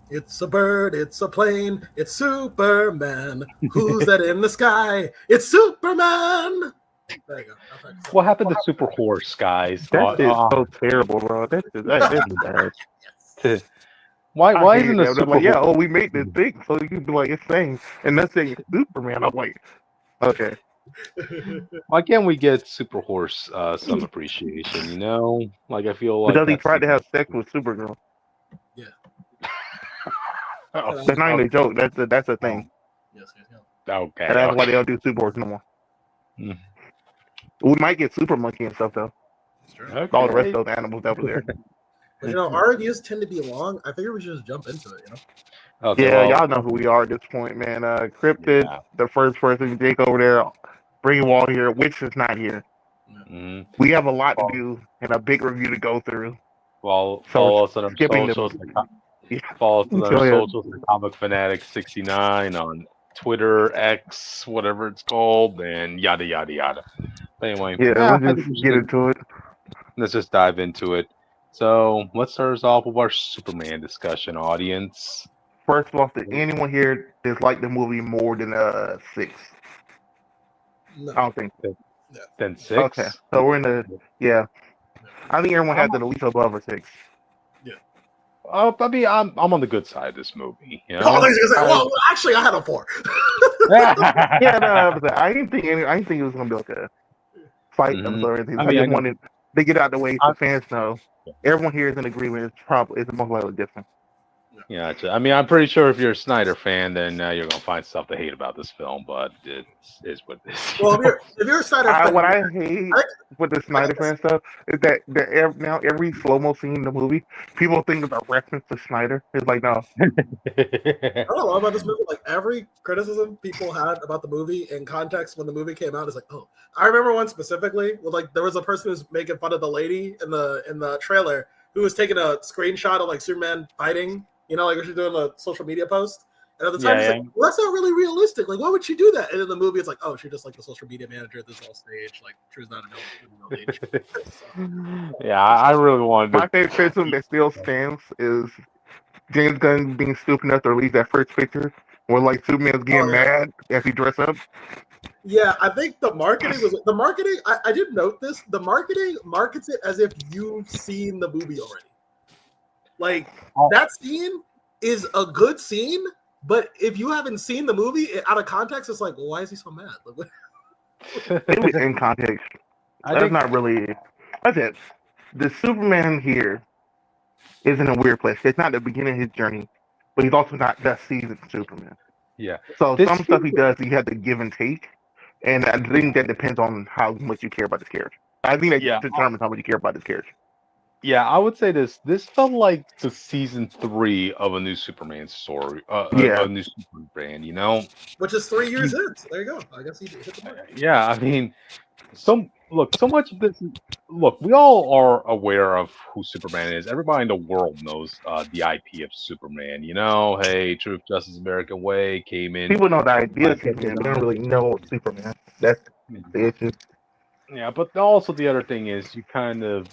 It's a bird, it's a plane, it's Superman. Who's that in the sky? It's Superman. There you go. What happened to Super Horse, guys? That shit's so terrible, bro. That's bad. Why I why hate isn't that. a They're Super like, yeah, Horse? we made this thing so you can be like, it's saying, and that's saying Superman. I'm like, okay. Why can't we get Super Horse some appreciation? Like I feel like Because he that's tried to have sex with Supergirl. Yeah. Oh, That's not even a joke. That's a thing. Yes. okay. And that's why they don't do Super Horse no more. Mm. We might get Super Monkey and stuff though. It's true. All the rest of those animals that were there. But our reviews tend to be long. I figure we should just jump into it, Okay, Yeah, well, y'all know who we are at this point, man. Cryptid, the first person, Jake over there, Bring Wall here, Witch is not here. Mm. We have a lot to do and a big review to go through. Follow us on our socials. Follow us on our Go ahead. socials at Comic Phanatics 69 on Twitter, X, whatever it's called, and yada yada yada. But anyway, Yeah, let's just get into it. Let's just dive into it. So let's start us off with our Superman discussion, audience. First off, did anyone here dislike the movie more than 6? No. I don't think so. Then 6. Okay, so we're in the I think everyone has it at least above a 6. I mean, I'm on the good side of this movie. Oh, I was gonna say, well, actually, I had a 4. Yeah, no, I didn't think it was gonna be like a fight or anything. I just wanted to get out of the way so fans know. Everyone here is in agreement. It's most likely different. Yeah, I mean, I'm pretty sure if you're a Snyder fan, then you're gonna find stuff to hate about this film. But it is what it is. Well, if you're a Snyder fan, what I hate with the Snyder fan stuff is that now every slow mo scene in the movie, people think it's a reference to Snyder. It's like no. I don't know about this movie. Like every criticism people had about the movie in context when the movie came out is like, oh, I remember one specifically. Like there was a person who's making fun of the lady in the trailer who was taking a screenshot of like Superman fighting. Like when she's doing a social media post. And at the time, it's like, well, that's not really realistic. Like, why would she do that? And in the movie, it's like, oh, she's just like the social media manager at this whole stage. Like, Drew's not a no age. Yeah, I really wanted to. My favorite criticism that still stands is James Gunn being stupid enough to release that first picture where, like, Superman's getting mad as he dressed up. Yeah, I think the marketing. I did note this. The marketing markets it as if you've seen the movie already. Like, that scene is a good scene, but if you haven't seen the movie, out of context, it's like, well, why is he so mad? Like, It was in context. That's not really... That's it. The Superman here is in a weird place. It's not the beginning of his journey, but he's also not the seasoned Superman. Yeah. So some stuff he does, you have to give and take, and I think that depends on how much you care about this character. I think that determines how much you care about this character. Yeah, I would say this. This felt like the season 3 of a new Superman story. A new Superman, which is 3 years in. So there you go. I guess he hit the mark. Yeah, I mean, so much of this. Look, we all are aware of who Superman is. Everybody in the world knows the IP of Superman. Hey, Truth, Justice, American Way came in. People know the idea of Superman, but they don't really know Superman. That's the issue. Yeah, but also the other thing is you kind of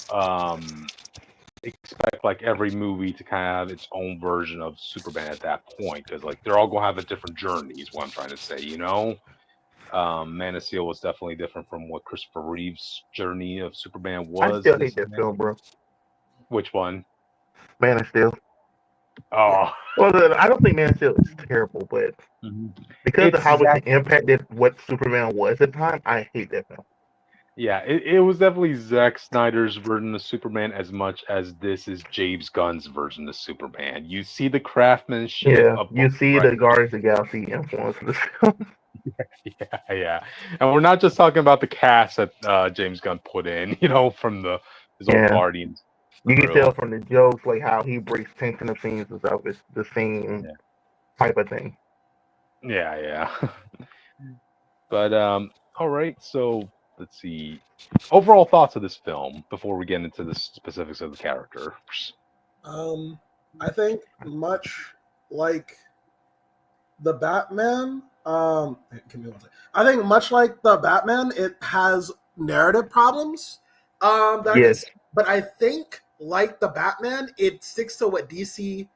expect like every movie to kind of have its own version of Superman at that point, because like they're all going to have a different journey. Is what I'm trying to say. Man of Steel was definitely different from what Christopher Reeve's journey of Superman was. I still hate that film, bro. Which one? Man of Steel. Oh, well, I don't think Man of Steel is terrible, but because of how it impacted what Superman was at the time, I hate that film. Yeah, it was definitely Zack Snyder's version of Superman as much as this is James Gunn's version of Superman. You see the craftsmanship. Yeah, you see the Guardians of the Galaxy influence of this film. Yeah. And we're not just talking about the cast that James Gunn put in, from his old Guardians. You can tell from the jokes, like how he breaks tension of scenes and stuff. It's the same type of thing. Yeah. But, all right, so... Let's see. Overall thoughts of this film before we get into the specifics of the characters. I think much like the Batman. Give me one second. I think much like the Batman, it has narrative problems. But I think like the Batman, it sticks to what DC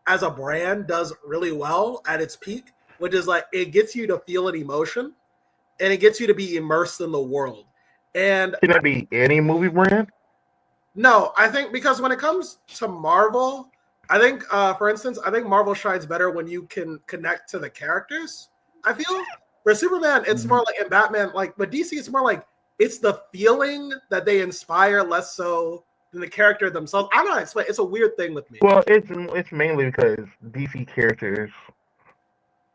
as a brand does really well at its peak, which is like it gets you to feel an emotion and it gets you to be immersed in the world. And Can that be any movie brand? no, I think because when it comes to Marvel, I think, for instance, I think Marvel shines better when you can connect to the characters. I feel for Superman, it's more like in Batman, like with DC, it's more like it's the feeling that they inspire, less so than the character themselves. I don't know how to explain. It's a weird thing with me. Well, it's mainly because DC characters.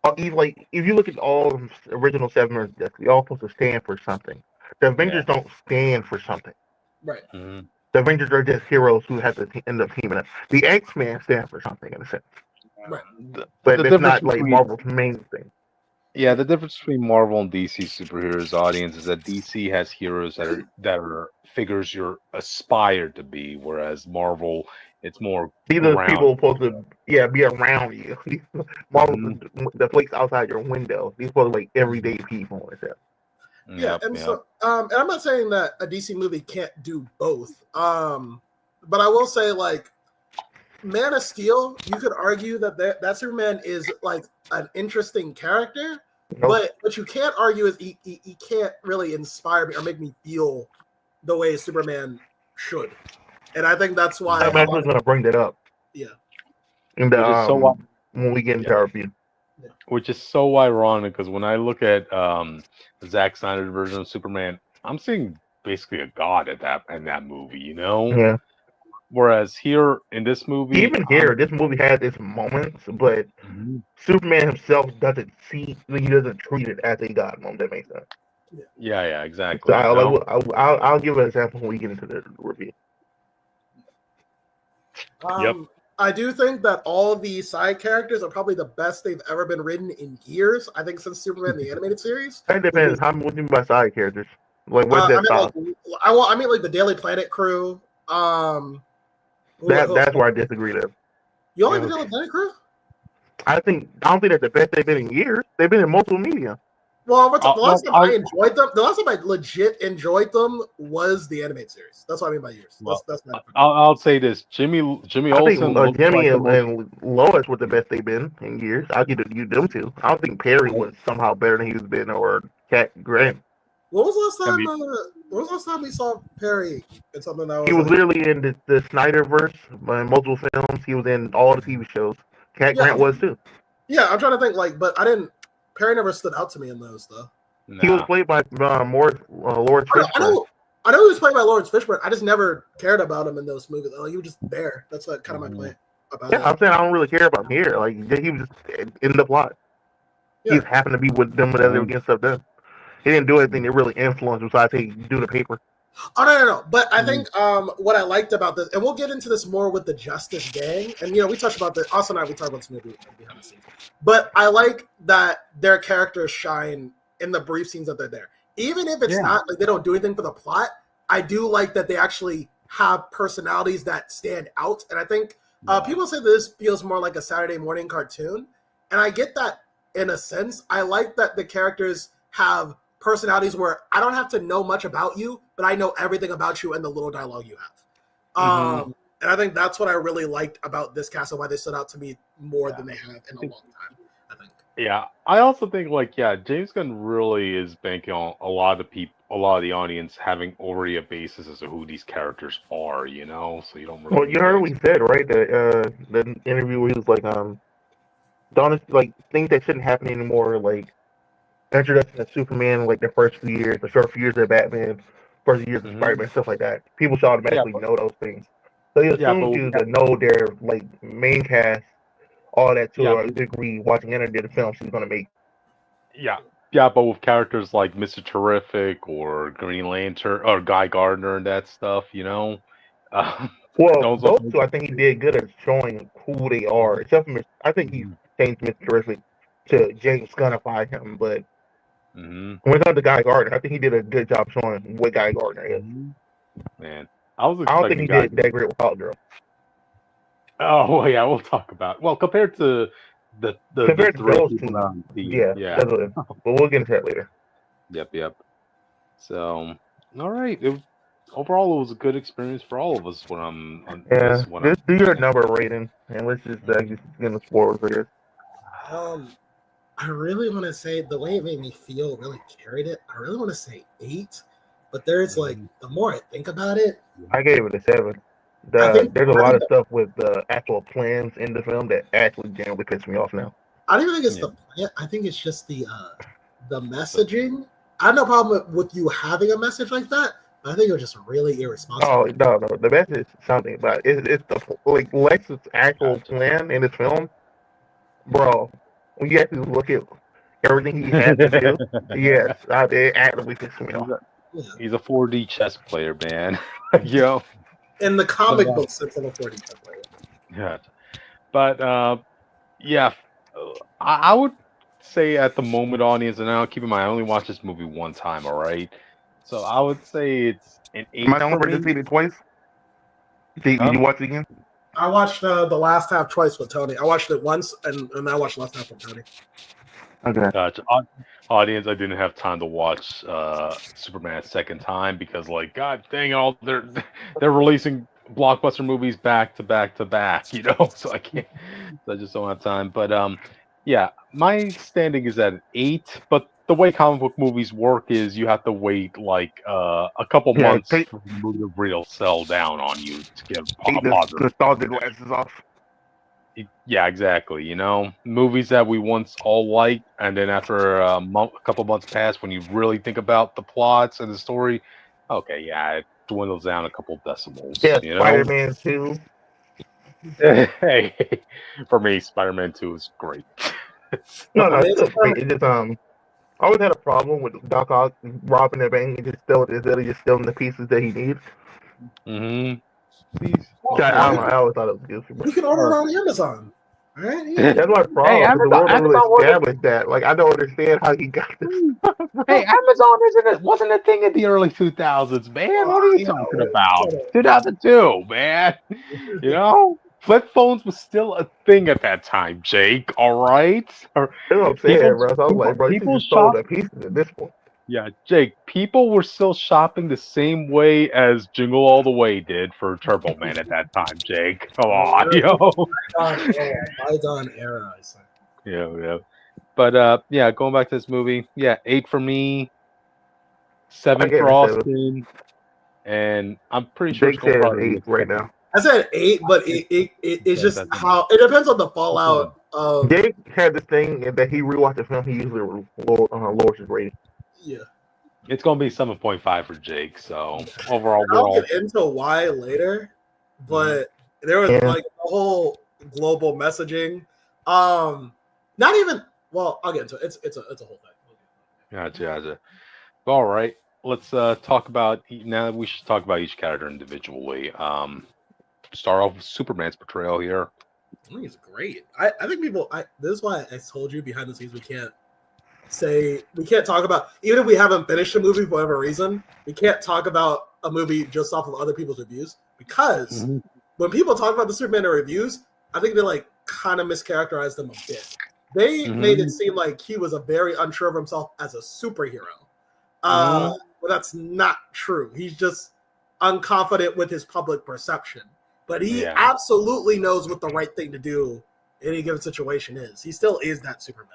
Like if you look at all original Seven, they all supposed to stand for something. The Avengers don't stand for something. Right. Mhm. The Avengers are just heroes who have to end up teaming up. The X-Men stand for something in a sense, Right. but The it's not difference like between Marvel's main thing. Yeah, the difference between Marvel and DC superheroes audience is that DC has heroes that are figures you're aspired to be, whereas Marvel, it's more These are the ground. people supposed to be around you. Marvel's the place outside your window. These are like everyday people. Yeah, and so and I'm not saying that a DC movie can't do both. But I will say, like, Man of Steel, you could argue that Superman is like an interesting character, but what you can't argue is he can't really inspire me or make me feel the way Superman should. And I think that's why I'm actually going to bring that up. Yeah. In the when we get into our review. Which is so ironic because when I look at Zack Snyder's version of Superman, I'm seeing basically a god in that movie, you know? Yeah. Whereas here in this movie, even here, this movie has its moments, but Superman himself doesn't treat it as a god moment. That makes sense. Yeah, exactly. So I'll give an example when we get into the review. I do think that all the side characters are probably the best they've ever been written in years. I think since Superman the animated series. That depends. What do you mean by side characters? Like what's that style? I mean like the Daily Planet crew. That's where I disagree there. You only like the Daily Planet crew? I don't think they're the best they've been in years. They've been in multiple media. Well, the last time I enjoyed them, the last time I legit enjoyed them was the animated series. That's what I mean by years. That's my I'll say this: Jimmy Olsen. Jimmy and Lois were the best they've been in years. I'll give you them two. I don't think Perry was somehow better than he's been or Cat Grant. What was the last time we saw Perry in something that was? He was literally in the Snyderverse in multiple films. He was in all the TV shows. Cat Grant was too. Yeah, I'm trying to think but I didn't. Perry never stood out to me in those though. Nah. He was played by Lawrence Fishburne. I know he was played by Lawrence Fishburne. I just never cared about him in those movies. He was just there. That's what kind of my point about it. I'm saying I don't really care about him here. Like he was just in the plot. He just happened to be with them whenever they were getting stuff done. He didn't do anything that really influenced besides do the paper. Oh no! But I think what I liked about this, and we'll get into this more with the Justice Gang, and we touched about this. Austin and I, we talked about this movie behind the scenes. But I like that their characters shine in the brief scenes that they're there, even if it's not like they don't do anything for the plot. I do like that they actually have personalities that stand out, and I think people say this feels more like a Saturday morning cartoon, and I get that in a sense. I like that the characters have personalities where I don't have to know much about you, but I know everything about you and the little dialogue you have. And I think that's what I really liked about this cast and why they stood out to me more than they have in a long time, I think. Yeah, I also think James Gunn really is banking on a lot of the audience having already a basis as to who these characters are, so you don't really. Well, you heard what he said, right? The interview where he was like, don't things that shouldn't happen anymore, like introduction of Superman, like the first few years, the short few years of Batman, first years of Spider-Man, stuff like that. People should automatically know those things. So he assumes you to know their main cast, all that to a degree, watching any of the films he's gonna make. Yeah, but with characters like Mr. Terrific or Green Lantern or Guy Gardner and that stuff, Well, those two, I think he did good at showing who they are. Except for I think he changed Mr. Terrific to James Gunnify him, but when it comes to Guy Gardner, I think he did a good job showing what Guy Gardner is. Man, I don't think he did that great with Hawkgirl. Oh well, yeah, we'll talk about compared to the compared to those two. But we'll get into that later. Yep. So, all right. overall, it was a good experience for all of us when I'm on Yeah, this. When I'm just do your number rating, and let's just get the spoilers here. I really want to say the way it made me feel really carried it. I really want to say 8, but there's like the more I think about it, I gave it a 7. There's a lot of stuff with the actual plans in the film that actually generally pissed me off now. I don't even think it's the plan. I think it's just the messaging. I have no problem with you having a message like that. But I think it was just really irresponsible. Oh no, the message is something, but it's the like Lex's actual plan in this film, bro. When you actually look at everything he had to do, yes, it actively pissed me off. He's a 4D chess player, man. Yo. In the comic books, it's a 4D chess player. Yeah, but yeah, I would say at the moment, audience, and now keep in mind, I only watched this movie one time. All right, so I would say it's an 8. Am I the only person to see it twice? Did you watch it again? I watched the last half twice with Tony. I watched it once, and I watched the last half with Tony. Okay. Gotcha. Audience, I didn't have time to watch Superman a second time because, like, God dang it, all they're releasing blockbuster movies back to back to back, you know. So I can't. So I just don't have time. But yeah, my standing is at 8. But the way comic book movies work is you have to wait like a couple months for the movie to real sell down on you to get positive. Nostalgia glasses off. Yeah, exactly. You know, movies that we once all liked, and then after a couple months pass, when you really think about the plots and the story, okay, yeah, it dwindles down a couple decimals. Yeah, you know? Spider-Man 2. Hey, for me, Spider-Man 2 is great. No, it's still great. It just I always had a problem with Doc Ock robbing the bank and just stealing the pieces that he needs. Mm-hmm. I don't know. I always thought it was goofy. You can order it on Amazon. All right? That's my problem. Hey, the world doesn't really establish that. Like, I don't understand how he got this. Hey, Amazon wasn't a thing in the early 2000s, man. What are you talking about? 2002, man. You know, flip phones was still a thing at that time, Jake. All right. That's what I'm saying, bro. So I was like, bro, you just sold the pieces at this point. Yeah, Jake, people were still shopping the same way as Jingle All the Way did for Turbo Man at that time, Jake. Come on, yo. Bygone era, I say. Yeah. But, yeah, going back to this movie, yeah, 8 for me, 7 for Austin, and I'm pretty sure Jake said 8 right now. I said 8, but it's just how it depends on the fallout of. Jake had this thing that he rewatched the film. He usually lowers his rating. Yeah, it's gonna be 7.5 for Jake. So overall, I'll get into why later, but there was like the whole global messaging. Not even. Well, I'll get into it. It's a whole thing. Gotcha. All right, let's talk about now. We should talk about each character individually. Start off with Superman's portrayal here. I think it's great. I think people. This is why I told you behind the scenes we can't talk about, even if we haven't finished a movie for whatever reason, we can't talk about a movie just off of other people's reviews, because when people talk about the Superman in reviews, I think they like kind of mischaracterized them a bit. They made it seem like he was a very unsure of himself as a superhero. But that's not true. He's just unconfident with his public perception. But he absolutely knows what the right thing to do in any given situation is. He still is that Superman.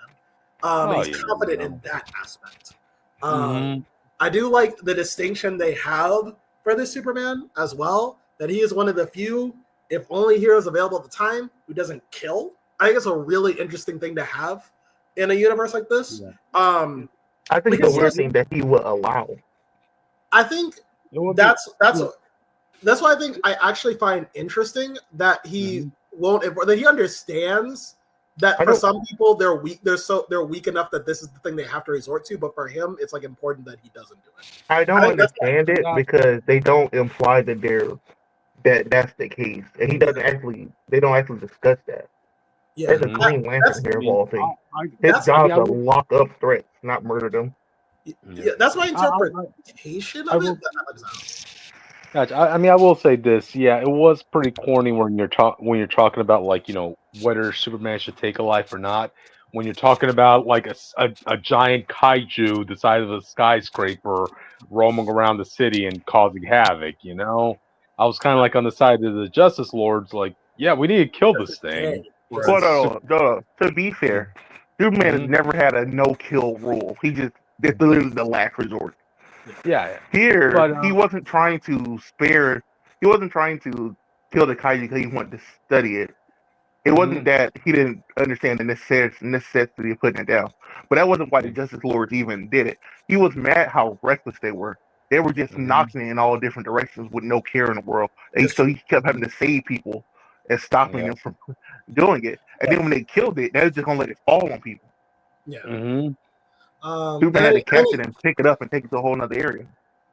He's confident in that aspect. I do like the distinction they have for this Superman as well, that he is one of the few, if only heroes available at the time, who doesn't kill. I think it's a really interesting thing to have in a universe like this. I think it's a weird thing that he will allow. I think that's why I think I actually find interesting that he won't, that he understands that for some people they're weak. They're weak enough that this is the thing they have to resort to. But for him, it's like important that he doesn't do it. I don't understand it because they don't imply that that's the case, and he doesn't actually. They don't actually discuss that. Yeah, there's a Green Lantern here of all things. His job is to lock up threats, not murder them. Yeah, that's my interpretation of it. Gotcha. I mean, I will say this. Yeah, it was pretty corny when you're talking about like whether Superman should take a life or not. When you're talking about like a giant kaiju the size of a skyscraper roaming around the city and causing havoc, I was kind of like on the side of the Justice Lords, like, yeah, we need to kill That's this a day. thing. Just Well, Super, no. To be fair, Superman has Mhm. never had a no-kill rule. It's literally the last resort. Yeah, Here, but he wasn't trying to spare. He wasn't trying to kill the kaiju because he wanted to study it. It wasn't mhm, that he didn't understand the necessity of putting it down. But that wasn't why the mhm, Justice Lords even did it. He was mad how reckless they were. They were just mhm, knocking in all different directions with no care in the world. And it's so true. he kept having to save people and stopping yeah, them from doing it. And then when they killed it, they were just gonna let it fall on people. Yeah. mhm, And Superman then had he, to catch it and pick it up and take it to a whole other area.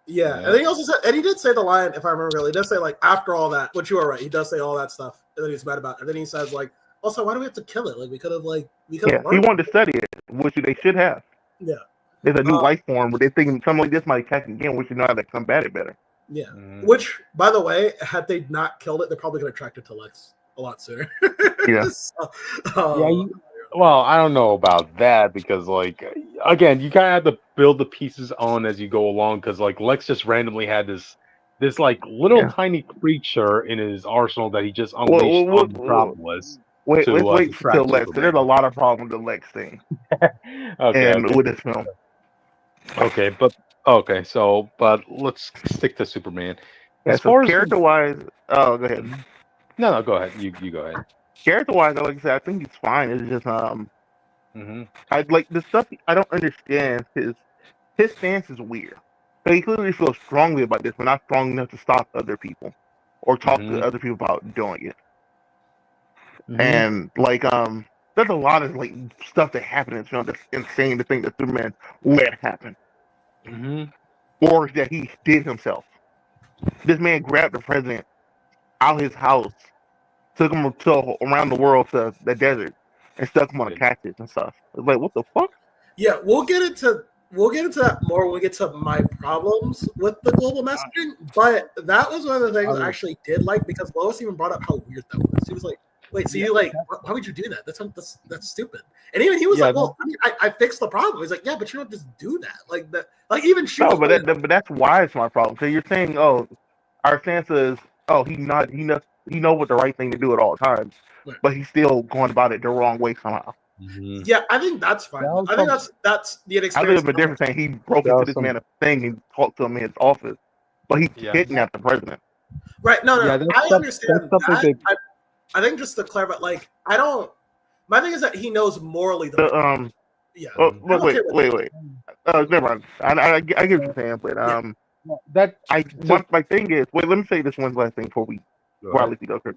yeah, and yeah, then he also said, and he did say the line, if I remember correctly, he does say like after all that, which you are right, he does say all that stuff, and then he's mad about it. And then he says like, also, why do we have to kill it? Like we could have Yeah, he learned. wanted to study it, which they should have. Yeah. There's a new Uh, life form, but they thinking something like this might attack again. We should know how to combat it better. yeah. mhm. Which, by the way, had they not killed it, they're probably gonna attract it to Lex a lot sooner. Yeah, So, Yeah, well, I don't know about that because, like, again, you kind of have to build the pieces on as you go along. Because, like, Lex just randomly had this like little yeah. tiny creature in his arsenal that he just Well, unleashed on Metropolis wait, let's to wait until distract Lex. 'Cause there's a Superman. lot of problems with the Lex thing Okay, and okay, with this film. okay, but okay. So, but let's stick to Superman. Yeah, As so far as character wise, oh, go ahead. Mhm. No, go ahead. You go ahead. Character wise, like I said, I think he's fine. It's just Hmm. I like the stuff I don't understand. His stance is weird. So he clearly feels strongly about this, but not strong enough to stop other people or talk to Hmm. other people about doing it. Hmm. And there's a lot of like stuff that happened in this film that's insane to think that Superman let happen Hmm. or that he did himself. This man grabbed the president out of his house, took him to around the world to the desert, and stuck him on a cactus and stuff. It's like, what the fuck? yeah, we'll get into that more when we get to my problems with the global messaging. But that was one of the things I actually did like because Lois even brought up how weird that was. She was like, "Wait, so Yeah, you why would you do that? That's stupid." And even he was yeah, like, "Well, I mean, I fixed the problem." He's like, "Yeah, but you don't just do that like that. Like even she No, was pointing but that's why it's my problem. So you're saying, oh, our stance is, oh, he know what the right thing to do at all times, out. but he's still going about it the wrong way somehow. hmm Yeah, I think that's fine. that was I think that's the I think inexperience. it's a different thing. He broke that into was this some man a thing and talked to him in his office, but he yeah kidnapped the president. Right? No, yeah I that's understand something that. that I think just to clarify, like I don't. My thing is that he knows morally the The right thing. Yeah, oh, I'm okay with that. wait. Never mind. I get what you're saying, but Yeah, that to my thing is, wait. Let me say this one last thing go before I ahead. let you go, Kirk.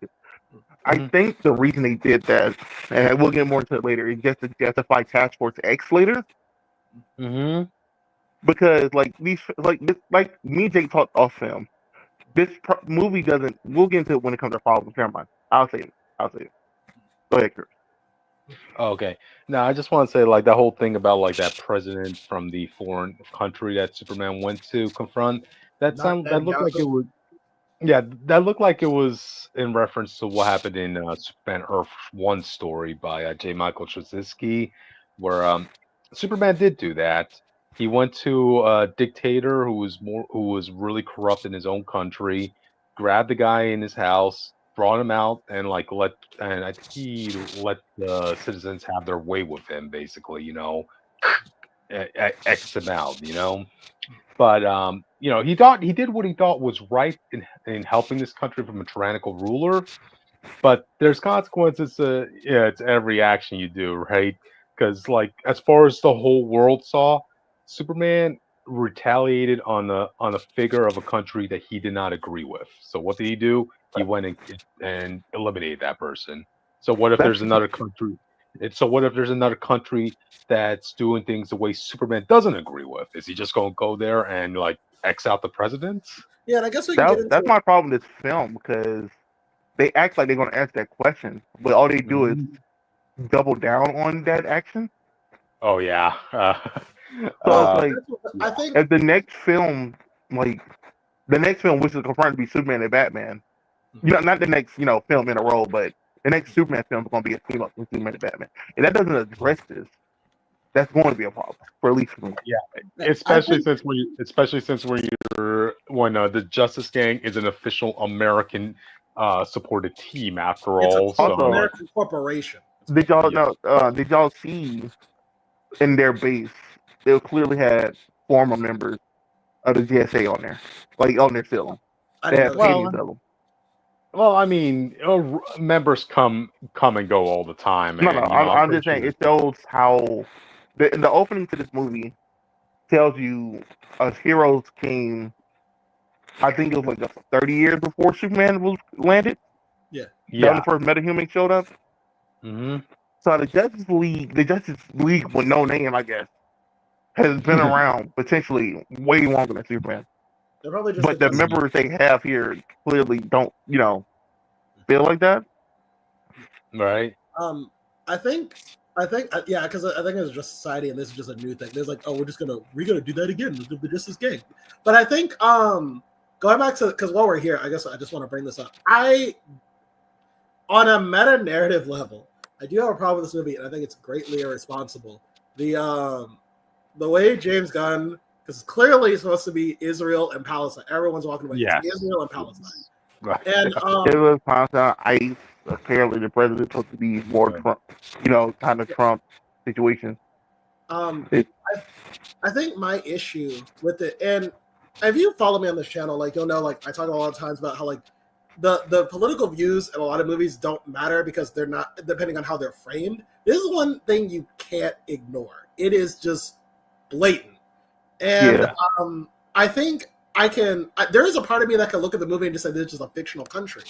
I Hmm. think the reason they did that, and we'll get more into it later, is just to justify Task Force X later. Hmm. Because like me and Jake talked off film. This movie doesn't. We'll get into it when it comes to problems. Never mind. I'll say it. Go ahead, Kurt. Okay. Now I just want to say like that whole thing about like that president from the foreign country that Superman went to confront. not That Ben looked like it Yago. was yeah, that looked like it was in reference to what happened in Superman Earth One story by J. Michael Straczynski, where Superman did do that. He went to a dictator who was really corrupt in his own country, grabbed the guy in his house, brought him out, and I think he let the citizens have their way with him, basically, X him out, but he did what he thought was right in helping this country from a tyrannical ruler. But there's consequences to every action you do, right? Because like as far as the whole world saw, Superman retaliated on a figure of a country that he did not agree with. So what did he do? He went and eliminated that person. So what if That's there's another country? So what if there's another country that's doing things the way Superman doesn't agree with? Is he just going to go there and like X out the president? Yeah, and I guess we can get into that's my problem with this film because they act like they're going to answer that question, but all they do is Mhm. double down on that action. Oh yeah. So it's Uh, like I yeah. think if the next film like the next film, which is confirmed to be Superman and Batman, not the next film in a row, but the next Superman film is going to be a team up with Superman and Batman. If that doesn't address this, that's going to be a problem for at least for me. Yeah, especially since when the Justice Gang is an official American supported team after all. It's an American corporation. Did y'all know? Did y'all see in their base? They clearly had former members of the GSA on there, like on their film. They had paintings of them. Well, I mean, members come and go all the time. No, I'm just saying it shows how the opening to this movie tells you us heroes came. I think it was like just 30 years before Superman was landed. Yeah. When the first metahuman showed up. Mm-hmm. So the Justice League with no name, I guess, has been around potentially way longer than Superman. They're probably just but the members they have here clearly don't, feel like that. Right. I think, yeah, because I think it's just society, and this is just a new thing. There's like, oh, we're gonna do that again. The Justice Gang. But I think, going back to, because while we're here, I guess I just want to bring this up. On a meta narrative level, I do have a problem with this movie, and I think it's greatly irresponsible. The way James Gunn, because clearly it's supposed to be Israel and Palestine. Everyone's walking away. Yes. It's Israel and Palestine. Right. And Israel, Palestine, ICE. Apparently, the president's supposed to be more Trump, kind of Trump situation. I think my issue with it, and if you follow me on this channel, like you'll know, like I talk a lot of times about how like the political views in a lot of movies don't matter because they're not, depending on how they're framed. This is one thing you can't ignore. It is just blatant. And I think there is a part of me that can look at the movie and just say this is just a fictional country.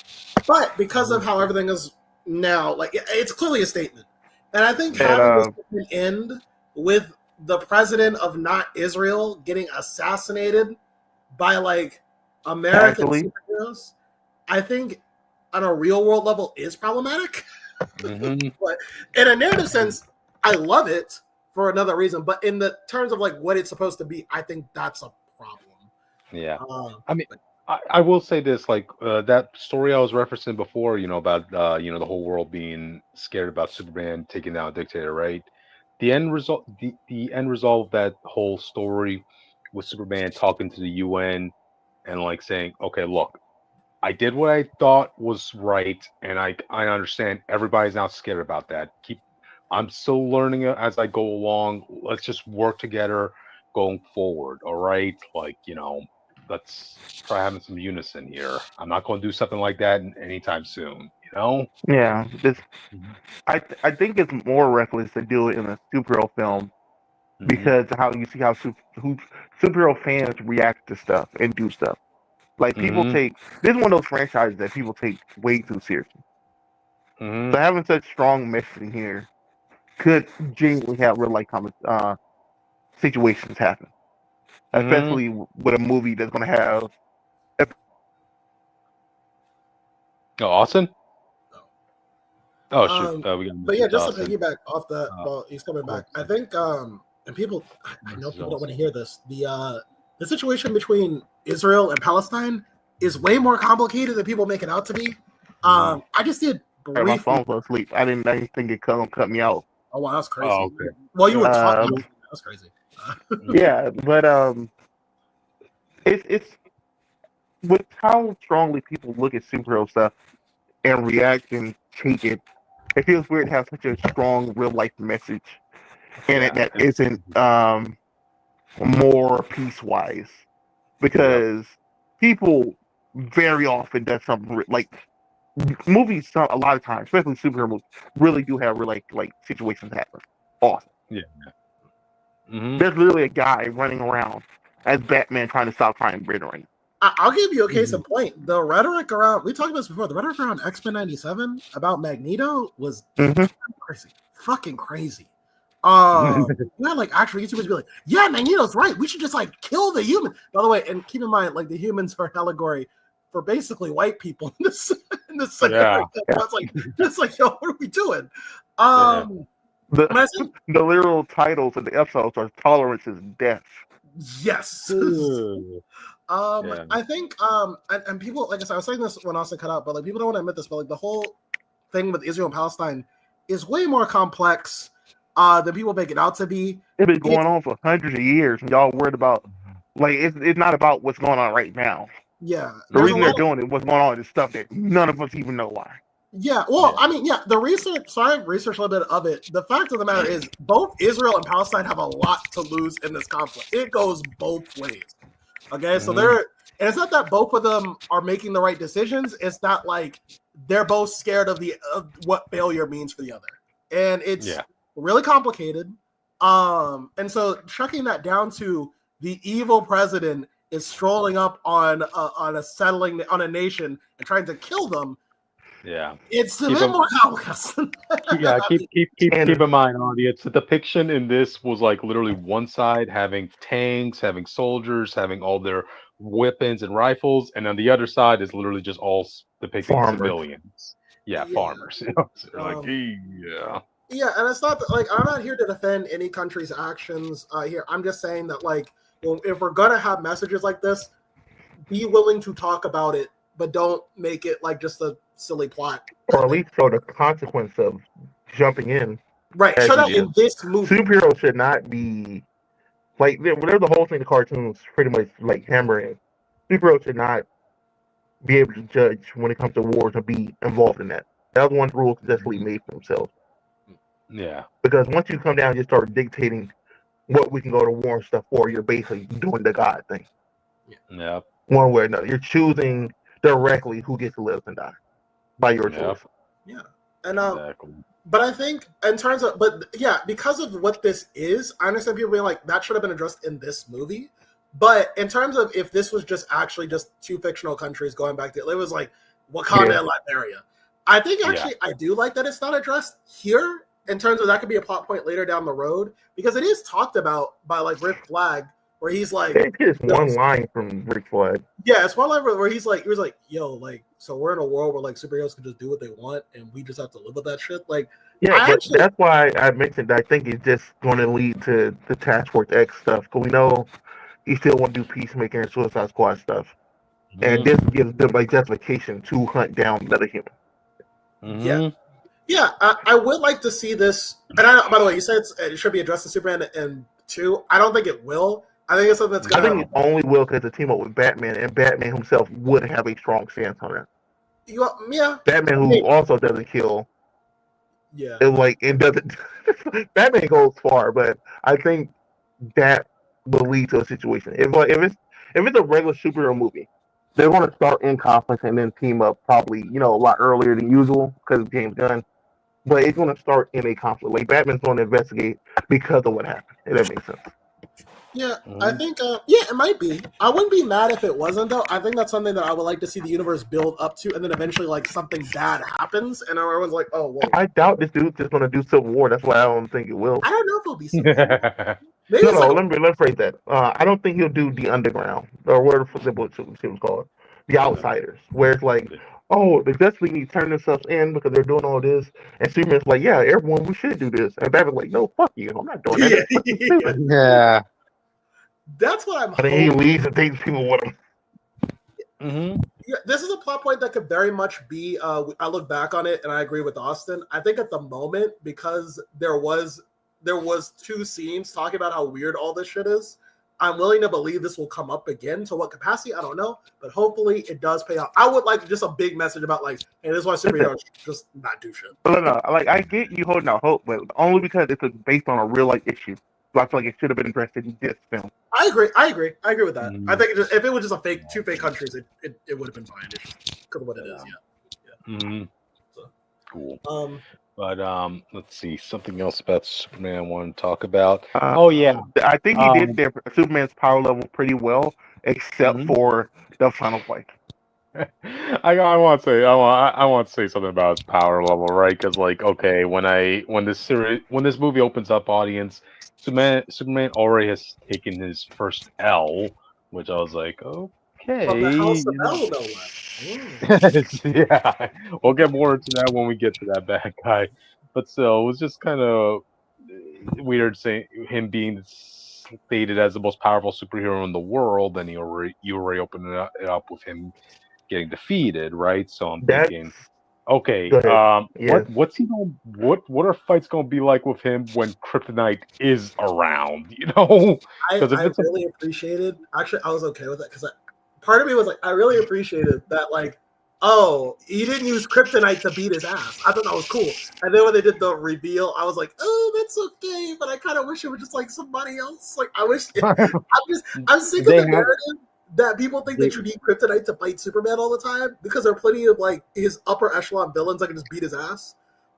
But because of how everything is now, like it's clearly a statement. And I think having this end with the president of not Israel getting assassinated by like American superheroes, I think on a real world level is problematic. Mm-hmm. But in a narrative sense, I love it for another reason. But in the terms of like what it's supposed to be, I think that's a problem. Yeah. I mean, I will say this, like that story I was referencing before, about the whole world being scared about Superman taking down a dictator, right? The end result of that whole story was Superman talking to the UN and like saying, okay, look, I did what I thought was right, and I understand everybody's now scared about that. I'm still learning it as I go along. Let's just work together going forward, all right? Like, let's try having some unison here. I'm not going to do something like that anytime soon, Yeah, I think it's more reckless to do it in a superhero film because how you see how superhero fans react to stuff and do stuff. Like people this is one of those franchises that people take way too seriously. So having such strong messaging here could genuinely have real life situations happen, especially with a movie that's going to have. Austin. Oh shoot! But yeah, just to piggyback off that, well, he's coming back. I think, and people, I know people don't want to hear this. The situation between Israel and Palestine is way more complicated than people make it out to be. I just did briefly. My phone was asleep. I didn't think it cut me out. Oh wow, that's crazy. Oh, okay. Well, you were talking. That's crazy. Yeah, but it's with how strongly people look at superhero stuff and react and take it. It feels weird to have such a strong real life message in it that isn't more peace-wise, because people very often does something like movies. A lot of times, especially superhero movies, really do have real like situations happen. Awesome. Yeah. There's literally a guy running around as Batman trying to stop crime right. I'll give you a case in point. The rhetoric around, we talked about this before, the rhetoric around X-Men 97 about Magneto was crazy. Fucking crazy. Like actual YouTubers be like, yeah, Magneto's right. We should just like kill the human. By the way, and keep in mind, like the humans are an allegory for basically white people in this Yeah. It's like, yo, what are we doing? The literal titles of the episodes are "Tolerance is Death." Yes. Ooh. Yeah. I think and people, like I said, I was saying this when Austin cut out, but like people don't want to admit this, but like the whole thing with Israel and Palestine is way more complex than people make it out to be. It's been going on for hundreds of years, and y'all worried about like it's not about what's going on right now. Yeah, The reason they're doing it, what's going on, is stuff that none of us even know why. Yeah, well, I mean, yeah, the research. So I researched a little bit of it. The fact of the matter is, both Israel and Palestine have a lot to lose in this conflict. It goes both ways. Okay, so and it's not that both of them are making the right decisions. It's not like they're both scared of what failure means for the other, and it's really complicated. And so chucking that down to the evil president is strolling up on a nation and trying to kill them. Yeah, it's a bit more complex. keep in mind, audience. The depiction in this was like literally one side having tanks, having soldiers, having all their weapons and rifles, and on the other side is literally just all depicting civilians. Yeah, farmers. You know? So like, yeah, and it's not that, like, I'm not here to defend any country's actions here. I'm just saying that, like, well, if we're gonna have messages like this, be willing to talk about it, but don't make it like just a silly plot. Or at least show the consequence of jumping in. Right. Show that in this movie. Superheroes should not be like whatever the whole thing the cartoons pretty much like hammering. Superheroes should not be able to judge when it comes to wars or be involved in that. That was one rule successfully made for themselves. Yeah. Because once you come down and just start dictating what we can go to war and stuff for, you're basically doing the God thing. Yeah. One way or another. You're choosing directly who gets to live and die by your choice. Yeah. And but I think in terms of because of what this is, I understand people being like, that should have been addressed in this movie. But in terms of if this was just actually just two fictional countries going back to it was like Wakanda and Liberia. I think actually I do like that it's not addressed here in terms of that could be a plot point later down the road, because it is talked about by like Rick Flag, where he's like, it's one line from Rick Flag. Yeah, it's one line where he was like, yo, like, so we're in a world where like superheroes can just do what they want and we just have to live with that shit. Like, that's why I mentioned I think it's just going to lead to the Task Force X stuff, because we know he still want to do Peacemaker and Suicide Squad stuff, and this gives them like justification to hunt down another human. Yeah, I would like to see this. And by the way, you said it should be addressed in Superman and 2. I don't think it will. I think it's something that's going to. I think it only will because the team up with Batman, and Batman himself would have a strong stance on that. Batman, who also doesn't kill. Yeah. It doesn't. Batman goes far, but I think that will lead to a situation. If it's a regular superhero movie, they're going to start in conflict and then team up probably a lot earlier than usual because of James Gunn. But it's going to start in a conflict. Like Batman's going to investigate because of what happened. If that makes sense. Yeah, I think, it might be. I wouldn't be mad if it wasn't, though. I think that's something that I would like to see the universe build up to, and then eventually, like, something bad happens, and everyone's like, oh, whoa. I doubt this dude's just going to do Civil War. That's why I don't think it will. I don't know if it'll be Civil War. Let's phrase that. I don't think he'll do the Underground, or whatever it was called, the Outsiders, where it's like, oh, the Justice League needs to turn themselves in because they're doing all this, and Superman's like, yeah, everyone, we should do this, and Batman's like, no, fuck you, I'm not doing that. Yeah. That's what I'm hoping. He leaves and takes people with him. Yeah, this is a plot point that could very much be. I look back on it and I agree with Austin. I think at the moment, because there was 2 scenes talking about how weird all this shit is, I'm willing to believe this will come up again. To what capacity, I don't know, but hopefully it does pay off. I would like just a big message about like, hey, this is why superheroes just not do shit. No, like I get you holding out hope, but only because it's based on a real life issue. So I feel like it should have been addressed in this film. I agree with that. I think if it was just two fake countries, it would have been fine. It's because of what it is. Yeah. So. Cool. But let's see, something else about Superman I want to talk about. I think he did Superman's power level pretty well, except for the final fight. I want to say something about his power level, right? Because like, okay, when this movie opens up, audience, Superman already has taken his first L, which I was like, okay. From the House of L, no less. Yeah, we'll get more into that when we get to that bad guy. But still, it was just kind of weird saying him being stated as the most powerful superhero in the world, then you already opened it up with him getting defeated, right? So I'm That's thinking, okay, go ahead. Yes. what's he going? What are fights going to be like with him when Kryptonite is around? You know, because if I it's a really appreciated. Actually, I was okay with it because part of me was like, I really appreciated that. Like, oh, he didn't use kryptonite to beat his ass. I thought that was cool. And then when they did the reveal, I was like, oh, that's okay. But I kind of wish it was just like somebody else. Like, I wish. I'm sick of they the have narrative that people think that you need kryptonite to fight Superman all the time because there are plenty of like his upper echelon villains that can just beat his ass.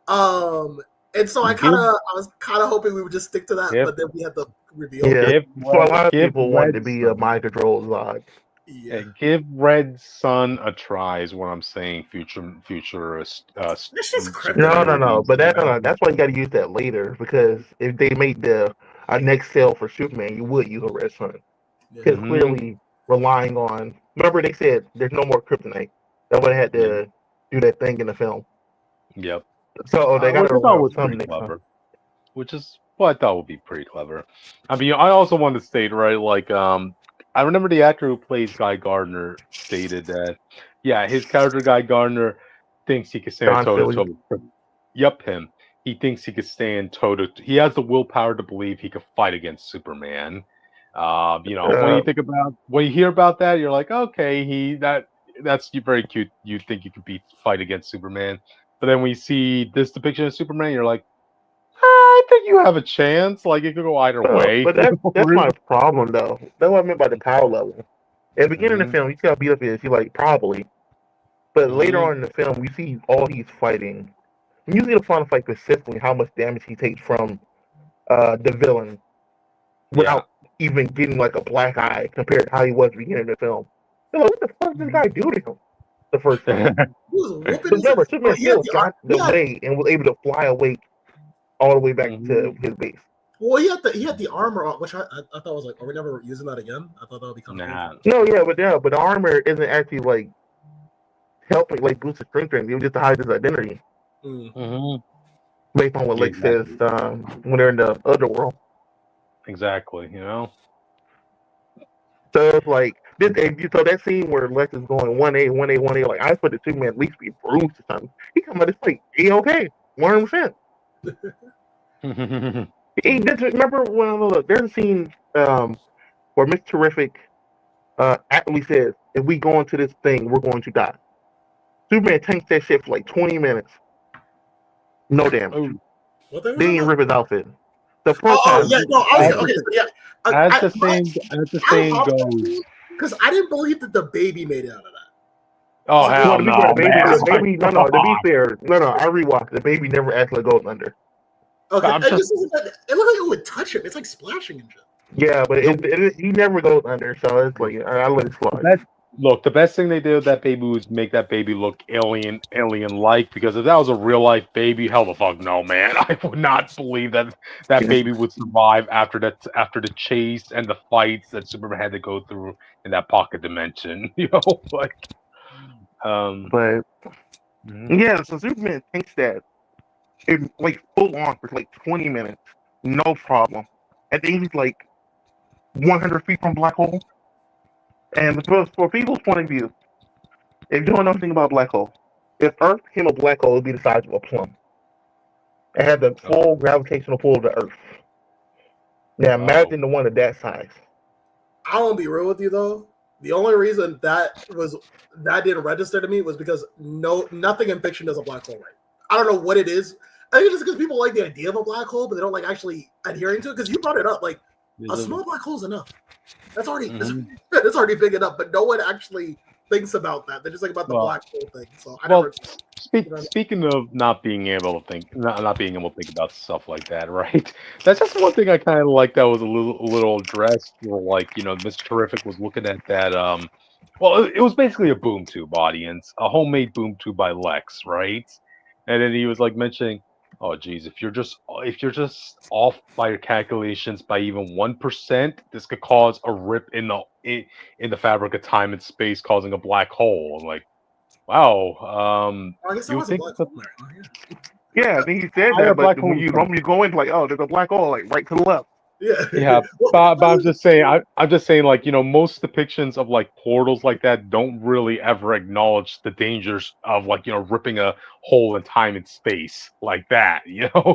And so I was kind of hoping we would just stick to that, Give- but then we had the reveal. Yeah. So a lot of give people wanted to Red be a Sun- mind control Zod. Yeah, give Red Sun a try is what I'm saying. Futurist. it's just No, kryptonite. no. But that's why you got to use that later because if they made the next sale for Superman, you would use a Red Sun because Mhm. clearly relying on. Remember they said there's no more kryptonite. That would have had to do that thing in the film. Yep. So they got Which to I rely thought on was something pretty next time. clever. Which is what I thought would be pretty clever. I mean, I also wanted to state, right, like, I remember the actor who plays Guy Gardner stated that, yeah, his character Guy Gardner thinks he could stand Don toe to Philly. toe. Yep, him. He thinks he could stand toe to. He has the willpower to believe he could fight against Superman. When you hear about that, you're like, okay, that's very cute. You think you could fight against Superman, but then when you see this depiction of Superman, you're like, I think you have a chance. Like it could go either way. But that's my problem though. That's what I meant by the power level. At the beginning of Mhm. the film, you see how beat up he is. He's like probably, but later Mhm. on in the film, we see all he's fighting. You see the final fight specifically, how much damage he takes from the villain without even getting like a black eye compared to how he was at the beginning of the film. You're like, what the fuck did this guy do to him? The first time. He was whooping But his remember, ass. Superman still got away and was able to fly away all the way back to his base. Well, he had the armor on, which I thought was like, are we never using that again? I thought that would be kind of No, yeah, but the armor isn't actually like helping like boost his strength. It was just to hide his identity. Based on what Lex says when they're in the other world. Exactly, you know. So it's like so that scene where Lex is going 1A, 1A, 1A, like I expect the Superman at least be bruised or something. He come out this fight, he okay, 100%. Remember when there's a scene where Mr. Terrific actually says, if we go into this thing, we're going to die. Superman tanks that shit for like 20 minutes. No damage. They didn't rip his outfit. The first time. Yeah, no, okay, so yeah. As the saying goes. Because I didn't believe that the baby made it out of that. Oh hell no, man! The baby, no. To be fair, no. I rewatched. The baby never actually goes under. Okay, it looked like it would touch him. It's like splashing and shit. Yeah, but he never goes under, so it's like I let it slide. Look, the best thing they did with that baby was make that baby look alien-like. Because if that was a real life baby, hell the fuck no, man! I would not believe that baby would survive after the chase and the fights that Superman had to go through in that pocket dimension. You know, like, but yeah, so Superman thinks that it like full on for like 20 minutes, no problem. And then he's like 100 feet from black hole. And for people's point of view, if you don't know anything about black hole, if Earth hit a black hole, it would be the size of a plum. It had the full gravitational pull of the Earth. Now imagine the one of that size. I won't be real with you though. The only reason that didn't register to me was because nothing in fiction does a black hole right. I don't know what it is. I think it's just because people like the idea of a black hole, but they don't like actually adhering to it. Because you brought it up, like a small black hole is enough. That's already it's already big enough, but no one actually thinks about that. They're just like about the black hole thing. So speaking of not being able to think about stuff like that, right? That's just one thing I kind of like that was a little addressed. Like, you know, Mr. Terrific was looking at that. Well, it was basically a boom tube audience, a homemade boom tube by Lex, right? And then he was like mentioning, oh geez, if you're just off by your calculations by even 1%, this could cause a rip in the fabric of time and space, causing a black hole. I'm like, wow. I guess there was a black hole there. Yeah, I think he said that, but when you go into like, oh, there's a black hole like right to the left. Yeah, but I'm just saying. I'm just saying, like, most depictions of like portals like that don't really ever acknowledge the dangers of like ripping a hole in time and space like that.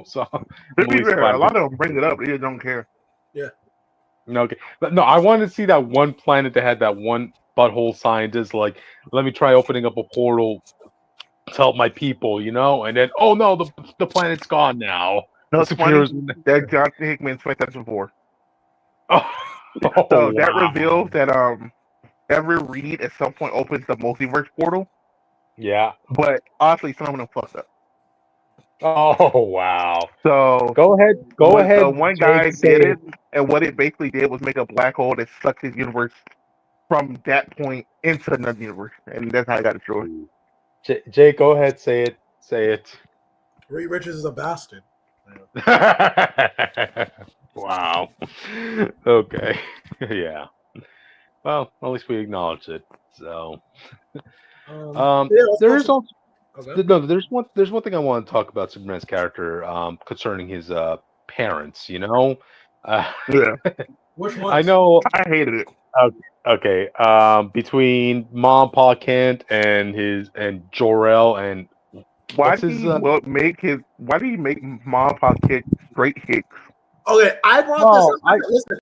So I'm To at be least fair, glad. a lot of them bring it up, but they don't care. Yeah. No, okay, but no, I wanted to see that one planet that had that one butthole scientist. Like, let me try opening up a portal to help my people, and then oh no, the planet's gone now. No, The it's funny superheroes. that Jonathan Hickman's Fantastic Four. Oh, So that wow. reveals that every read at some point opens the multiverse portal, Yeah. but honestly, some of them fucked up. Oh wow. So Go ahead. Go what the ahead, one Jake. guy Say did it. it, and what it basically did was make a black hole that sucked his universe from that point into another universe, and that's how I got destroyed. Jake, go ahead. Say it. Say it. Reed Richards is a bastard. Wow. Okay. Yeah. Well, at least we acknowledge it. So, Yeah, let's there go is to- also okay. no. There's one thing I want to talk about Superman's character, concerning his parents. Yeah, Which I ones? know. I hated it. Okay. Between Mom, Pa Kent, and Jor-El, and Why what's did his? he Why did he make Mom Pop Kid straight Hicks? Okay, I brought this No, up. Listen,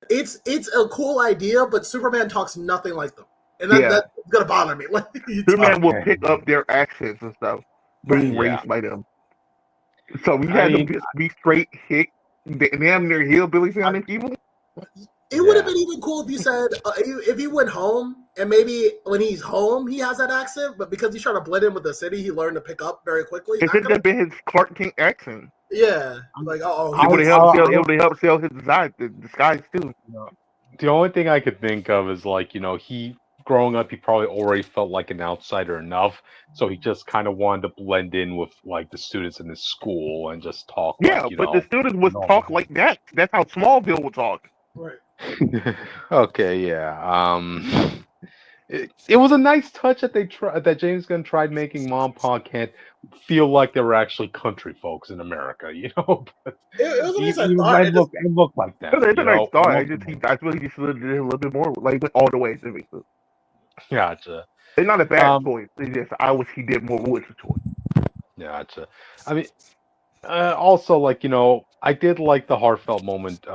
it's a cool idea, but Superman talks nothing like them, and that's gonna bother me. Like, Superman will Okay. pick up their accents and stuff, being Yeah. raised by them. So we I had mean, to be straight Hick, damn near hillbilly sounding people. it would have been even cool if you said if he went home and maybe when he's home he has that accent, but because he's trying to blend in with the city, he learned to pick up very quickly. It could have been his Clark Kent accent. Yeah, like It would have helped sell his disguise too. the only thing I could think of is like, he growing up, he probably already felt like an outsider enough, so he just kind of wanted to blend in with like the students in his school and just talk Yeah, like, but the students would talk like that. That's how Smallville would talk. right. Okay, yeah. It was a nice touch that that James Gunn tried making Mom Pa Kent feel like they were actually country folks in America, But It was a nice even thought. and look like them. It's a nice thought. I Most feel he just did a little bit more, like went all the way. Gotcha. It's not a bad choice. It's just I wish he did more with the choice. Gotcha. I mean, also, like, I did like the heartfelt moment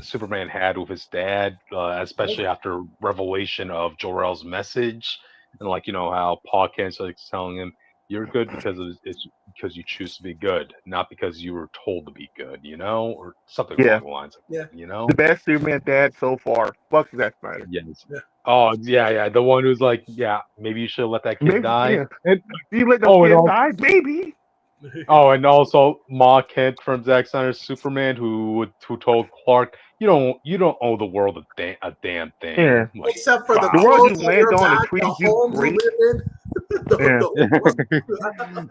Superman had with his dad, especially after revelation of Jor-El's message, and like, how Pa Kent's like telling him, "You're good it's because you choose to be good, not because you were told to be good," or something along the lines. Yeah. The best Superman dad so far. Fuck Zack Snyder. Yes. Yeah. Oh yeah, the one who's like, yeah, maybe you should let that kid die. Yeah. And, You let the kid die, maybe. Oh, and also Ma Kent from Zack Snyder's Superman, who told Clark, "You don't owe the world a damn thing." Yeah. Like, except for the The world clothes you on your land on, the back, trees the you homes break. you live in.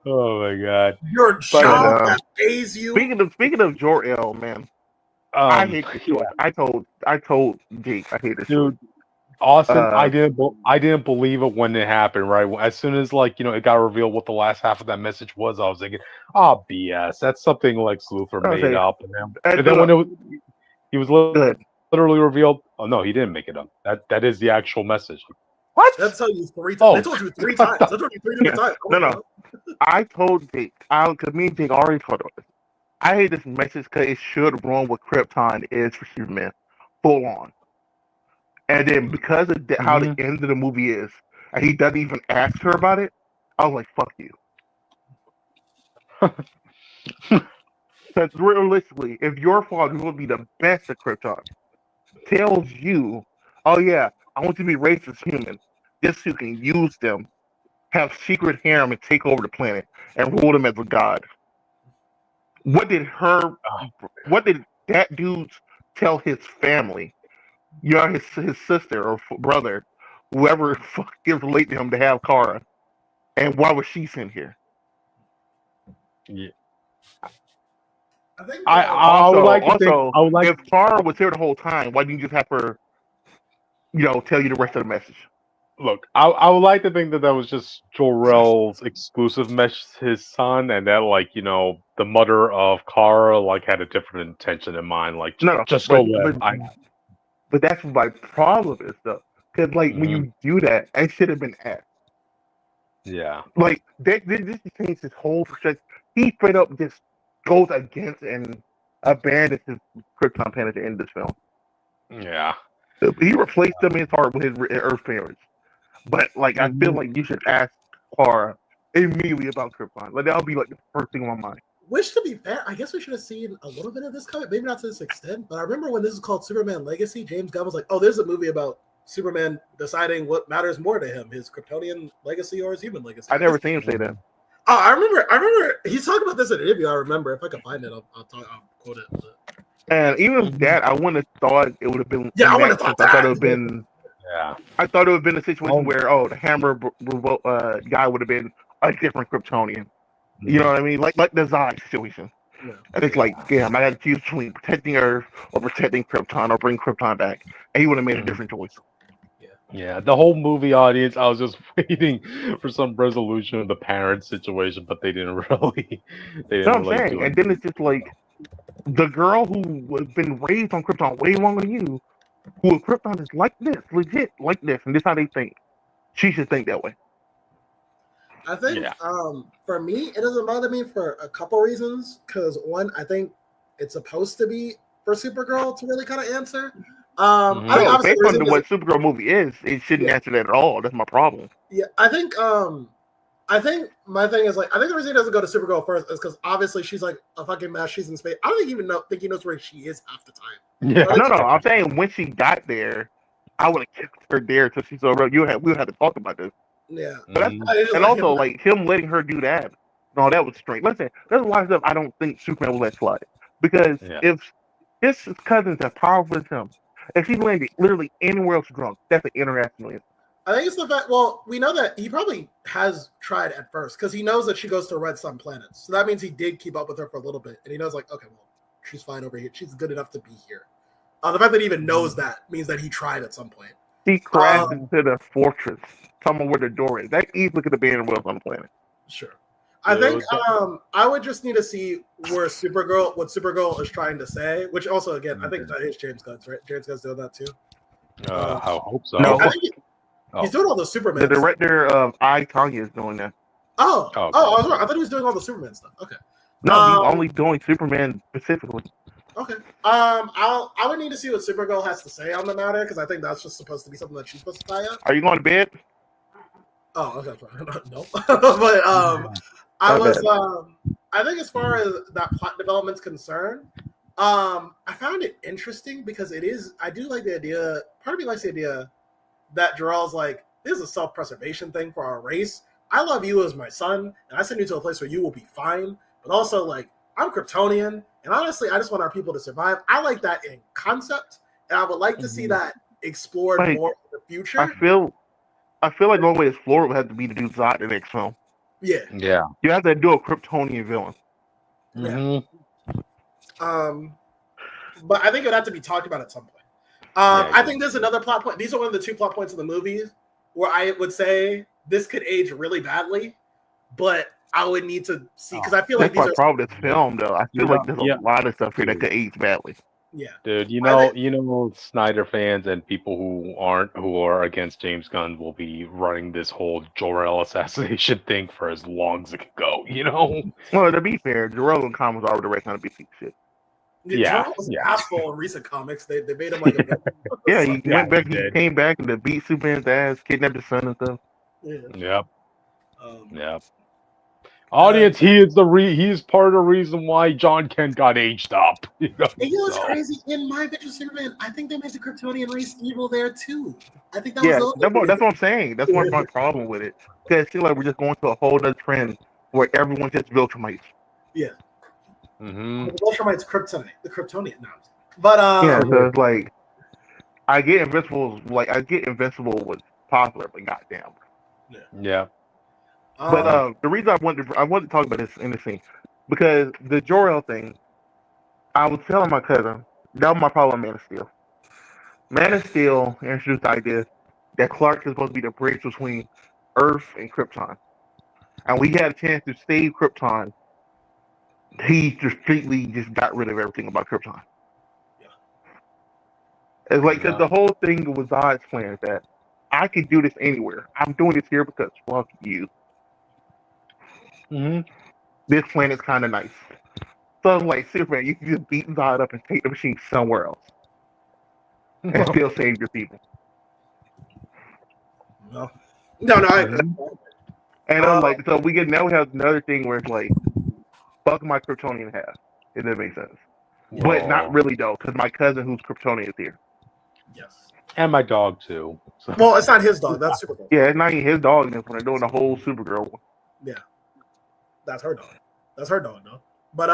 Oh my god, Your job that pays you. Speaking of Jor-El, man, I hate this choice. I told Jake I hate this choice. Austin, I didn't believe it when it happened. Right, as soon as like it got revealed what the last half of that message was, I was thinking, "Oh, BS. That's something Lex Luthor made up." And then when he was literally revealed, oh no, he didn't make it up. That is the actual message. What? That's told you 3 times. They told you 3 times. They told you 3 different times. No. I told Jake, because me and Jake already talked about this. I hate this message because it should run what Krypton is for Superman, full on. And then because of how the end of the movie is, and he doesn't even ask her about it, I was like, "Fuck you." Because realistically, if your father, who would be the best at Krypton, tells you, "Oh yeah, I want you to be raised as human, just so you can use them, have secret harem and take over the planet and rule them as a god." What did that dude tell his family? His sister or brother, whoever is related to him, to have Kara, and why was she sent here? Yeah. I think I would like to think, if Kara was here the whole time, why didn't you just have her, tell you the rest of the message? Look, I would like to think that was just Jor-El's exclusive mesh, his son, and that, like, the mother of Kara, like, had a different intention in mind. Like, No, just but go live. but that's what my problem is though, because like when Mhm. you do that, it should have been asked. Yeah. Like this changed his whole perspective. He straight up just goes against and abandons his Krypton planet at the end of this film. Yeah. He replaced them in his heart with his Earth parents. But like, I feel like you should ask Clara immediately about Krypton. Like that'll be like the first thing on my mind. Which, to be fair, I guess we should have seen a little bit of this coming. Maybe not to this extent, but I remember when this is called Superman Legacy, James Gunn was like, "Oh, there's a movie about Superman deciding what matters more to him, his Kryptonian legacy or his human legacy." I never seen him say that. Oh, I remember. He's talking about this in an interview. I remember. If I can find it, I'll quote it. But... And even with that, I wouldn't have thought it would have been. Yeah, I wouldn't have thought that. I thought it would have been. Yeah. I thought it would have been a situation where the Hammer guy would have been a different Kryptonian. You know what I mean? Like the Zod situation. Yeah. And it's like, damn, I got to choose between protecting Earth or protecting Krypton or bring Krypton back. And he would have made a different choice. Yeah, the whole movie audience, I was just waiting for some resolution of the parent situation, but they didn't really. They didn't really do it. And then it's just like the girl who has been raised on Krypton way longer than you, who Krypton is like this, legit like this, and this is how they think. She should think that way. I think for me, it doesn't bother me for a couple reasons. Because one, I think it's supposed to be for Supergirl to really kind of answer. I think obviously based on what Supergirl movie is, it shouldn't answer that at all. That's my problem. Yeah, I think my thing is like I think the reason he doesn't go to Supergirl first is because obviously she's like a fucking mess. She's in space. I don't even think he knows where she is half the time. Yeah, no. I'm saying when she got there, I would have kept her there till she's over. We'll have to talk about this. Yeah, but and also like him letting her do that. No, that was strange. Listen, there's a lot of stuff I don't think Superman will let slide because if his cousin's as powerful as him, if he landed literally anywhere else drunk, that's an international. I think it's the fact. Well, we know that he probably has tried at first because he knows that she goes to Red Sun planets. So that means he did keep up with her for a little bit, and he knows like, okay, well, she's fine over here. She's good enough to be here. The fact that he even knows that means that he tried at some point. He crashed into the fortress. Someone where the door is. That easily could have been anywhere else on the planet. Sure. I think I would just need to see what Supergirl is trying to say, which also, again, I think that is James Gunn's, right? James Gunn's doing that too. I hope so. No. I think he's doing all the Superman The director of I, Tonya is doing that. Oh, I was wrong. I thought he was doing all the Superman stuff. Okay. No, he's only doing Superman specifically. Okay. I would need to see what Supergirl has to say on the matter because I think that's just supposed to be something that she's supposed to tie up. Are you going to bed? Oh, okay. No. But I think as far as that plot development's concerned, I found it interesting because I do like the idea. Part of me likes the idea that Jor-El's like, this is a self-preservation thing for our race. I love you as my son, and I send you to a place where you will be fine. But also, like, I'm Kryptonian, and honestly, I just want our people to survive. I like that in concept, and I would like to see that explored more in the future. I feel like the only way to explore it would have to be to do Zod the next film. Yeah. You have to do a Kryptonian villain. Yeah. But I think it would have to be talked about at some point. I think there's another plot point. These are one of the two plot points of the movies where I would say this could age really badly, but I would need to see because I feel like that's my problem with this film, though. I feel like there's a lot of stuff here that could age badly. Yeah, dude. You know, Snyder fans and people who are against James Gunn will be running this whole Jor-El assassination thing for as long as it could go. You know. Well, to be fair, Jor-El and Khan was already the right kind of big shit. Jor-El was an asshole in recent comics. They made him like a he went back. He came back and beat Superman's ass, kidnapped his son and stuff. Yep. Audience, he is part of the reason why John Kent got aged up. You know what's crazy? In My Adventure Superman, I think they made the Kryptonian race evil there too. I think that was that's what I'm saying. That's one of my problem with it. Because I feel like we're just going to a whole other trend where everyone's just Viltrumites. Yeah. Mm-hmm. Viltrumites Kryptonite. The Kryptonian now. But so it's like I get Invincible was popular, but goddamn. Yeah. But the reason I wanted to talk about this in the scene because the Jor-El thing, I was telling my cousin that was my problem with Man of Steel. Man of Steel introduced the idea that Clark is supposed to be the bridge between Earth and Krypton. And we had a chance to save Krypton. He discreetly just got rid of everything about Krypton. Yeah. It's like, because the whole thing was Zod's plan is that I could do this anywhere. I'm doing this here because fuck you. Mm-hmm. This plan is kind of nice. So I'm like, Superman, you can just beat Zod up and take the machine somewhere else. And still save your people. No. And I'm like, so we now have another thing where it's like, fuck my Kryptonian half. If that makes sense. Whoa. But not really, though, because my cousin who's Kryptonian is here. Yes. And my dog, too. So. Well, it's not his dog. That's Supergirl. Yeah, it's not even his dog in this one. They're doing the whole Supergirl one. Yeah. That's her dog. That's her dog, though. But,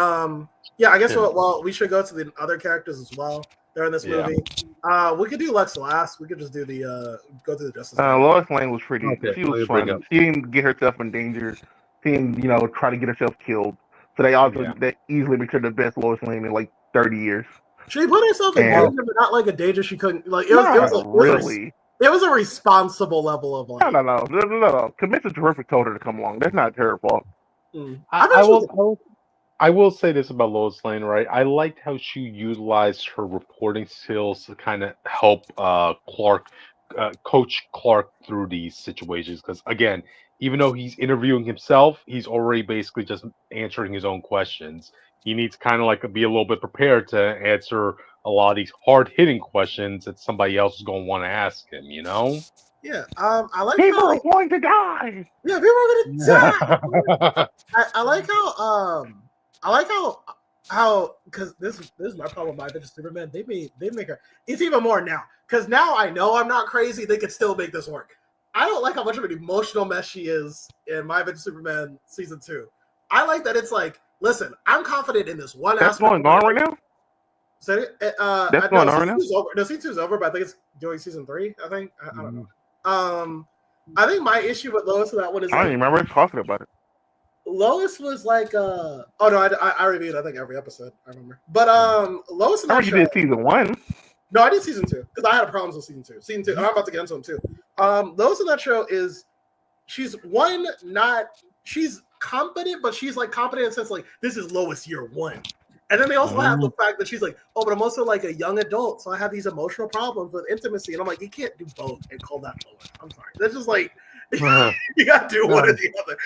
yeah, I guess we should go to the other characters as well. They're in this movie. We could do Lex last. We could just do go through the Justice League. Lois Lane was pretty. Okay, she was fun. She didn't get herself in danger. She didn't, try to get herself killed. So they that easily makes her the best Lois Lane in like 30 years. She put herself in danger, but not like a danger she couldn't. Like it was a responsible level of like. No. Commissioner Terrific told her to come along. That's not her fault. I will say this about Lois Lane, right? I liked how she utilized her reporting skills to kind of help coach Clark through these situations. Because again, even though he's interviewing himself, he's already basically just answering his own questions. He needs kind of like be a little bit prepared to answer a lot of these hard-hitting questions that somebody else is going to want to ask him. Yeah, I like people are going to die. Yeah, people are going to die. I like how because this is my problem with My Adventures Superman. They make her. It's even more now because now I know I'm not crazy. They could still make this work. I don't like how much of an emotional mess she is in My Adventures Superman season 2. I like that it's like, listen, I'm confident in this one. That's going on right now. So that's going on right now. No, season 2 is over, but I think it's doing season 3. I think I don't know. I think my issue with Lois in that one is I don't even remember talking about it. Lois was like, oh no, I reviewed I think every episode. I remember, but Lois in that show. You did season 1. No, I did season 2 because I had problems with season 2. Season 2, and I'm about to get into them too. Lois in that show she's competent, but she's like competent in the sense like this is Lois year 1. And then they also have the fact that she's like, oh, but I'm also like a young adult, so I have these emotional problems with intimacy. And I'm like, you can't do both and call that Lois. I'm sorry. That's just like, you got to do one or the other.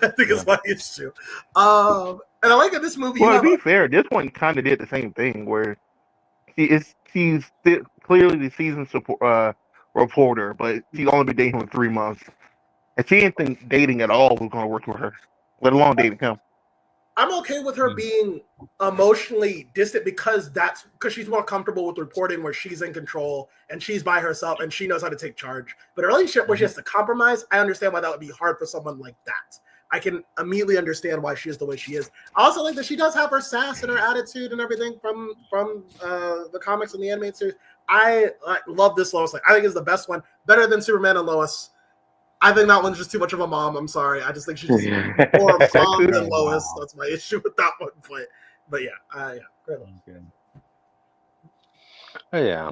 I think it's my issue. And I like in this movie. Well, to be fair, this one kind of did the same thing where she's clearly the season reporter, but she's only been dating him 3 months. And she didn't think dating at all was going to work for her, let alone dating him. I'm okay with her being emotionally distant because she's more comfortable with reporting where she's in control and she's by herself and she knows how to take charge. But a relationship where she has to compromise, I understand why that would be hard for someone like that. I can immediately understand why she is the way she is. I also like that she does have her sass and her attitude and everything from the comics and the animated series. I love this Lois. I think it's the best one, better than Superman and Lois. I think that one's just too much of a mom. I'm sorry. I just think she's more of a mom than Lois. That's my issue with that one. But yeah, great one. Oh, yeah,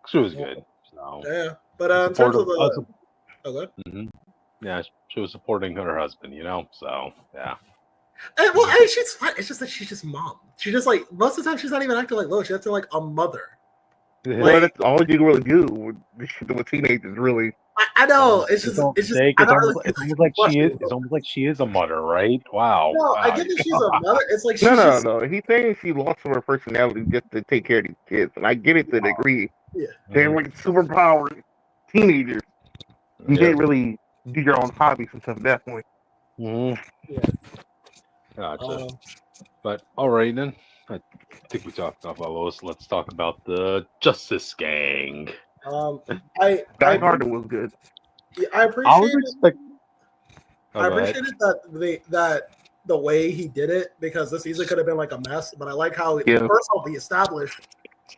she was good. So. Yeah, but in terms of yeah, she was supporting her husband. So yeah. And she's fine. It's just that she's just mom. She just like most of the time she's not even acting like Lois. She's acting like a mother. Well, that's all you can really do with teenagers, really. I know. It's just. It's almost like she is a mother, right? Wow. No, I get that she's a mother. It's like no. He's saying she lost some of her personality just to take care of these kids, and I get it to a degree. Yeah. They're like superpowered teenagers. You can't really do your own hobbies and stuff at that point. Mm-hmm. Yeah. Gotcha. But all right then. I think we talked about Lois. Let's talk about the Justice Gang. Guy Gardner was good. Yeah, I appreciated that the way he did it because this easily could have been like a mess. But I like how first of all he established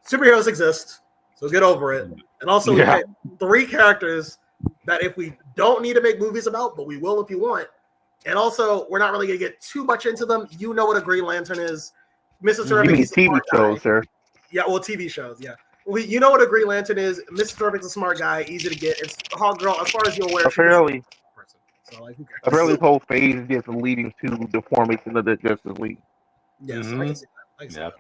superheroes exist, so get over it. And also we had 3 characters that if we don't need to make movies about, but we will if you want. And also we're not really gonna get too much into them. You know what a Green Lantern is. Mrs. Terrific. TV shows, sir. Yeah, well, TV shows, yeah. You know what a Green Lantern is? Mr. Terrific's a smart guy, easy to get. It's Hawk Girl, as far as you're aware. Apparently, so like, who cares? apparently, this whole phase is just leading to the formation of the Justice League. Yes, I can see that. I can see that.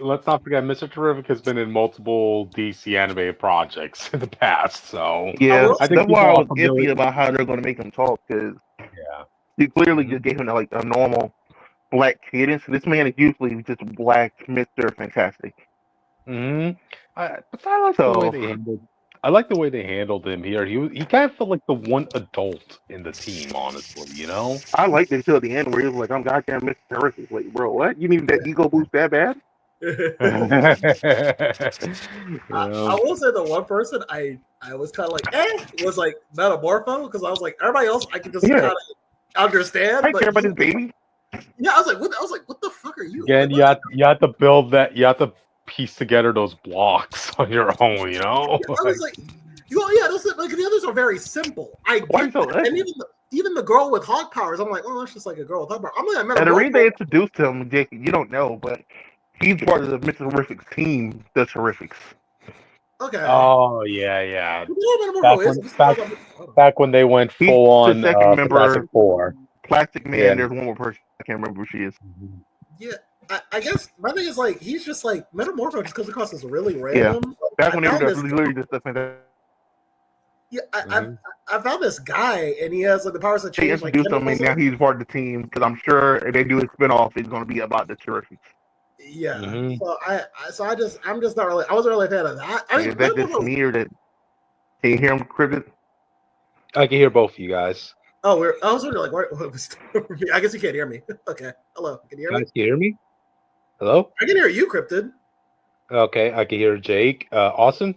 Let's not forget, Mr. Terrific has been in multiple DC animated projects in the past. So yeah, I think that's why I was iffy about how they're going to make him talk, because he clearly just gave him like a normal black cadence. This man is usually just black Mr. Fantastic. But I like the way they handled. I like the way they handled him here. He kind of felt like the one adult in the team, honestly. You know, I liked it until the end where he was like, "I'm goddamn Mr. Terrific." Like, bro, what? You need that ego boost that bad? I will say the one person I was kind of like, was like Metamorpho, because I was like, everybody else I can just kind of understand. I care about his baby. Yeah, I was like, what the fuck are you? Again, like, you have to build that. You have to piece together those blocks on your own. You know. Yeah, I was like, those, like the others are very simple. I get that. And even the girl with hawk powers, I'm like, oh, that's just like a girl with hawk powers. I'm like, and the reason they introduced him, Jake, you don't know, but he's part of the Mr. Terrific's team, the Terrifics. Okay. Oh yeah. Back when they went full on the second member, Fantastic Four. Plastic Man. Yeah. There's one more person. I can't remember who she is. Yeah, I guess my thing is like he's just like Metamorpho just comes across as really random. Yeah. Back when they were literally just the Yeah, I found this guy and he has like the powers to change. They introduced him and now he's part of the team, because I'm sure if they do a spinoff, it's going to be about the Terrifics. Yeah. I'm just not really. I wasn't really a fan of that. I mean, that's just me, or that. Can you hear him, Cricket? I can hear both of you guys. Oh, I was wondering, like, I guess you can't hear me. Okay. Hello. Can you hear me? Can you hear me? Hello? I can hear you, Cryptid. Okay, I can hear Jake. Austin?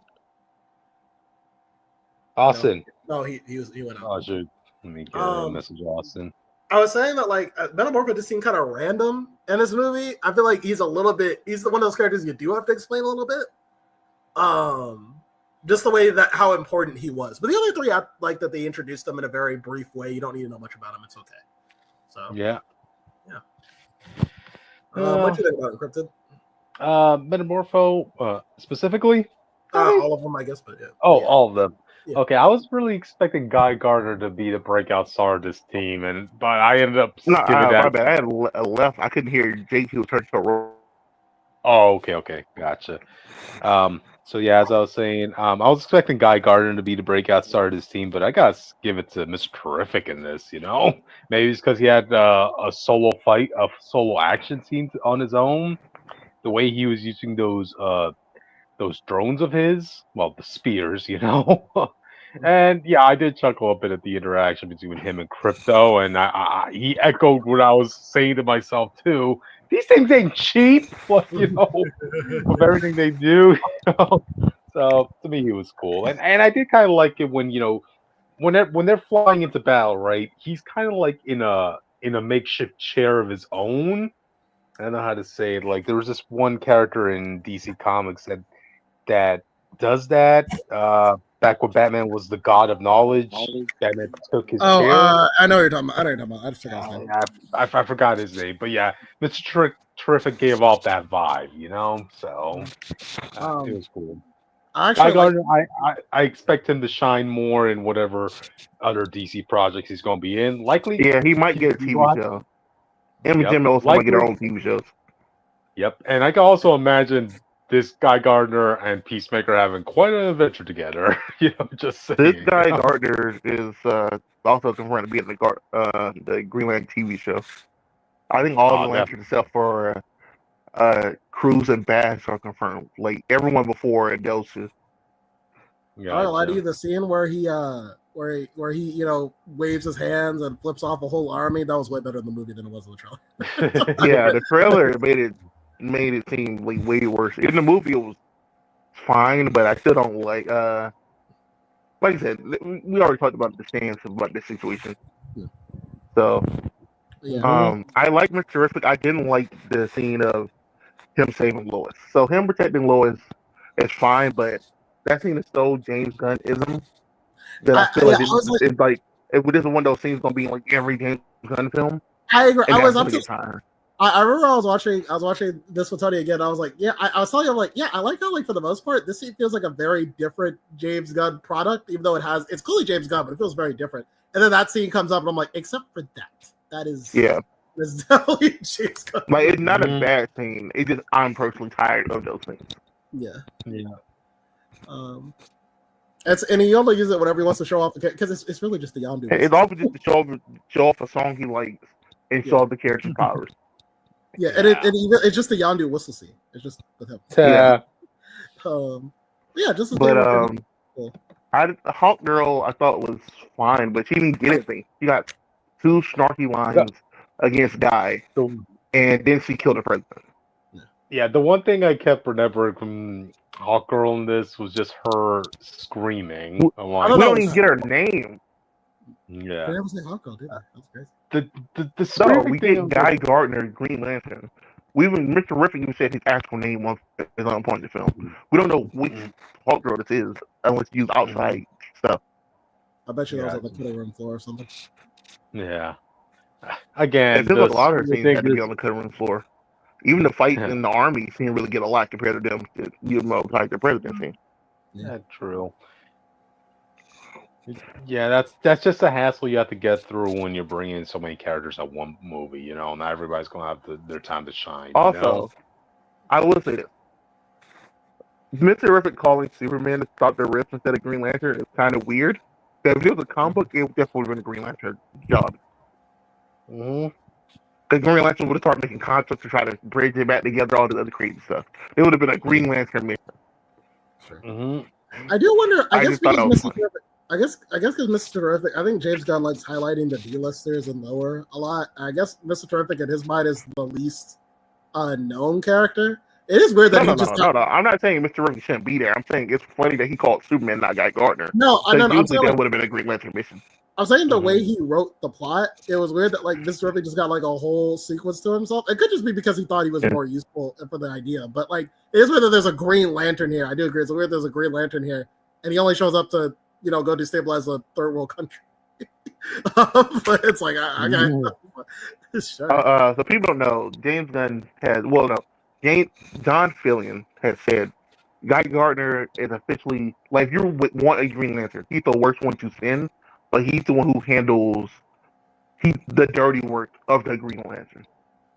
Austin. No, he went out. Oh, shoot. Let me get a message, Austin. I was saying that, like, Metamorpho just seemed kind of random in this movie. I feel like he's one of those characters you do have to explain a little bit. Just the way that how important he was. But the other three, I like that they introduced them in a very brief way. You don't need to know much about him. It's okay. So yeah. What do you think about it, Cryptid? Metamorpho, specifically? All of them, I guess, but yeah. Oh, yeah. All of them. Yeah. Okay, I was really expecting Guy Gardner to be the breakout star of this team, but I ended up giving that. My bad. I had left. I couldn't hear Jake. He was turning to a roll. Oh, okay, gotcha. So yeah, as I was saying, I was expecting Guy Gardner to be the breakout star of this team, but I gotta give it to Mr. Terrific in this. You know, maybe it's because he had a solo action scene on his own. The way he was using those drones of his, well, the spears, you know. And yeah, I did chuckle a bit at the interaction between him and Crypto, and he echoed what I was saying to myself too. These things ain't cheap, but you know, with everything they do. You know? So to me, he was cool, and I did kind of like it when when they're flying into battle, right? He's kind of like in a makeshift chair of his own. I don't know how to say it. Like there was this one character in DC Comics that does that. Back when Batman was the god of knowledge, Batman took his chair. I know what you're talking about. I just forgot his name. I forgot his name, but yeah, Mr. Terrific gave off that vibe, you know. So it was cool. I expect him to shine more in whatever other DC projects he's going to be in. Likely, yeah, he might get a TV show. Him and Jim also might get their own TV shows. Yep, and I can also imagine this Guy Gardner and Peacemaker having quite an adventure together. You know, just saying. This Guy Gardner is also confirmed to be in the Green Lantern TV show. I think all the Lanterns except for Cruz and Bass are confirmed. Like everyone before it goes to. Yeah, I don't lie to you. The scene where he waves his hands and flips off a whole army, that was way better in the movie than it was in the trailer. Yeah, the trailer made it seem like way worse. In the movie, it was fine, but I still don't like I said, we already talked about the stance about this situation. Yeah. So, I like Mr. Terrific. I didn't like the scene of him saving Lois. So him protecting Lois is fine, but that scene is so James Gunn-ism that I feel like it's like if this is one of those scenes gonna be like every James Gunn film. I agree. I remember I was watching this with Tony again. I was like, yeah, I was telling him like, yeah, I like how like for the most part, this scene feels like a very different James Gunn product, even though it's clearly James Gunn, but it feels very different. And then that scene comes up, and I'm like, except for that is that's definitely James Gunn. Like it's not a bad scene. It's just I'm personally tired of those things. Yeah. Yeah. And he only uses it whenever he wants to show off the because it's really just the Yondu. It's also just to show off a song he likes and show off the character's powers. Yeah, and it's just the Yondu whistle scene. It's just with him. Yeah. Just. But Hawk Girl I thought was fine, but she didn't get anything. She got 2 snarky lines against Guy, and then she killed the president. Yeah, the one thing I kept remembering from Hawk Girl in this was just her screaming. We don't even get her name. Yeah. They never say Hawk Girl, did they? That's crazy. The screaming we thing get Guy Gardner, Green Lantern. Mr. Terrific even said his actual name once is on point in the film. We don't know which Hawk Girl this is unless you use outside stuff. I bet you that was on the cutting room floor or something. Yeah. Again, it feels like a lot of her scenes had to be on the cutting room floor. Even the fight in the army didn't really get a lot compared to them. Like the presidency. Yeah, true. Yeah, that's just a hassle you have to get through when you're bringing so many characters at one movie. You know, not everybody's going to have their time to shine. Also, I will say this: Mr. Terrific calling Superman to stop the rift instead of Green Lantern is kind of weird. Because if it was a comic book, it definitely would have been a Green Lantern job. Because Green Lantern would have started making contracts to try to bridge it back together, all this other crazy stuff. It would have been a Green Lantern mission. Sure. I do wonder. I guess because Mr. Terrific, I think James Gunn likes highlighting the D-listers and lower a lot. I guess Mr. Terrific in his mind is the least known character. It is weird that No. I'm not saying Mr. Terrific shouldn't be there. I'm saying it's funny that he called Superman not Guy Gardner. No, I know. Usually that would have been a Green Lantern mission. I'm saying the way he wrote the plot, it was weird that like Mr. Terrific just got like a whole sequence to himself. It could just be because he thought he was more useful for the idea. But like, it is weird that there's a Green Lantern here. I do agree. It's weird there's a Green Lantern here, and he only shows up to go destabilize a third world country. But it's like I got sure. So people don't know James Gunn John Fillion has said Guy Gardner is officially like if you want a Green Lantern, he's the worst one to send, but he's the one who handles the dirty work of the Green Lantern.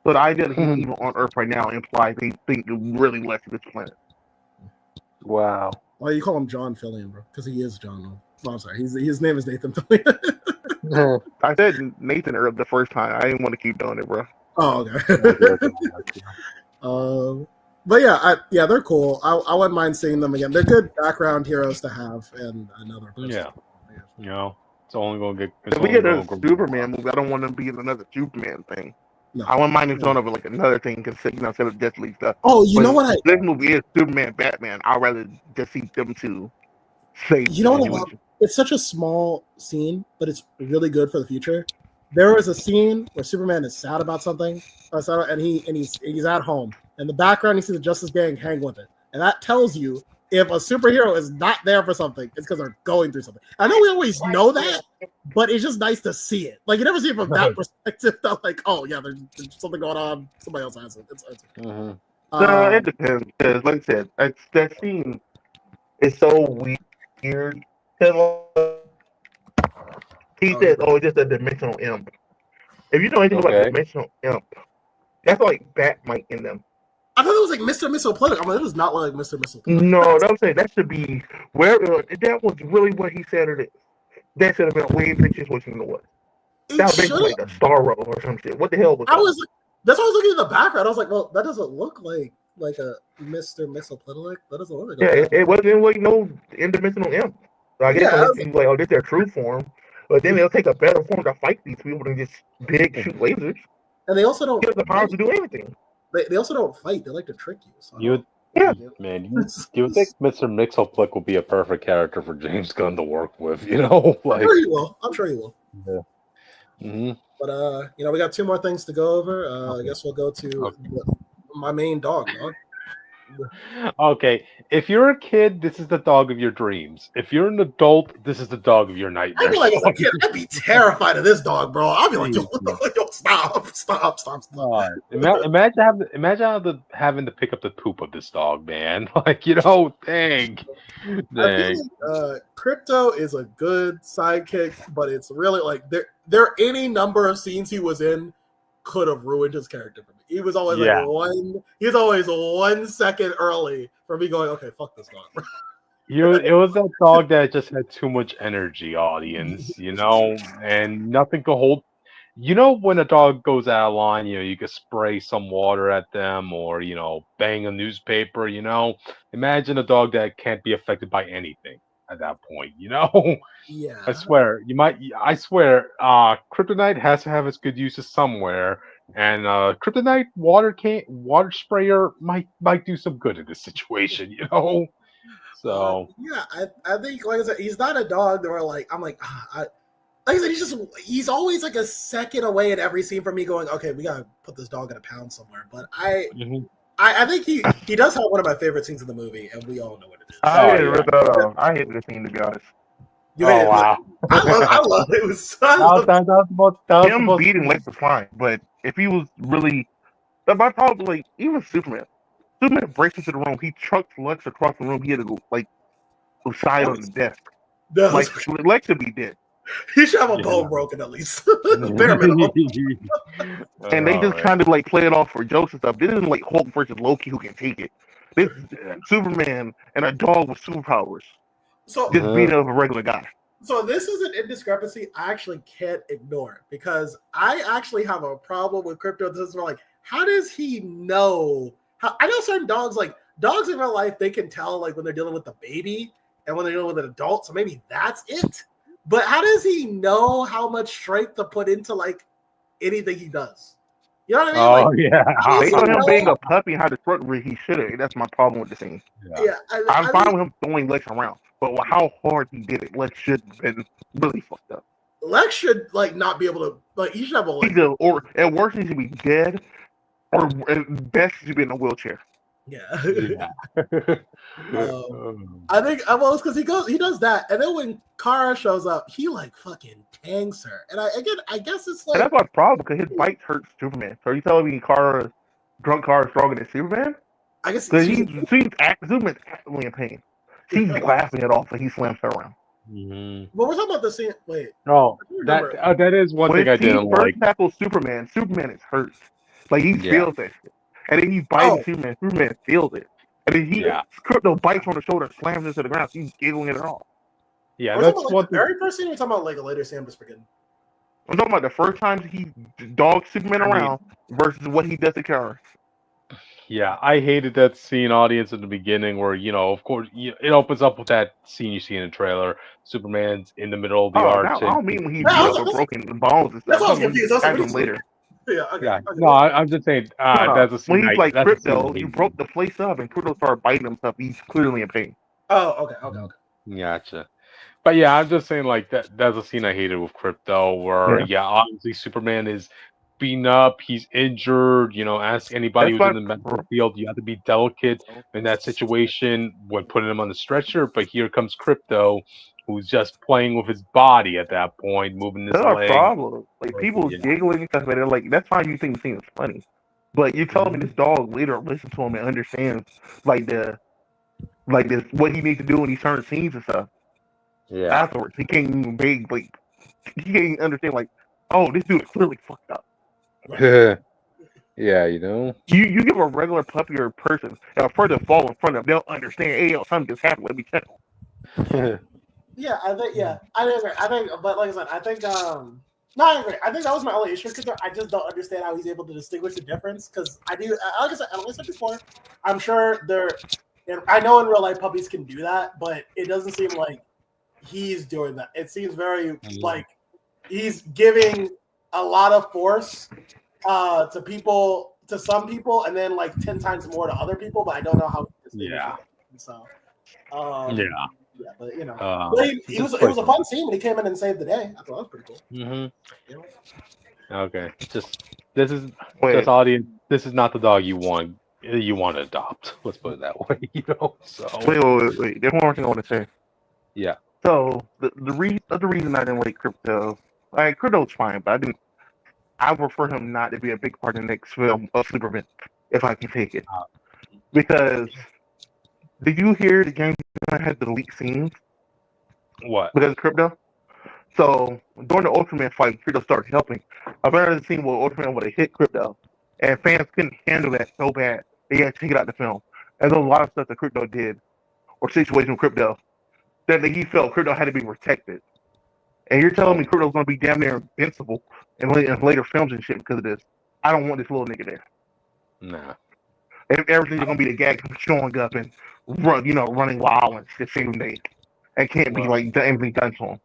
So the idea that he's even on Earth right now implies they think really less of this planet. Wow. Well, you call him John Fillion, bro, because he is John. Oh, I'm sorry. His name is Nathan Fillion. I said Nathan the first time. I didn't want to keep doing it, bro. Oh, okay. But yeah, they're cool. I wouldn't mind seeing them again. They're good background heroes to have in another person. Yeah. You know, it's only going to get. If we get a Superman movie, I don't want to be in another Superman thing. No. I wouldn't mind him throwing over like another thing, instead of Justice League stuff. Oh, you know what? This movie is Superman, Batman. I'd rather just see them two save. You know what I love? It's such a small scene, but it's really good for the future. There was a scene where Superman is sad about something, and he's at home. In the background, you see the Justice Gang hang with it, and that tells you if a superhero is not there for something, it's because they're going through something. I know we always know that, but it's just nice to see it. Like you never see it from that perspective. That like, oh yeah, there's something going on. Somebody else has it. It's no, it depends. Because like I said, that scene is so weird. He says, "Oh, it's just a dimensional imp." If you know anything about dimensional imp, that's like Batmite in them. I thought it was like Mr. Missile Planet. I mean, it was not like Mr. Missile Planet. No, I'm saying that should be where that was really what he said it is. That should have been a way bigger situation than it was. That would be like a Star Road or some shit. What the hell was that? That's why I was looking at the background. I was like, well, that doesn't look like a Mr. Missile Planet. That doesn't look like it wasn't like no interdimensional imp. So I guess it was like, oh, this is their true form. But then they'll take a better form to fight these people than just big shoot lasers. And they also don't give the power to do anything. They also don't fight. They like to trick you. So you would think Mr. Mixoplick will be a perfect character for James Gunn to work with. You know, like, I'm sure he will. Yeah. Mm-hmm. But we got 2 more things to go over. I guess we'll go to my main dog. Okay, if you're a kid, this is the dog of your dreams. If you're an adult, this is the dog of your I'd nightmares. be like, as a kid, I'd be terrified of this dog, bro. I'd be like, yo, Jeez. yo stop. God. Having to pick up the poop of this dog, man. Like, dang. I feel like Crypto is a good sidekick, but it's really like there any number of scenes he was in could have ruined his character for me. He was always he was always 1 second early for me going, okay, fuck this dog. It was that dog that just had too much energy, audience, and nothing could hold. When a dog goes out of line, you could spray some water at them or, bang a newspaper, Imagine a dog that can't be affected by anything at that point, Yeah. I swear, Kryptonite has to have its good uses somewhere. And Kryptonite water sprayer might do some good in this situation, So yeah, I think like I said, he's not a dog that I'm like I said, he's always like a second away in every scene from me going, okay, we gotta put this dog in a pound somewhere. But I think he does have one of my favorite scenes in the movie, and we all know what it is. I hate this scene, to be honest. wow. I love it. It was him beating Lex was fine, but if he was really, my problem, like, even Superman breaks into the room, he trucks Lex across the room, he had to go side on the desk. Like, Lex should be dead. He should have a bone broken at least. Bare minimum. And they just kind of like play it off for jokes and stuff. This isn't like Hulk versus Loki who can take it. This is Superman and a dog with superpowers. So just beating up a regular guy. So this is an indiscrepancy I actually can't ignore because I actually have a problem with Crypto. This is like, how does he know? I know certain dogs in real life, they can tell like when they're dealing with the baby and when they're dealing with an adult. So maybe that's it. But how does he know how much strength to put into like anything he does? You know what I mean? Yeah. Based on him being a puppy, how the truck he should have. That's my problem with the scene. Yeah, I'm fine with him throwing Lex around, but how hard he did it, Lex should have been really fucked up. Lex should like not be able to like. He should have a or at worst he should be dead, or at best he should be in a wheelchair. Yeah. I think it's because he does that, and then when Kara shows up, he like fucking tanks her. And I guess it's like and that's my problem because his bite hurts Superman. So are you telling me drunk Kara is stronger than Superman? I guess Superman's actively in pain. She's laughing it off, and he slams her around. Mm-hmm. But we're talking about the scene. Wait. No, that is one thing I didn't like. First tackles Superman is hurt. Like he feels that shit. And then he bites Superman. Superman feels it. And then Crypto bites on the shoulder, slams into the ground. He's giggling it all. Yeah, that's what the very first scene. We're talking about like a later scene. I'm just forgetting. I'm talking about the first time he dogs Superman around versus what he does to Kara. Yeah, I hated that scene, audience, in the beginning where, of course, it opens up with that scene you see in the trailer. Superman's in the middle of the arch. I don't mean when he beat up broken bones and stuff. That's what I was confused. That's later. Yeah, okay. No, I'm just saying that's a scene. When he's like Crypto, you broke the place up and Crypto started biting himself. He's clearly in pain. Oh, okay. Gotcha. But yeah, I'm just saying like that's a scene I hated with Crypto where obviously Superman is beaten up, he's injured, ask anybody who's in the medical field, you have to be delicate in that situation when putting him on the stretcher, but here comes Crypto who's just playing with his body at that point, moving his leg. Problem. Like people giggling and stuff, they're like, that's fine. You think the scene is funny, but you tell me this dog later listens to him and understands what he needs to do when he turns scenes and stuff. Yeah. Afterwards, he can't even he can't even understand oh, this dude is clearly fucked up. Yeah, You give a regular puppy or person a further fall in front of them, they'll understand. Hey, something just happened. Let me check. Yeah, I think. Yeah, I agree. I think, but like I said, I think. No, I agree. I think that was my only issue because I just don't understand how he's able to distinguish the difference. Because I do, like I said before, I'm sure I know in real life puppies can do that, but it doesn't seem like he's doing that. It seems very like he's giving a lot of force to some people, and then like 10 times more to other people. But I don't know how. So. Yeah, but it was a fun scene when he came in and saved the day. I thought that was pretty cool. Mm-hmm. Okay, this audience. This is not the dog you want. you want to adopt. Let's put it that way. So Wait. There's one more thing I want to say. yeah. So the reason I didn't like crypto, crypto's fine, but I prefer him not to be a big part of the next film of Superman, if I can take it. Because did you hear the James Gunn had to delete scenes What? because of crypto? So during the Ultraman fight, crypto started helping. I've heard the scene where Ultraman would have hit crypto, and fans couldn't handle that so bad they had to take it out of the film. And there's a lot of stuff that crypto did, or situation with crypto, that he felt crypto had to be protected. And you're telling me crypto's going to be damn near invincible in later films and shit because of this? I don't want this little nigga there. Nah. If everything's going to be the gag showing up and running wild and the same day, and can't be like anything done to him,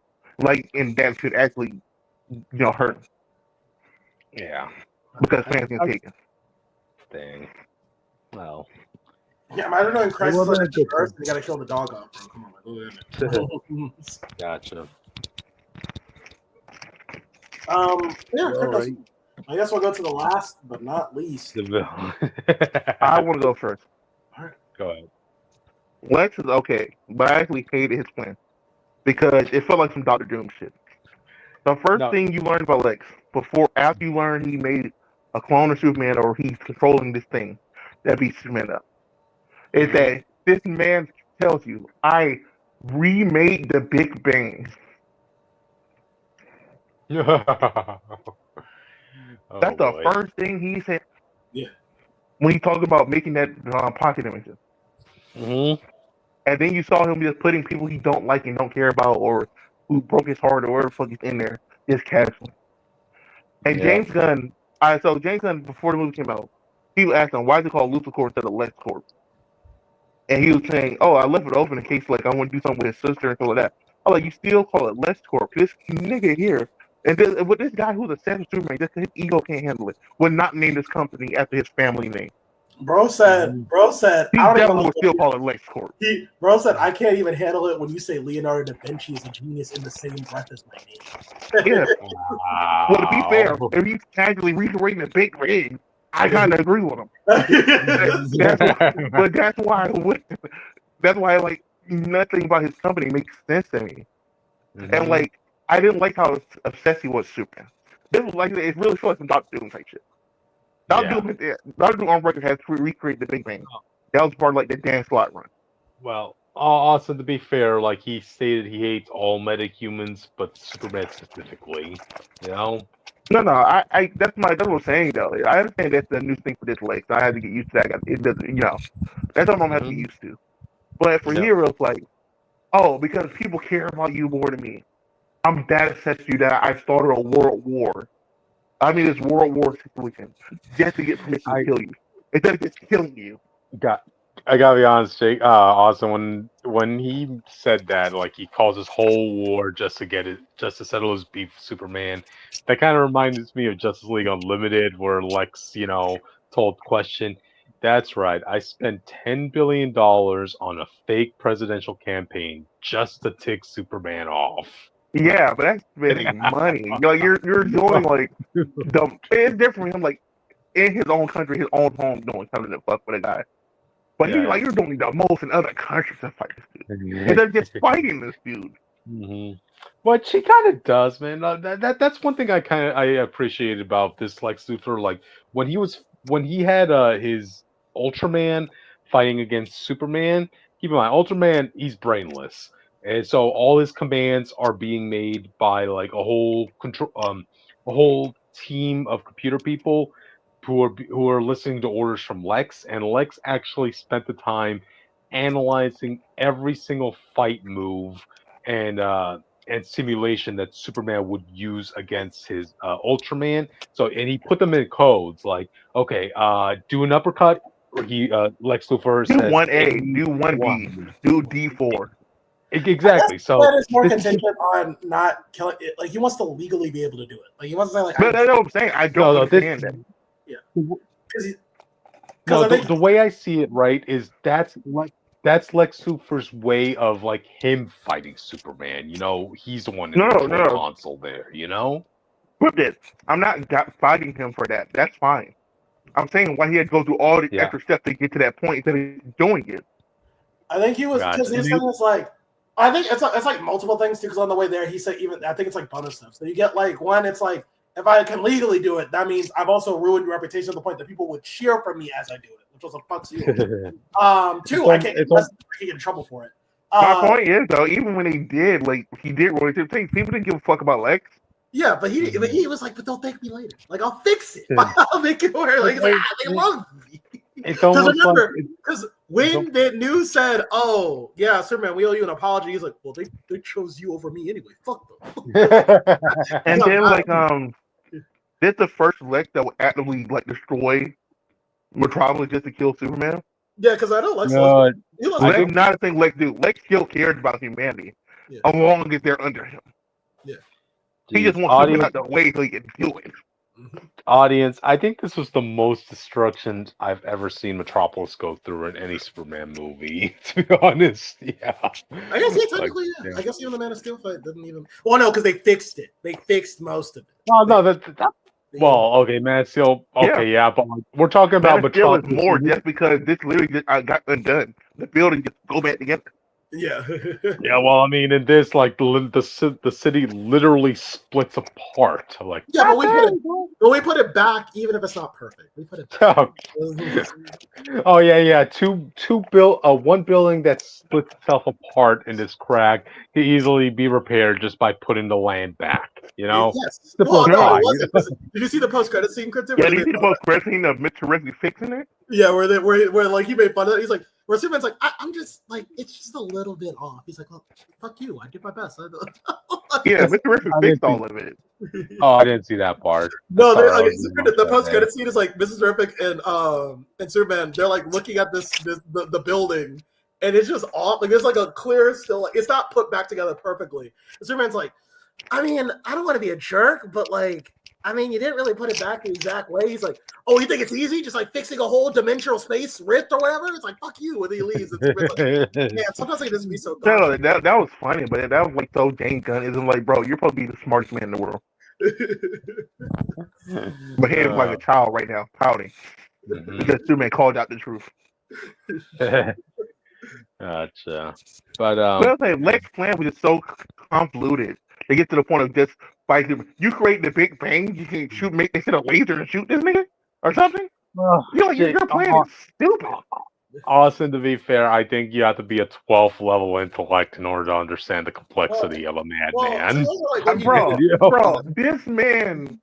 and that should actually hurt him. Yeah. Because fans can take it. Dang. Well. Yeah, I don't know. In Crisis on Infinite Earth, you gotta kill the dog off, bro. Come on, Gotcha. Yeah, right. I guess we'll go to the last but not least. I want to go first. All right. Go ahead. Lex is okay, but I actually hated his plan because it felt like some Doctor Doom shit. The first thing you learned about Lex, after you learn he made a clone of Superman or he's controlling this thing that beats Superman up, is that this man tells you, I remade the Big Bang. That's the first thing he said. Yeah. When he talked about making that pocket images. Mm-hmm. And then you saw him just putting people he don't like and don't care about or who broke his heart or whatever the fuck he's in there just casually. And James Gunn, James Gunn, before the movie came out, people asked him, why is it called LuthorCorp instead of LexCorp? And he was saying, I left it open in case I want to do something with his sister and stuff like that. I'm like, you still call it LexCorp. This nigga here, and with this guy who's a savage Superman, just his ego can't handle it, would not name this company after his family name. Bro said, he definitely would still call it LexCorp. Bro said, I can't even handle it when you say Leonardo da Vinci is a genius in the same breath as my name. Yeah. Well, to be fair, if he's casually reiterating the Big Bang, I kind of agree with him. That's why like nothing about his company makes sense to me. Mm-hmm. And I didn't like how obsessed he was with Superman. This was it really felt like some Doctor Doom type shit. Doctor Doom on record has to recreate the Big Bang. That was part of the Dan Slott run. Well, also to be fair, he stated he hates all metahumans, but Superman specifically. No, that's what I'm saying though. I understand that's the new thing for this Lex. I had to get used to that. It doesn't, that's something I'm have to get used to. But for Hero, it's because people care about you more than me. I'm that obsessed with you that I started a world war. I mean, this world war situation just to get permission to kill you. Instead of just killing you. I gotta be honest, Jake. Austin, when he said that, he calls this whole war just to settle his beef with Superman. That kind of reminds me of Justice League Unlimited, where Lex, told Question, "That's right. I spent $10 billion on a fake presidential campaign just to tick Superman off." Yeah, but that's spending money. You're doing it's different from him in his own country, his own home, doing something to fuck with a guy. But you're doing the most in other countries to fight this dude. And they're just fighting this dude. Mm-hmm. But she kind of does, man. That's one thing I appreciated about this Lex Luthor. When he had his Ultraman fighting against Superman. Keep in mind, Ultraman, he's brainless. And so all his commands are being made by a whole team of computer people who are listening to orders from Lex, and Lex actually spent the time analyzing every single fight move and simulation that Superman would use against his Ultraman. And he put them in codes do an uppercut. Or Lex Luthor do says 1A, do 1B, do D4. Exactly. So that is more contingent on not killing it. He wants to legally be able to do it. He wants to say But that's what I'm saying. I don't understand that. Yeah. The way I see it, right, is that's Lex Luthor's way of him fighting Superman. He's the one in the console there. But I'm not fighting him for that. That's fine. I'm saying why he had to go through all the extra steps to get to that point instead of doing it. I think he was because his thing was like. I think it's like multiple things too. Because on the way there, he said I think it's like bonus stuff. So you get like one. It's like if I can legally do it, that means I've also ruined your reputation to the point that people would cheer for me as I do it, which was a fuck you. Two, I can't get in trouble for it. My point is though, even when he did really two things, people didn't give a fuck about Lex. Yeah, but he was like, but don't thank me later. Like I'll fix it. I'll make it work. Like they love me. Because remember, because when the news said, "Oh yeah, Superman, we owe you an apology," he's like, "Well, they chose you over me anyway. Fuck them." And then this the first Lex that would actively like destroy Metropolis just to kill Superman. Yeah, because I know Lex. Lex not a thing Lex do. Lex still cares about humanity, as long as they're under him. Yeah, he just wants Superman out the way so he can do it. Audience, I think this was the most destruction I've ever seen Metropolis go through in any Superman movie. To be honest, yeah. I guess technically, yeah. I guess even the Man of Steel fight didn't even. Well, no, because they fixed it. They fixed most of it. Oh no, well, okay, Man of Steel. Okay, yeah, but we're talking about Metropolis more just because this literally just got undone. The building just go back together. Yeah. Yeah, well, I mean, in this, like the city literally splits apart. Like, yeah, but we put it back, even if it's not perfect. We put it back. Oh yeah. One building that splits itself apart in this crack can easily be repaired just by putting the land back. You know. Yes. Well, no, did you see the post-credit scene, Crypto? Yeah, did you see the post-credit scene of Mr. Ripley fixing it? Yeah, where like he made fun of it. He's like, where Superman's like, I'm just like, it's just a little bit off. He's like, well, fuck you. I did my best. Yeah, Mr. Ripley fixed all of it. Oh, I didn't see that part. No, the post-credit scene is like Mrs. Terrific and Superman. They're like looking at the building, and it's just off. Like there's like a clear still. Like, it's not put back together perfectly. And Superman's like, I mean, I don't want to be a jerk, but like, I mean, you didn't really put it back the exact way. He's like, oh, you think it's easy? Just like fixing a whole dimensional space rift or whatever? It's like, fuck you. When he leaves, it's like, man, sometimes like this be so dumb. No, that was funny, but that was like so James Gunn. Isn't like, bro, you're supposed to be the smartest man in the world. But he's like a child right now, pouting. Because Superman called out the truth. Gotcha. But I'll say Lex's plan was just so convoluted. They get to the point of just fighting. You create the Big Bang, you can shoot, instead of laser and shoot this nigga or something. Your plan is stupid. Austin, to be fair, I think you have to be a 12th level intellect in order to understand the complexity of a madman. Bro, this man.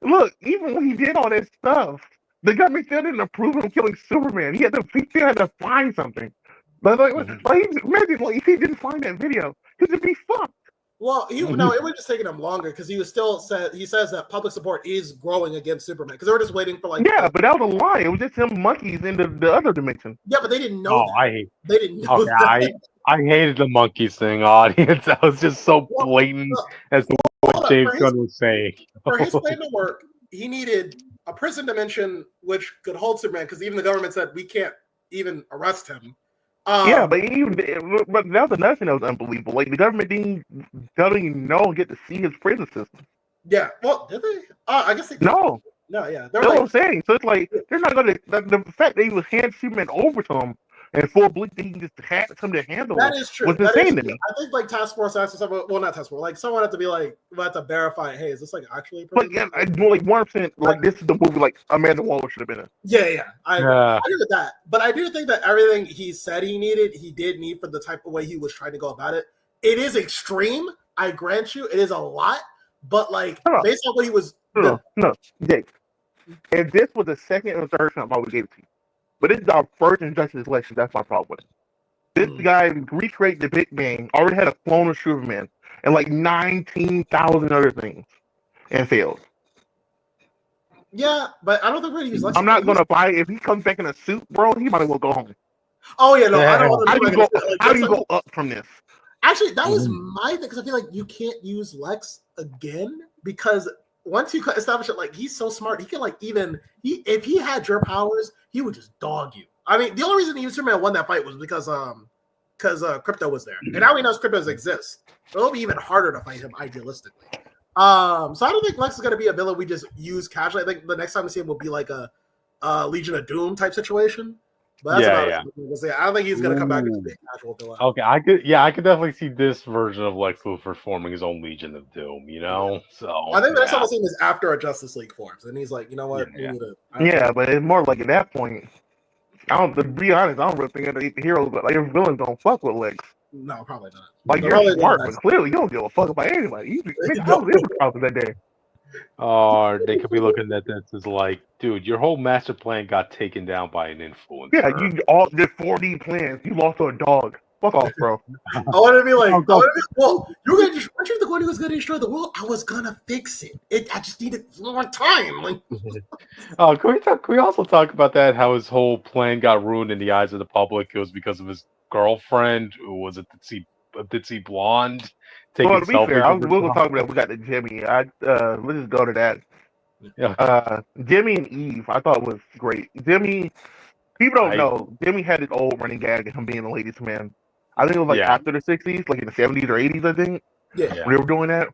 Look, even when he did all that stuff, the government still didn't approve him killing Superman. He still had to find something. But imagine if he didn't find that video, because it'd be fucked. Well, it was just taking him longer because he says that public support is growing against Superman because they were just waiting for like. Yeah, but that was a lie. It was just him monkeys in the other dimension. Yeah, but they didn't know. They didn't know. Okay, that. I hated the monkeys thing, audience. That was just so blatant as to what James Gunn was saying. For his plan to work, he needed a prison dimension which could hold Superman because even the government said we can't even arrest him. Yeah, but that was another thing that was unbelievable. Like the government didn't even know and get to see his prison system. Yeah, well, did they? I guess they did. No, yeah, that's what I'm saying. So it's like they're not gonna. The fact that he was hand Superman over to him and for Bleak that he just had something to handle. That is true. Was insane to me. I think like Task Force has to someone. Well, not Task Force. Like someone had to be like, we have to verify. Hey, is this like actually a prison? But yeah, like 1%. Like this is the movie. Like Amanda Waller should have been in. Yeah. I agree with that. But I do think that everything he said he needed, he did need for the type of way he was trying to go about it. It is extreme. I grant you, it is a lot. But like based on what he was. No, Jake. If this was the second or third film, I would give it to you. But this is our first Injustice election. That's my problem with it. This guy recreated the Big Bang, already had a clone of Superman, and like 19,000 other things, and failed. Yeah, but I don't think we're going to use Lex. I'm not going to buy it. If he comes back in a suit, bro, he might as well go home. Oh, yeah, no. I don't want to How do you go up from this? Actually, that was my thing, because I feel like you can't use Lex again, because once you establish it, like, he's so smart. He can, like, if he had your powers, he would just dog you. I mean, the only reason Superman won that fight was because Crypto was there. And now he knows Cryptos exist. So it'll be even harder to fight him, idealistically. So I don't think Lex is going to be a villain we just use casually. I think the next time we see him will be like a Legion of Doom type situation. But that's about it. I don't think he's gonna come back as a big casual villain. Okay, I could definitely see this version of Lex Luthor forming his own Legion of Doom. You know, so I think that's almost same as after a Justice League forms, and he's like, you know what? But it's more like at that point. To be honest, I don't really think the heroes, but like villains don't fuck with Lex. No, probably not. Like you're smart, but clearly you don't give a fuck about anybody. You that day. Or they could be looking at this as like, dude, your whole master plan got taken down by an influencer. Yeah, you all did 4D plans. You lost to a dog. Fuck off, bro. I want to be like, well, aren't you the one who was going to destroy the world? I was gonna fix it. I just needed more time. Like, can we also talk about that? How his whole plan got ruined in the eyes of the public? It was because of his girlfriend, who was a ditzy blonde. Well, to be fair, we'll talk about that. We got the Jimmy. Let's just go to that. Yeah. Jimmy and Eve, I thought was great. Jimmy, people don't know. Jimmy had his old running gag of him being a ladies' man. I think it was after the 60s, like in the 70s or 80s, I think. Yeah. We were doing that.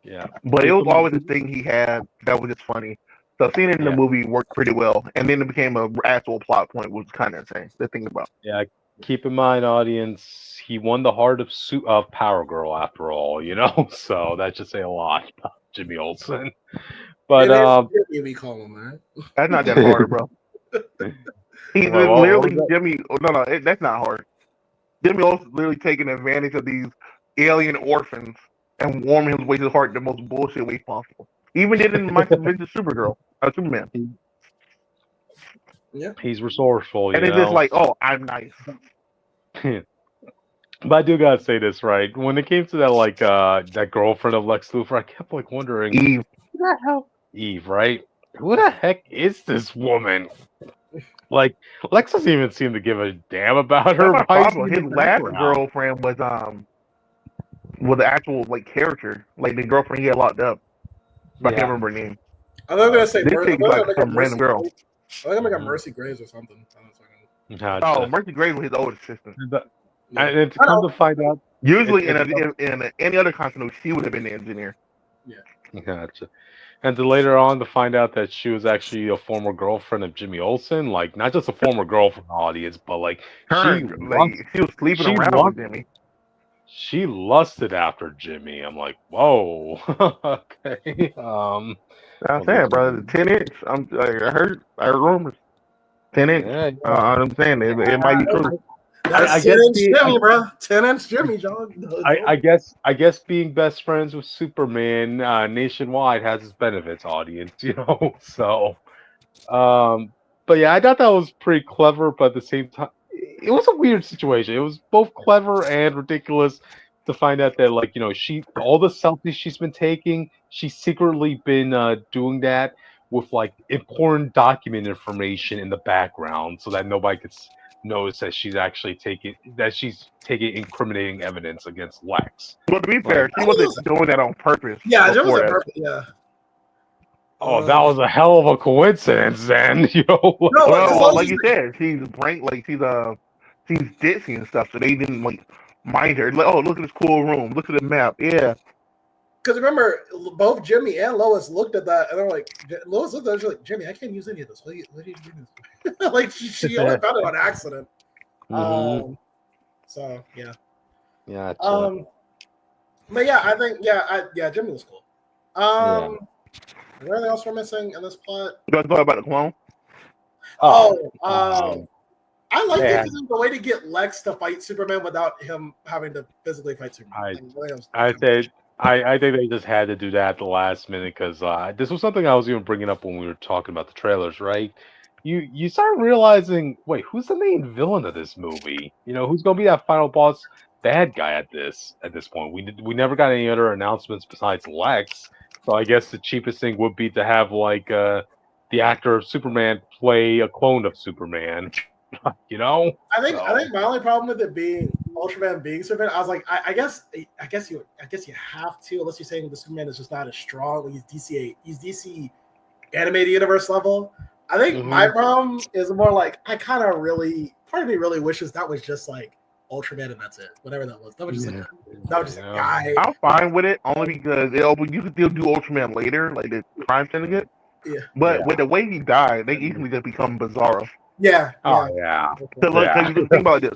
Yeah. But it was always a thing he had that was just funny. So seeing it in the movie worked pretty well. And then it became an actual plot point, which was kind of insane to think about. Yeah. Keep in mind, audience, he won the heart of Power Girl after all, you know? So that should say a lot about Jimmy Olsen. But we call him, man. That's not that hard, bro. He's literally Jimmy. No, that's not hard. Jimmy Olsen literally taking advantage of these alien orphans and warming his way to his heart the most bullshit way possible. Even did in Michael Vince's Superman. Yeah, he's resourceful, and it's just like, oh, I'm nice. But I do gotta say this, right? When it came to that, that girlfriend of Lex Luthor, I kept wondering, Eve. Who the hell? Eve, right? Who the heck is this woman? Like, Lex doesn't even seem to give a damn about her. His last girlfriend was the actual character, like the girlfriend he had locked up. But I can't remember her name. I'm not gonna say some random girl. I'm gonna make Mercy Graves or something. Mercy Graves was his older sister. And to come to find out, usually in any other continuity, she would have been the engineer. Yeah. Gotcha. And to later on to find out that she was actually a former girlfriend of Jimmy Olsen, like not just a former girlfriend audience, but she was sleeping around with Jimmy. She lusted after Jimmy. I'm like, whoa, okay. I'm saying, brother, 10-inch. I heard rumors. 10-inch. Yeah. I'm saying it might be true. I guess Jimmy, bro. 10-inch Jimmy, John. I guess being best friends with Superman nationwide has its benefits, audience. You know, so. But yeah, I thought that was pretty clever, but at the same time, it was a weird situation. It was both clever and ridiculous to find out that, all the selfies she's been taking, she's secretly been doing that with important document information in the background, so that nobody could knows that she's actually taking incriminating evidence against Lex. Well, to be fair, she wasn't doing that on purpose. Yeah, it was on purpose. Yeah. Oh, that was a hell of a coincidence, then. Like you said, she's ditzy and stuff, so they didn't mind her. Like, oh, look at this cool room. Look at the map. Yeah. Because remember, both Jimmy and Lois looked at that, and they're like, Lois looked at it, she's like, Jimmy, I can't use any of this. What are you doing? She only found it on accident. Mm-hmm. So yeah. Yeah. But yeah, I think Jimmy was cool. Is there anything else we're missing in this plot? You guys talk about the clone? I like the way to get Lex to fight Superman without him having to physically fight Superman. I think they just had to do that at the last minute because this was something I was even bringing up when we were talking about the trailers, right? You start realizing, wait, who's the main villain of this movie? Who's going to be that final boss bad guy at this point? We never got any other announcements besides Lex, so I guess the cheapest thing would be to have the actor of Superman play a clone of Superman. I think my only problem with it being Ultraman being Superman, I was like, I guess you have to, unless you're saying the Superman is just not as strong. He's DC animated universe level. I think my problem is more part of me really wishes that was just Ultraman and that's it. Whatever that was. That was just a guy. I'm fine with it only because you could still do Ultraman later, like the Crime Syndicate. Yeah. But with the way he died, they easily just become Bizarro. Yeah. Oh yeah. So look, you think about this.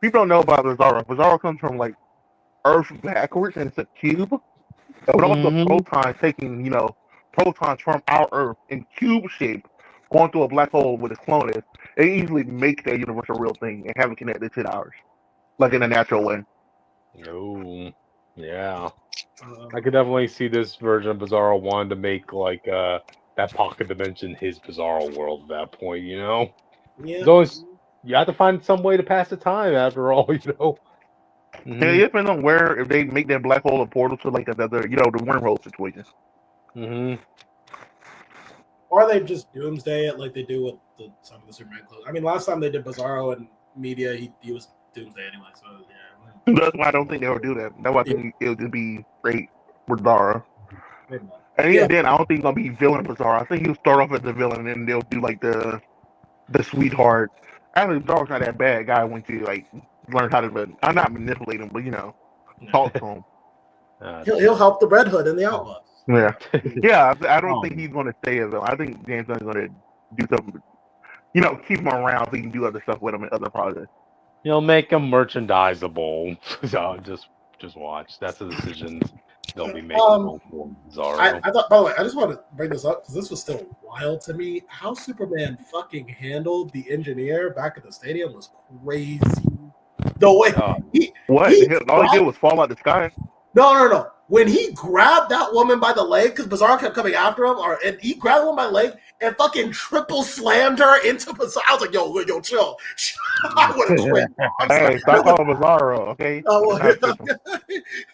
People don't know about Bizarro. Bizarro comes from like Earth backwards, and it's a cube. But also protons taking, protons from our Earth in cube shape, going through a black hole with a clone is, it easily makes that universe a real thing and have it connected to ours, like in a natural way. Oh, yeah. I could definitely see this version of Bizarro wanting to make like that pocket dimension his Bizarro world at that point. Yeah. It's always, you have to find some way to pass the time after all. Yeah, it depends on if they make that black hole a portal to like another, the wormhole situation. Or they just doomsday it like they do with some of the Superman clothes. I mean, last time they did Bizarro and media, he was doomsday anyway. So yeah. That's why I don't think they would do that. That's why I think it would just be straight Bizarro. And even then, I don't think it's gonna be villain Bizarro. I think he'll start off as the villain, and then they'll do like the sweetheart. Actually, Bizarro's not that bad guy once you like learn how to. I'm not manipulate him, but talk to him. He'll help the Red Hood and the Outlaws. Yeah, yeah. I don't think he's gonna stay as though. I think James Gunn's gonna do something. Keep him around so he can do other stuff with him in other projects. Make him merchandisable. So just watch. That's the decisions they'll be making. I thought, by the way, I just want to bring this up because this was still wild to me. How Superman fucking handled the engineer back at the stadium was crazy. The way all he did was fall out the sky. No. When he grabbed that woman by the leg, because Bizarro kept coming after him, and he grabbed the woman by the leg and fucking triple slammed her into Bizarro. I was like, yo, chill. I would have quit. Hey, stop calling Bizarro, okay?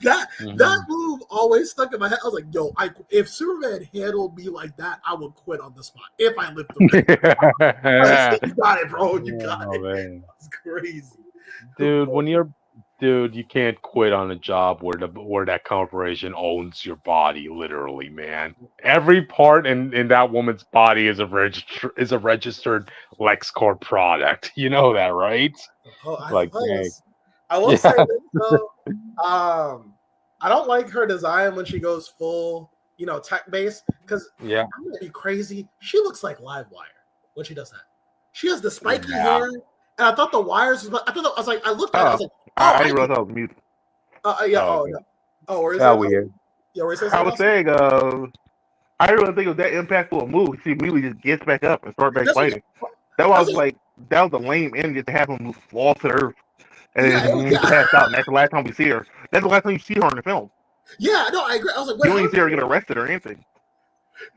That move always stuck in my head. I was like, yo, if Superman handled me like that, I would quit on the spot. If I lived through it. You got it, bro. You got it. Man. It's crazy. Dude, you can't quit on a job where that corporation owns your body, literally, man. Every part in that woman's body is a registered LexCorp product. You know that, right? I will say this though. I don't like her design when she goes full, tech base. Because I'm gonna be crazy. She looks like Livewire when she does that. She has the spiky hair. And I thought the wires was. I looked at it. I was like, I didn't realize I was muted. Where is that weird? Yeah, where is I was saying, I didn't really think it was that impactful a move. She immediately just gets back up and starts back fighting. That was that was a lame end just to have him fall to the earth and then pass out. And that's the last time we see her. That's the last time you see her in the film. Yeah, no, I agree. I was like, you don't even see her get arrested or anything.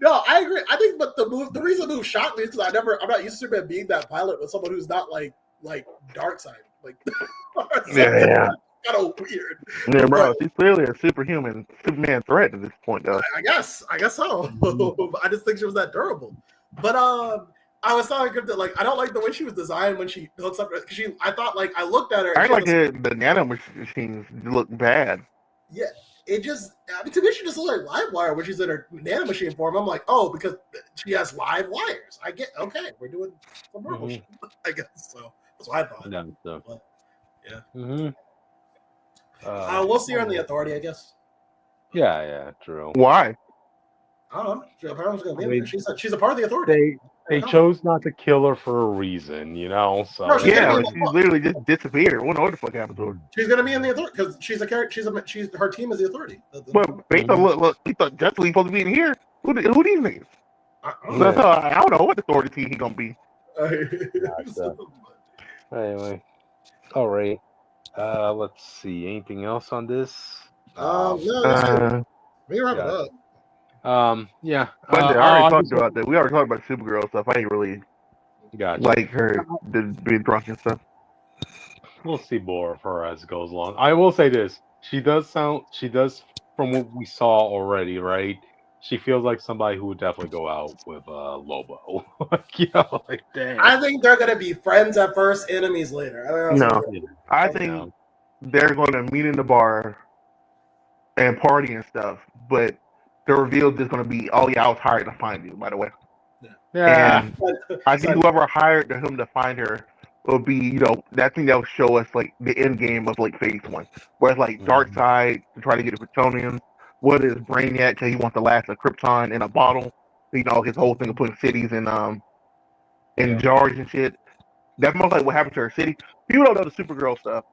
No, I agree. I think, but the reason the move shocked me is because I'm not used to Superman being that violent with someone who's not like dark side. Yeah. Kind of weird. Yeah, bro. She's clearly a Superman threat at this point, though. I guess so. I just think she was that durable. But I was telling her that I don't like the way she was designed when she hooks up. Because I thought I looked at her. I like the nano machines look bad. Yeah. It just, to me, she just looks like Livewire when she's in her nanomachine form. I'm like, oh, because she has live wires. I get, okay, we're doing some Marvel shit, I guess. So that's what I thought. But, yeah. We'll see her in the Authority, I guess. Yeah, true. Why? I don't know. Apparently, going to be she's a part of the Authority. They chose not to kill her for a reason, So no, she literally just disappeared. What the fuck happened to her? She's gonna be in the Authority because she's a character. She's her team is the Authority. But based on look, we thought Justice League supposed to be in here. Who these niggas? I don't know what Authority team he gonna be. Anyway, all right. Let's see. Anything else on this? No. We wrap it up. Yeah. But I already talked about that. We already talked about Supergirl stuff. I ain't really like her being drunk and stuff. We'll see more of her as it goes along. I will say this: she does, from what we saw already, right? She feels like somebody who would definitely go out with Lobo. Damn. I think they're gonna be friends at first, enemies later. I think they're gonna meet in the bar and party and stuff, but the reveal is going to be, I was hired to find you, by the way. Yeah. And I think whoever hired him to find her will be, that thing that will show us, the end game of, Phase 1. Where it's, Darkseid to try to get a Kryptonian. What is Brainiac because he wants the last of Krypton in a bottle. You know, his whole thing of putting cities in jars and shit. That's most like what happened to her city. People don't know the Supergirl stuff.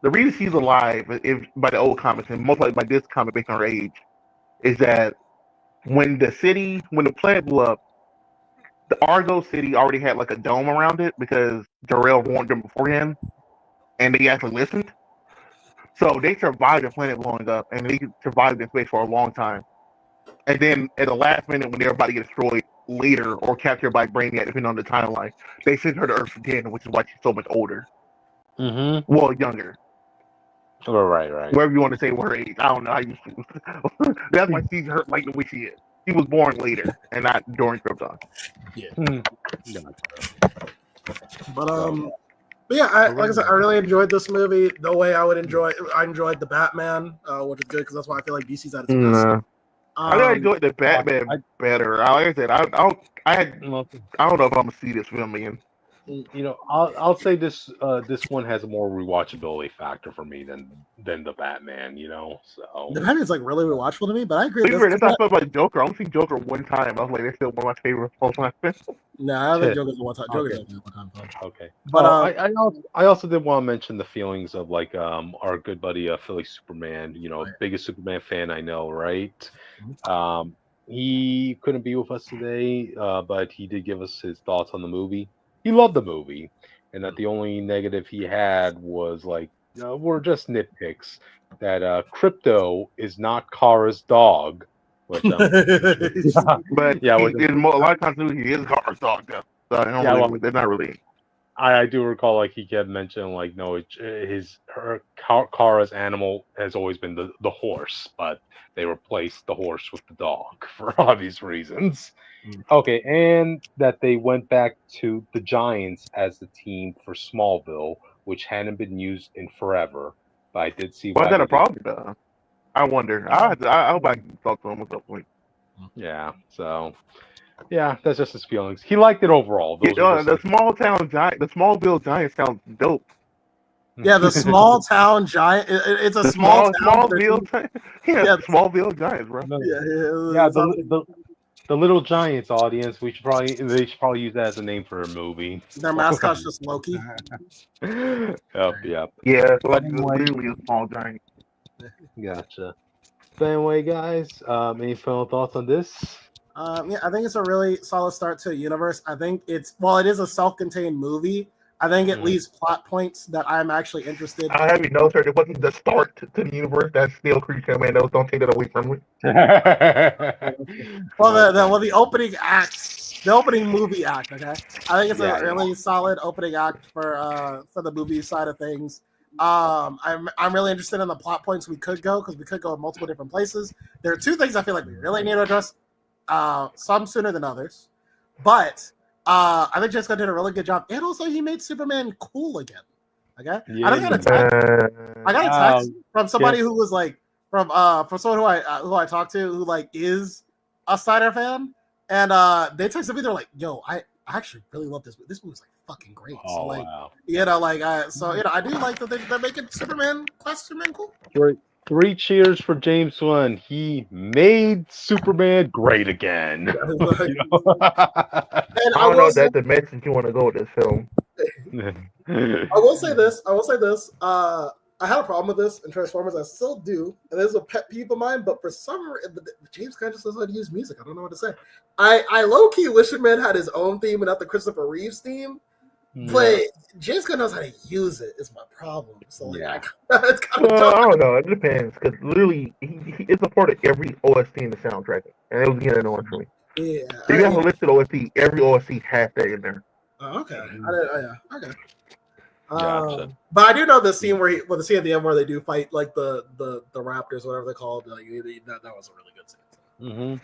The reason she's alive, if by the old comics, and most likely by this comic based on her age, is that when the planet blew up, the Argo city already had like a dome around it because Jor-El warned them beforehand, and they actually listened. So they survived the planet blowing up, and they survived in space for a long time. And then at the last minute, when they're about to get destroyed later or captured by Brainiac, depending on the timeline, they sent her to Earth again, which is why she's so much older. Mm-hmm. Well, younger. Oh, right. Whatever you want to say with her age. I don't know how you That's why she's hurt like the way she is. She was born later and not during Krypton. Yeah. Mm-hmm. But yeah, like I said, I really enjoyed this movie. No way I would enjoy. I enjoyed the Batman, which is good because that's why I feel like DC's at its best. Nah. I enjoyed the Batman better. Like I said, I don't know if I'm gonna see this film again. You know, I'll say this one has a more rewatchability factor for me than the Batman. You know, so the Batman's like really rewatchable to me. But I agree. That's not about Joker. I only seen Joker one time. I was like, that's still one of my favorite all-time films. Nah, I think Joker's one time. Joker's one time. Okay, but I also did want to mention the feelings of like our good buddy Philly Superman. You know, biggest Superman fan I know, right? He couldn't be with us today, but he did give us his thoughts on the movie. He loved the movie, and that the only negative he had was like, we're just nitpicks. That Crypto is not Kara's dog, which but yeah, a lot of times he is Kara's dog though. So they're not really. I do recall like he kept mentioning like no, Kara's animal has always been the horse, but they replaced the horse with the dog for obvious reasons. Okay, and that they went back to the Giants as the team for Smallville, which hadn't been used in forever. But I did see. Why is that a problem, though? I wonder. I hope I can talk to him at some point. Yeah. So. Yeah, that's just his feelings. He liked it overall. The Smallville Giants sounds dope. Yeah, the small town giant. It's a Smallville Giants. Yeah, Smallville Giants, bro. Yeah, the Little Giants audience. They should probably use that as a name for a movie. Their mascot's just Loki. Yep. Yeah, so literally a small giant. Gotcha. But anyway, guys, any final thoughts on this? Yeah, I think it's a really solid start to a universe. I think it is a self-contained movie. I think it leaves plot points that I'm actually interested. I have you know, sir, it wasn't the start to the universe. That's still Creature Man. Don't take that away from me. The opening act, the opening movie act. Okay, I think it's a really solid opening act for the movie side of things. I'm really interested in the plot points we could go because we could go in multiple different places. There are two things I feel like we really need to address. Some sooner than others, but I think Jessica did a really good job, and also he made Superman cool again. Okay, yeah, I got a text from somebody who was like from someone who I talked to who like is a Snyder fan, and they texted me. They're like, "Yo, I actually really love this movie. This movie's like fucking great." Oh, so like, wow. I do like that they're making Superman cool. Great. 3 cheers for James Wan. He made Superman great again. And I don't know that the message you want to go with this film. I will say this. I had a problem with this in Transformers. I still do. And this is a pet peeve of mine, but for some reason, James kind of just doesn't know how to use music. I don't know what to say. I low-key wish Superman had his own theme and not the Christopher Reeves theme. But James Gunn knows how to use it. Is my problem. So it's kind of I don't know. It depends because literally it's a part of every OST in the soundtrack, and it was getting annoying for me. Yeah, if you have a listed OST, every OST has that in there. Okay. Okay. Gotcha. But I do know the scene the scene at the end where they do fight like the Raptors, whatever they're called. Like, that was a really good scene.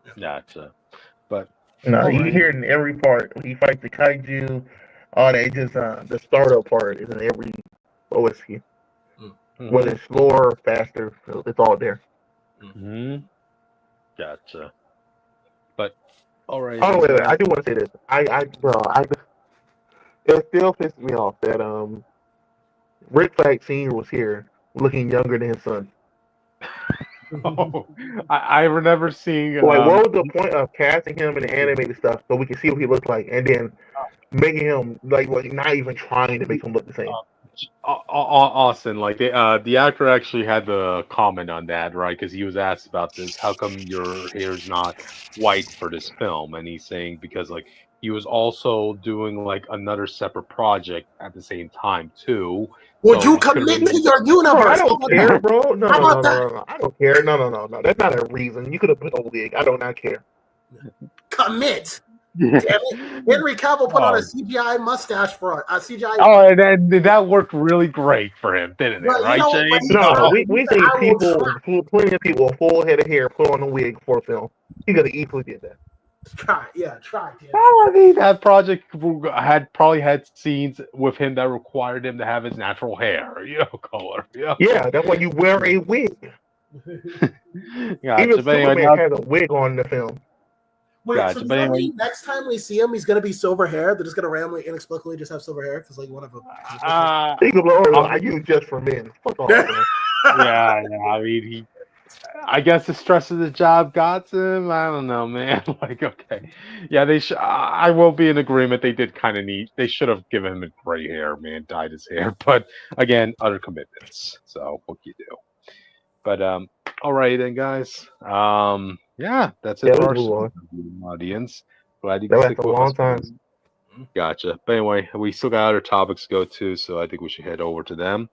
So. Gotcha. But. No, you hear it in every part. When you fight the kaiju, all that. Just the startup part is in every OST. Whether it's slower or faster, it's all there. Gotcha. But all right. Oh wait, I do want to say this. It still pisses me off that Rick Flag Sr. was here looking younger than his son. Oh, I remember seeing. Like, what was the point of casting him in the animated stuff so we can see what he looked like, and then making him like not even trying to make him look the same? Austin, like the actor actually had the comment on that, right? Because he was asked about this. How come your hair's not white for this film? And he's saying because like he was also doing like another separate project at the same time too. Would So you he couldn't commit to really. your Bro, I universe? don't care, bro. No, How no, no, about that? no, no, no. I don't care. No, no, no, no. That's not a reason. You could have put a wig. I do not care. Commit. Damn it. Henry Cavill put on a Oh. CGI mustache for a CGI. Oh, and that worked really great for him, didn't it? But, Right, but James? he No, tried. we He said, seen I will people, try. plenty of people, with full head of hair, put on a wig for a film. He could have easily did that. Try. Yeah, try. Damn it. Well, I mean, that project had probably had scenes with him that required him to have his natural hair, color. Yeah, that's why you wear a wig. Gotcha. Even But anyway, Superman has a wig on the film. Wait, Gotcha, so does but that anyway- mean next time we see him, he's gonna be silver hair? They're just gonna randomly, inexplicably just have silver hair because like one of them. He could be like, oh, I use just for men. Fuck off, man. yeah. I mean, I guess the stress of the job got to him. I don't know, man. Like, okay, yeah, they. I will be in agreement. They did kind of need. They should have given him a gray hair, man, dyed his hair. But again, other commitments. So what can you do? But all right then, guys. Yeah, that's it Yeah, for we our move audience. Glad you That could lasts stick a with long us. time. Gotcha. But anyway, we still got other topics to go to, so I think we should head over to them.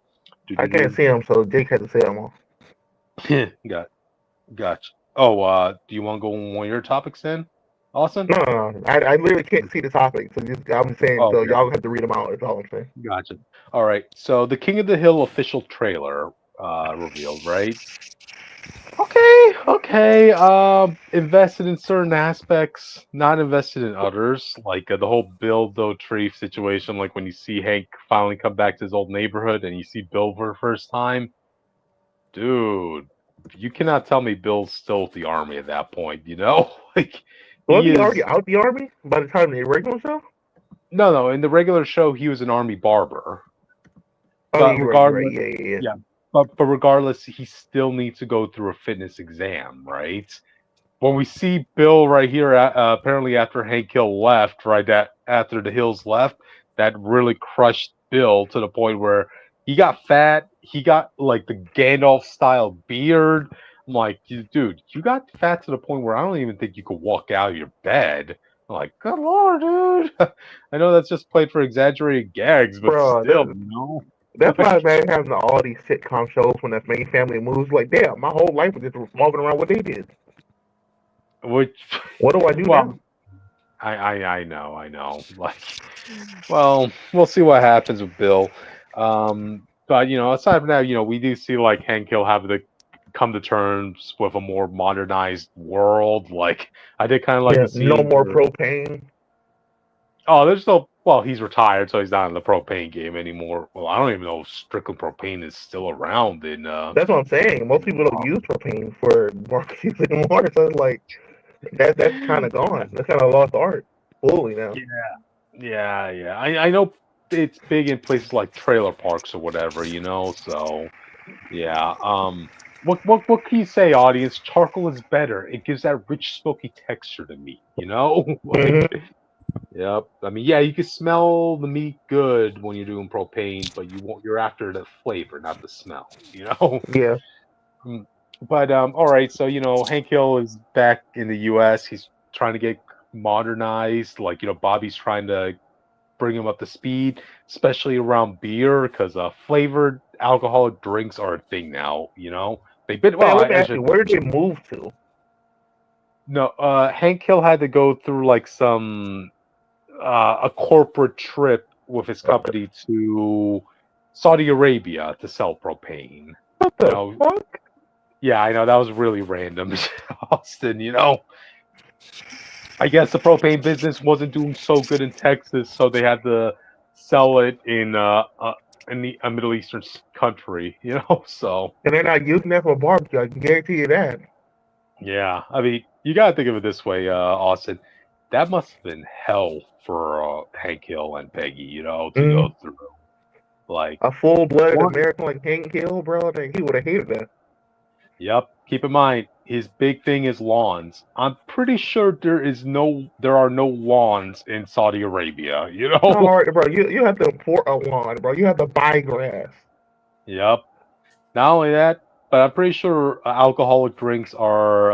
I can't see him, so Jake had to say them all. Gotcha. Oh, do you want to go on one of your topics then, Austin? No. I literally can't see the topic, so I'm saying, so Okay. y'all have to read them out. That's all I'm saying. Gotcha. All right. So the King of the Hill official trailer revealed, right? Okay. Invested in certain aspects, not invested in others. Like the whole Bill Dauterive situation. Like when you see Hank finally come back to his old neighborhood, and you see Bill for the first time, dude. You cannot tell me Bill's still with the army at that point. Like Was he is already out the army by the time the original show? no. In the regular show, he was an army barber. Oh, But you're regardless, right. Yeah. yeah. But regardless, he still needs to go through a fitness exam, right? When we see Bill right here, apparently after Hank Hill left, right after the Hills left, that really crushed Bill to the point where he got fat. He got like the Gandalf style beard. I'm like, dude, you got fat to the point where I don't even think you could walk out of your bed. I'm like, good lord, dude. I know that's just played for exaggerated gags, but Bro, still, That's why man having all these sitcom shows when the main family moves. Like, damn, my whole life was just revolving around what they did. Which, what do I do now? I know. Like, well, we'll see what happens with Bill. But aside from that, we do see like Hank Hill have to come to terms with a more modernized world. Like, I did kind of like to see no more propane. Oh, there's no. Well, he's retired, so he's not in the propane game anymore. Well, I don't even know if Strickland propane is still around. That's what I'm saying. Most people don't use propane for barbecues anymore, so it's like that's kind of gone. That's kind of lost art fully now. Yeah. I know it's big in places like trailer parks or whatever. So yeah. What can you say, audience? Charcoal is better. It gives that rich, smoky texture to meat. Yep. I mean, yeah, you can smell the meat good when you're doing propane, but you're after the flavor, not the smell. Yeah. But all right, so Hank Hill is back in the U.S. He's trying to get modernized. Like Bobby's trying to bring him up to speed, especially around beer, because flavored alcoholic drinks are a thing now. They've been well. Where did they move to? No, Hank Hill had to go through like some a corporate trip with his company to Saudi Arabia to sell propane. What the fuck? Yeah, I know that was really random, Austin. I guess the propane business wasn't doing so good in Texas, so they had to sell it in a Middle Eastern country. So. And they're not using that for barbecue. I can guarantee you that. Yeah, I mean, you gotta think of it this way, Austin. That must have been hell for Hank Hill and Peggy, to go through. Like a full-blooded American like Hank Hill, bro. He would have hated that. Yep. Keep in mind, his big thing is lawns. I'm pretty sure there are no lawns in Saudi Arabia. You No, know. bro, you have to import a lawn, bro. You have to buy grass. Yep. Not only that, but I'm pretty sure alcoholic drinks are,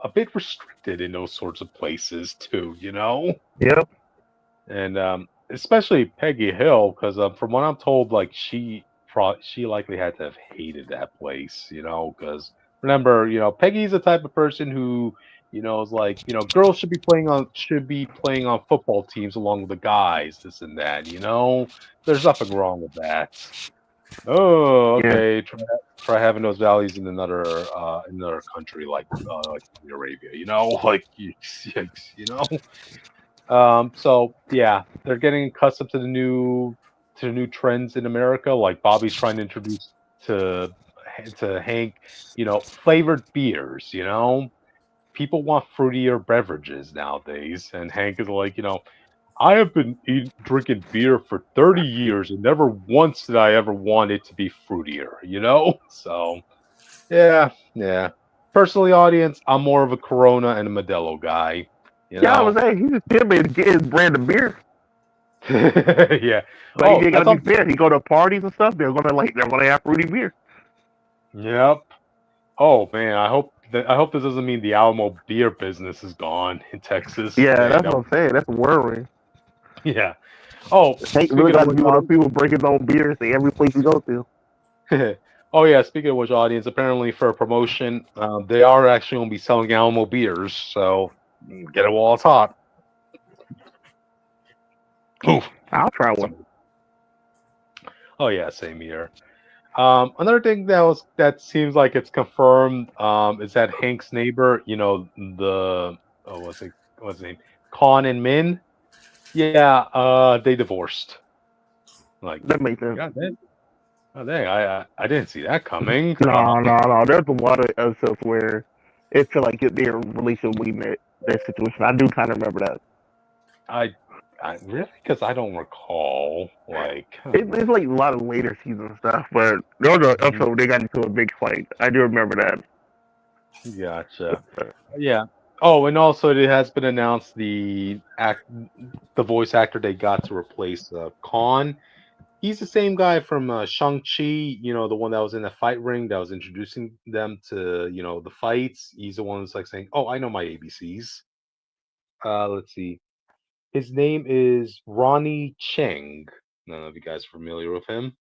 a bit restricted in those sorts of places too. You know. Yep. And especially Peggy Hill, because from what I'm told, like she likely had to have hated that place, because remember, Peggy's the type of person who, is like, girls should be playing on football teams along with the guys, this and that, There's nothing wrong with that. Oh, Yeah. okay. Try having those values in another country like Saudi Arabia, like yikes, So yeah, they're getting accustomed to the new trends in America. Like Bobby's trying to introduce to to Hank, flavored beers. People want fruitier beverages nowadays, and Hank is like, I have been drinking beer for 30 years, and never once did I ever want it to be fruitier. So yeah, yeah. Personally, audience, I'm more of a Corona and a Modelo guy. You Yeah, I was know. saying he just him and get his brand of beer. Yeah. But Oh, he I gotta be thought. fair. He go to parties and stuff. They're gonna have fruity beer. Yep. Oh man, I hope this doesn't mean the Alamo beer business is gone in Texas. Yeah, Man, that's what I'm saying. That's worrying. yeah. Oh, Hank really speaking of got to which, be one of those people breaking his own beers in every place you go to. oh yeah, speaking of which, audience, apparently for a promotion, they are actually going to be selling Alamo beers, so get it while it's hot. Oof. I'll try one. Oh yeah, same here. Another thing that seems like it's confirmed is that Hank's neighbor, what's his name, Con and Min. Yeah, they divorced. Like, That makes sense. God dang, oh, dang, I didn't see that coming. No. There's a lot of episodes where it feel like their relationship leading that situation. I do kind of remember that. I, I really because I don't recall. Like, It's like a lot of later season stuff, but there was an mhm, episode where they got into a big fight. I do remember that. gotcha. Yeah. Oh, and also it has been announced the voice actor they got to replace Khan. He's the same guy from Shang-Chi, the one that was in the fight ring that was introducing them to, the fights. He's the one that's like saying, "Oh, I know my ABCs." Let's see. His name is Ronnie Cheng. I don't know if you guys are familiar with him.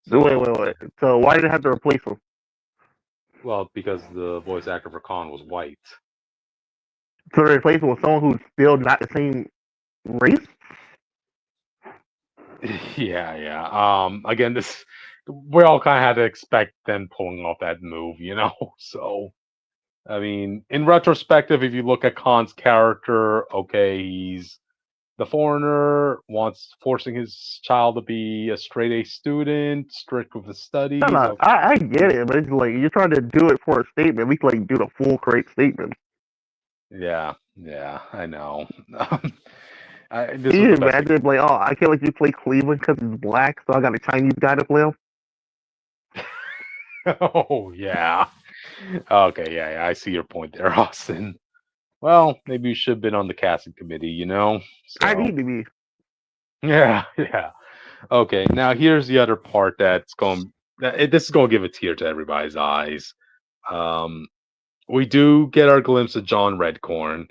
So, Wait. So why did they have to replace him? well, because the voice actor for Khan was white. So they replace him with someone who's still not the same race? Yeah, yeah. Again, this we all kind of had to expect them pulling off that move. So I mean, in retrospective, if you look at Khan's character, okay, he's the foreigner, wants forcing his child to be a straight A student, strict with his studies. No. Okay, I get it, but it's like you're trying to do it for a statement. We can like do the full correct statement. yeah, yeah, I know. This Can was you the best thing. imagine like, oh, I can't let you play Cleveland because he's black, so I got a Chinese guy to play him. Oh yeah. Okay, yeah, I see your point there, Austin. Well, maybe you should have been on the casting committee. I So need to be. yeah, yeah. Okay, now here's the other part this is going to give a tear to everybody's eyes. Um, we do get our glimpse of John Redcorn.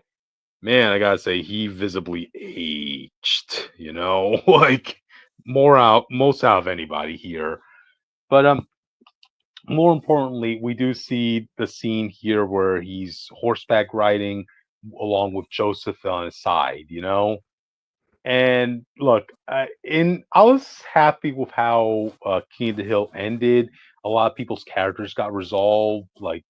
Man, I gotta say, he visibly aged. Like most out of anybody here. But more importantly, we do see the scene here where he's horseback riding along with Joseph on his side. And look, I was happy with how King of the Hill ended. A lot of people's characters got resolved, like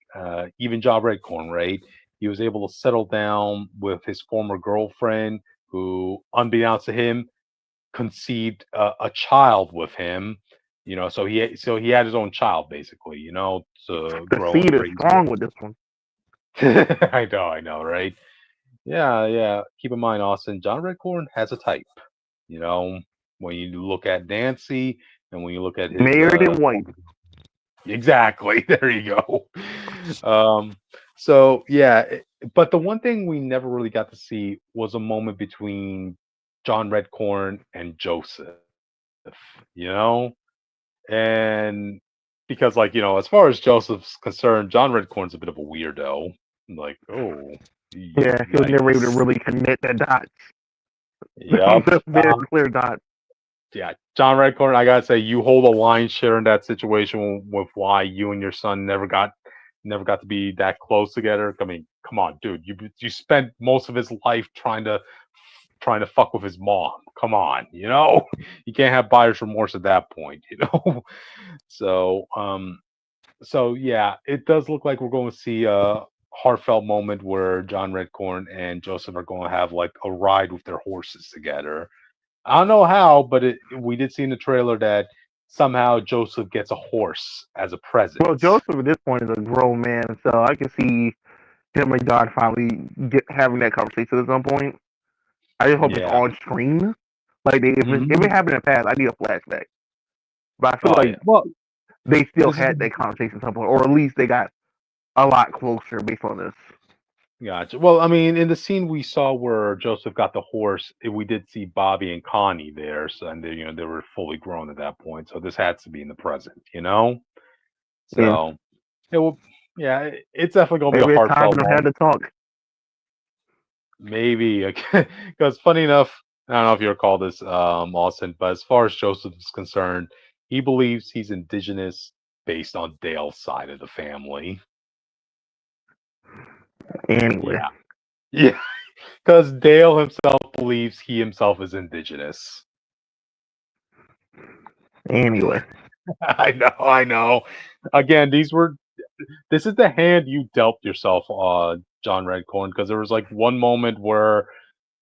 even John Redcorn, right? He was able to settle down with his former girlfriend, who, unbeknownst to him, conceived a child with him. So he had his own child basically, to The grow and seed is raise with. strong with this one. I know, right? Yeah, yeah. Keep in mind, Austin, John Redcorn has a type. You know, when you look at Nancy and when you look at his Married and white. Exactly. There you go. So yeah, but the one thing we never really got to see was a moment between John Redcorn and Joseph. You know, and because like as far as Joseph's concerned, John Redcorn's a bit of a weirdo. Like, oh, Yeah, he was never able to yikes. really connect the dots. Yep. Very clear dots. Yeah, John Redcorn, I gotta say, you hold a lion's share in that situation with why you and your son never got to be that close together. I mean, come on, dude, you spent most of his life trying to fuck with his mom. Come on, you can't have buyer's remorse at that point. So so yeah, it does look like we're going to see a heartfelt moment where John Redcorn and Joseph are going to have like a ride with their horses together. I don't know how, but we did see in the trailer that somehow Joseph gets a horse as a present. Well, Joseph at this point is a grown man, so I can see him and God finally having that conversation at some point. I just hope it's Yeah. on screen. Like if it Mhm. happened in the past, I need a flashback. But I feel Oh yeah. like Well, they still this is had that conversation at some point, or at least they got a lot closer based on this. gotcha. Well, I mean, in the scene we saw where Joseph got the horse, we did see Bobby and Connie there, so and they were fully grown at that point. So this had to be in the present. Yeah, So it will. Yeah, it's definitely gonna be a maybe it's time for heartfelt them to have moment. the talk. Maybe because funny enough, I don't know if you recall this, Austin, but as far as Joseph is concerned, he believes he's indigenous based on Dale's side of the family. Anyway, Yeah, yeah, because Dale himself believes he himself is indigenous. anyway. I know, I know. Again, this is the hand you dealt yourself, John Redcorn, because there was like one moment where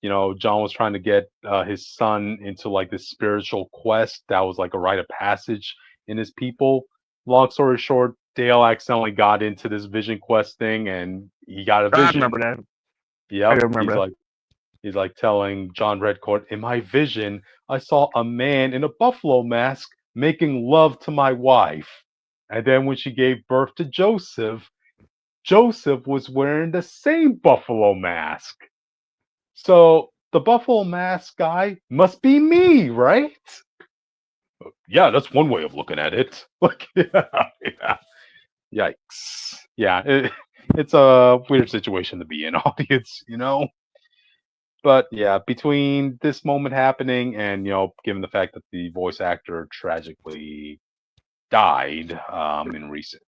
John was trying to get his son into like this spiritual quest that was like a rite of passage in his people. Long story short, Dale accidentally got into this vision quest thing and he got a I vision. remember that. I Yep. do He's remember like he's like telling John Redcourt, in my vision, I saw a man in a buffalo mask making love to my wife. And then when she gave birth to Joseph, Joseph was wearing the same buffalo mask. So the Buffalo Mask guy must be me, right? Yeah, that's one way of looking at it. Like, yeah. Yikes. Yeah, it's a weird situation to be in, audience. But yeah, between this moment happening and given the fact that the voice actor tragically died in recent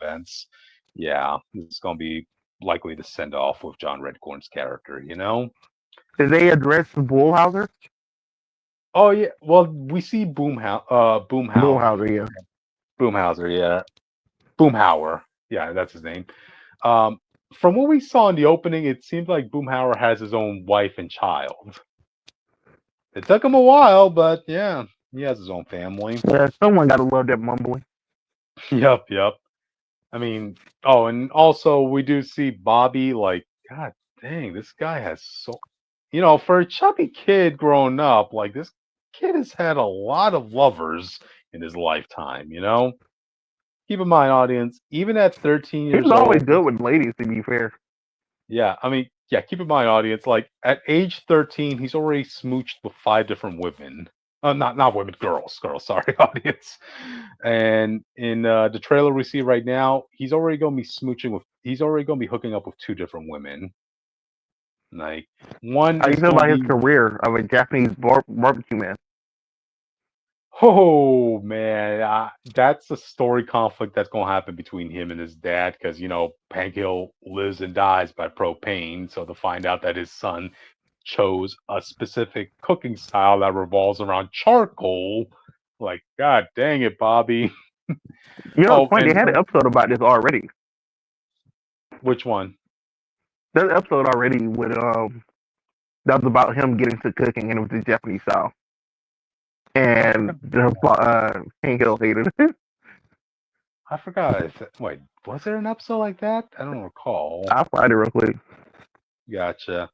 events, yeah, it's gonna be likely to send off with John Redcorn's character. Did they address Bullhauser? Oh yeah. Well, we see Boomhauer. Bullhauser, yeah. Boomhauser, yeah. Boomhauer. Yeah, that's his name. Um, from what we saw in the opening, it seems like Boomhauer has his own wife and child. It took him a while, but yeah, he has his own family. Yeah, someone gotta love that mumbling. Yep, yep. I mean, oh, and also we do see Bobby. Like, God dang, this guy has for a chubby kid growing up, like this kid has had a lot of lovers in his lifetime. Keep in mind, audience, even at 13 He years was always old, good with ladies, to be fair. yeah, I mean, yeah, keep in mind, audience, like at age 13, he's already smooched with 5 different women. Not women, girls, sorry, audience. And in the trailer we see right now, he's already gonna be hooking up with 2 different women. Like, one How you is feel gonna about his be career of a Japanese barbecue man? Oh man, that's a story conflict that's going to happen between him and his dad because Hank Hill lives and dies by propane. So to find out that his son chose a specific cooking style that revolves around charcoal, like God dang it, Bobby. You know, it's Oh, funny. and They had an episode about this already. which one? There's an episode already with that was about him getting to cooking, and it was the Japanese style. And Hank Hill hated it. I forgot. Wait, was there an episode like that? I don't recall. I'll find it real quick. Gotcha.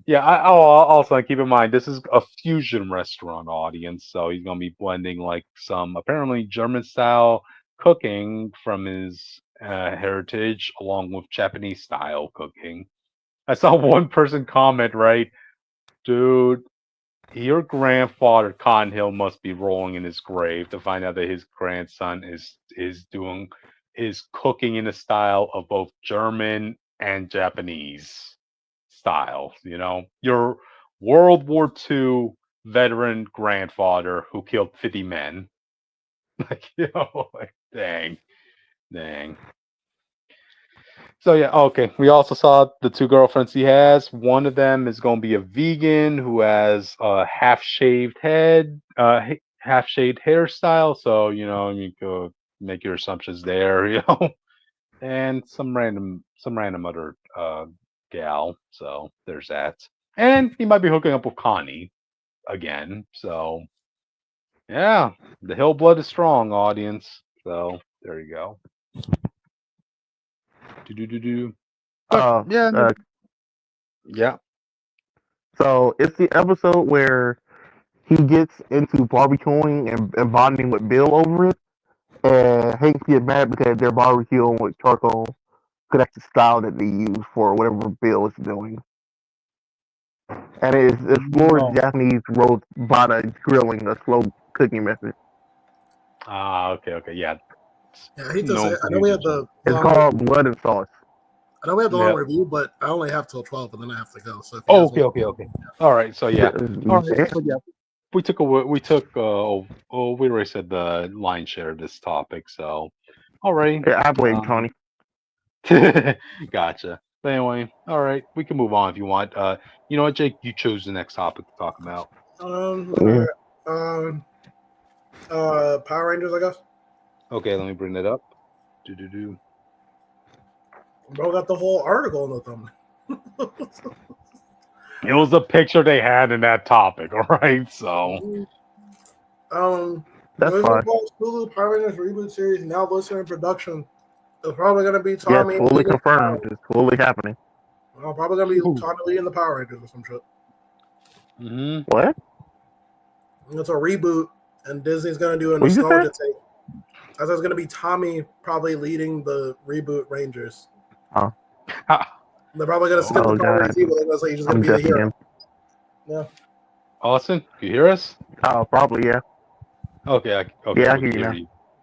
Yeah, also keep in mind this is a fusion restaurant audience, so he's gonna be blending like some apparently German style cooking from his heritage, along with Japanese style cooking. I saw one person comment, right, dude. Your grandfather Cotton Hill must be rolling in his grave to find out that his grandson is cooking in a style of both German and Japanese styles. Your World War II veteran grandfather who killed 50 men. Like dang. So yeah, okay. We also saw the two girlfriends he has. One of them is going to be a vegan who has a half-shaved head, half-shaved hairstyle. So you could make your assumptions there, and some random other gal. So there's that. And he might be hooking up with Connie again. So yeah, the Hill blood is strong, audience. So there you go. Do. Uh, Yeah, uh, yeah. so it's the episode where he gets into barbecuing and bonding with Bill over it, and Hank get mad because they're barbecuing with charcoal, because that's the style that they use for whatever Bill is doing. And it's explores No. Japanese roast bata grilling, a slow cooking method. Okay, yeah. Yeah, I hate to say No, it. I know we have the It's long called Blood and Sauce. I know we have the long Yeah. review, but I only have till 12, and then I have to go. So if you guys Okay. All right, so yeah. All right, Yeah. so yeah. We took we already said the lion's share of this topic, so all right. Yeah, I blame Tony. Gotcha. But anyway, all right, we can move on if you want. You know what, Jake? You chose the next topic to talk about. Yeah. Power Rangers, I guess. Okay, let me bring that up. Do. Bro got the whole article in the thumbnail. It was the picture they had in that topic, all right? So That's fine. Hulu Power Rangers reboot series now listed in production. It's probably going to be Yeah, Tommy. it's fully confirmed. It's fully happening. Probably going to be Tommy leading the Power Rangers or some shit. Mm-hmm. What? It's a reboot, and Disney's going to do a What you nostalgia take. I thought it was going to be Tommy probably leading the reboot Rangers. Huh. They're probably going to skip the Power Rangers evil. They're going to say he's just going to be the hero. Him. Yeah. Austin, you hear us? Oh, probably, yeah. Okay. Yeah, I hear you now.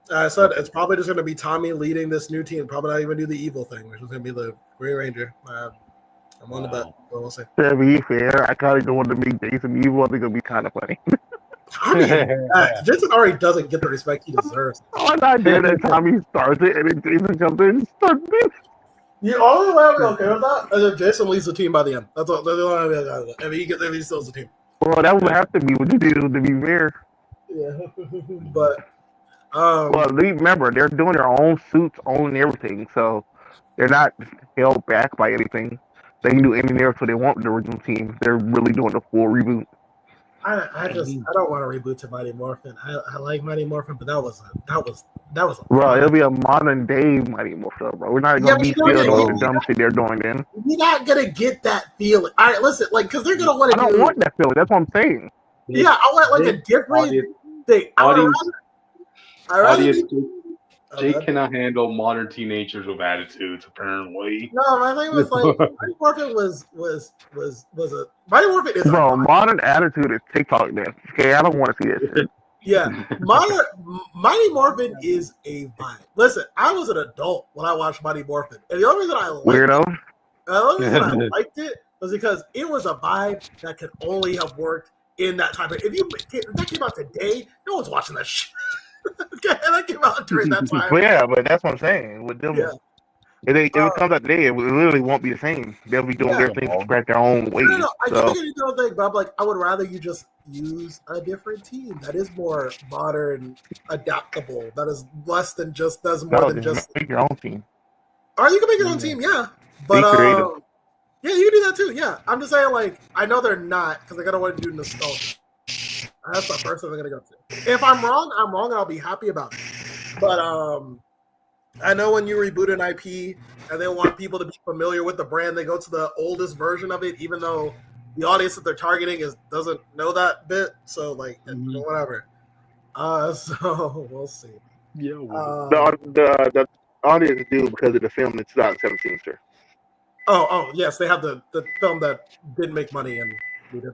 I said it's probably just going to be Tommy leading this new team. Probably not even do the evil thing, which is going to be the Green Ranger. I'm on the bet, but we'll see. To be fair, I kind of don't want to meet Jason evil. I think it'll be kind of funny. Tommy, Jason already doesn't get the respect he deserves. Oh, not there that Tommy starts it and then Jason comes in and starts it. The only way I'm okay with that is if Jason leads the team by the end. That's the only way I got. If he still has the team. Well, that would have to be what you do to be fair. Yeah, but well, remember they're doing their own suits, own everything, so they're not held back by anything. They can do any narrative they want with the original team. They're really doing a full reboot. I don't want to reboot to Mighty Morphin. I like Mighty Morphin, but that was Bro, it'll be a modern day Mighty Morphin, bro. We're not gonna be feeling the dumb shit they're doing then. You're not gonna get that feeling. All right, listen, like because they're gonna want to. I don't want that feeling. That's what I'm saying. Yeah, I want like a different thing. Jake cannot handle modern teenagers with attitudes, apparently. No, my thing was like Mighty Morphin was a Mighty Morphin is bro. Modern attitude is TikTok dance. Okay, I don't want to see that shit. Yeah, Mighty Morphin is a vibe. Listen, I was an adult when I watched Mighty Morphin, and the only reason I liked it was because it was a vibe that could only have worked in that time. If that came out today, no one's watching that shit. Okay, that came out during that time. But yeah, but that's what I'm saying. With them, if it comes out today, it literally won't be the same. They'll be doing their thing, scratch their own way. No, I get what you're doing, but I'm like, I would rather you just use a different team that is more modern, adaptable. That is less than just make your own team. Or you can make your own team, yeah. But yeah, you can do that too. Yeah, I'm just saying, like, I know they're not because they're gonna want to do nostalgia. That's the first thing they're gonna go to. If I'm wrong, I'm wrong, and I'll be happy about it. But I know when you reboot an IP and they want people to be familiar with the brand, they go to the oldest version of it, even though the audience that they're targeting doesn't know that bit. So like whatever. So we'll see. Yeah. The audience do because of the film in 2017, sir. Yes, they have the film that didn't make money and we did.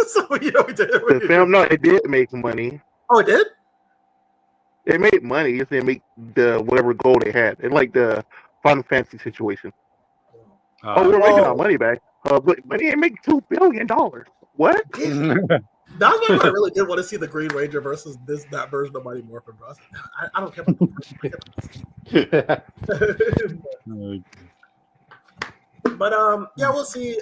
So we did. The film, no, it did make money. Oh, it did. It made money. It didn't make the whatever goal they had. It's like the Final Fantasy situation. We're making our money back, but it didn't make $2 billion. What? That's why I really did want to see the Green Ranger versus that version of Mighty Morphin Bros. I don't care about the But yeah, we'll see.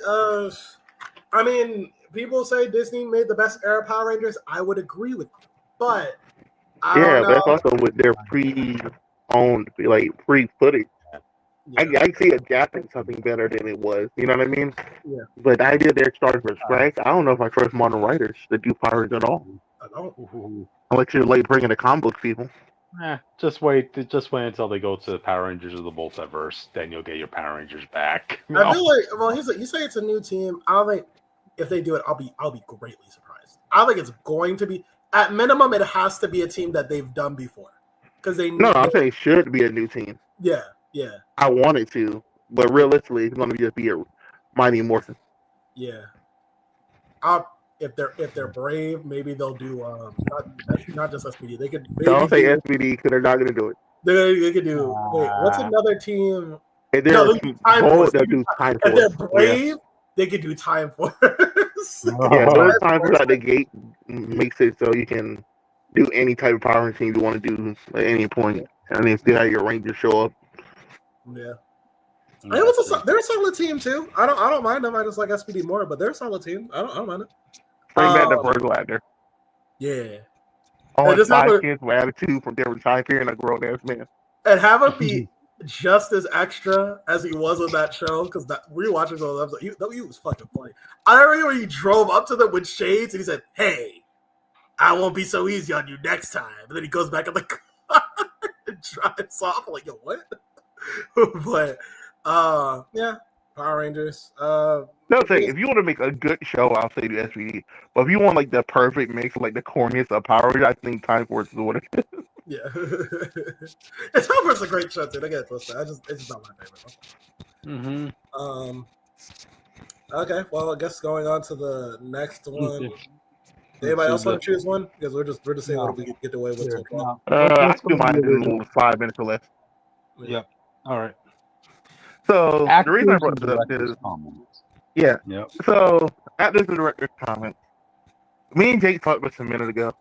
I mean, people say Disney made the best era Power Rangers. I would agree with you, but I don't know. That's also with their pre-owned, like pre-footage. Yeah. I see adapting something better than it was. You know what I mean? Yeah. But the idea they're starting from scratch, I don't know if I trust modern writers to do Power Rangers at all. I don't. Unless you're like bringing the comic book people. Just wait until they go to the Power Rangers of the Multiverse. Then you'll get your Power Rangers back. I feel like, well, you say it's a new team. I don't think if they do it, I'll be greatly surprised. I don't think it's going to be. At minimum, it has to be a team that they've done before, because they. No, I'm saying it should be a new team. Yeah. I want it to, but realistically, it's going to just be a Mighty Morphin. Yeah. If they're brave, maybe they'll do not just SPD. They could. Don't say SPD because they're not going to do it. They could do. Wait, what's another team? If they'll do Time Force. If they're brave, they could do Time Force. Those Time Force out the gate makes it so you can do any type of Power team you want to do at any point, and then still have your Rangers show up. Yeah. They're a solid team too. I don't mind them. I just like SPD more, but they're a solid team. I don't mind it. Bring back the Virgil Abnett. Yeah. Only 5 kids with attitude from different time period and a grown ass man. And have him be just as extra as he was on that show, because rewatching those episodes, he was fucking funny. I remember when he drove up to them with shades and he said, "Hey, I won't be so easy on you next time." And then he goes back in the car and drives off. I'm like, yo, what? But yeah, Power Rangers. No thing. If you want to make a good show, I'll say do SPD. But if you want like the perfect mix, like the corniest of Power Rangers, I think Time Force is what it is. Yeah, it's Time Force is a great show too. I get it twisted. It's just not my favorite. Okay, well, I guess going on to the next one. Anybody else want to choose one? Because we're just saying what we can get away with so far. I can do mine in 5 minutes or less. Yep. All right. So the reason I brought this up is So after the director's comment, me and Jake talked about this a minute ago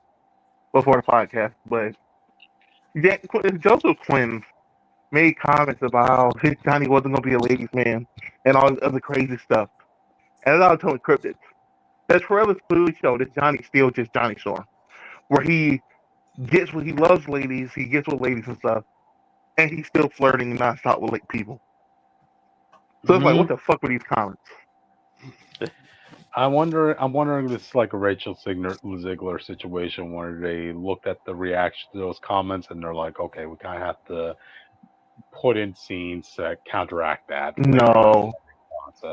before the podcast, but Joseph Quinn made comments about how his Johnny wasn't going to be a ladies' man and all this other crazy stuff. And I was telling Cryptids, that trailers clearly show that Johnny's still just Johnny Storm, where he loves ladies, he gets with ladies and stuff, and he's still flirting nonstop with like people. So it's like, what the fuck were these comments? I'm wondering if this is like a Rachel Ziegler situation where they looked at the reaction to those comments and they're like, okay, we kind of have to put in scenes to counteract that. No,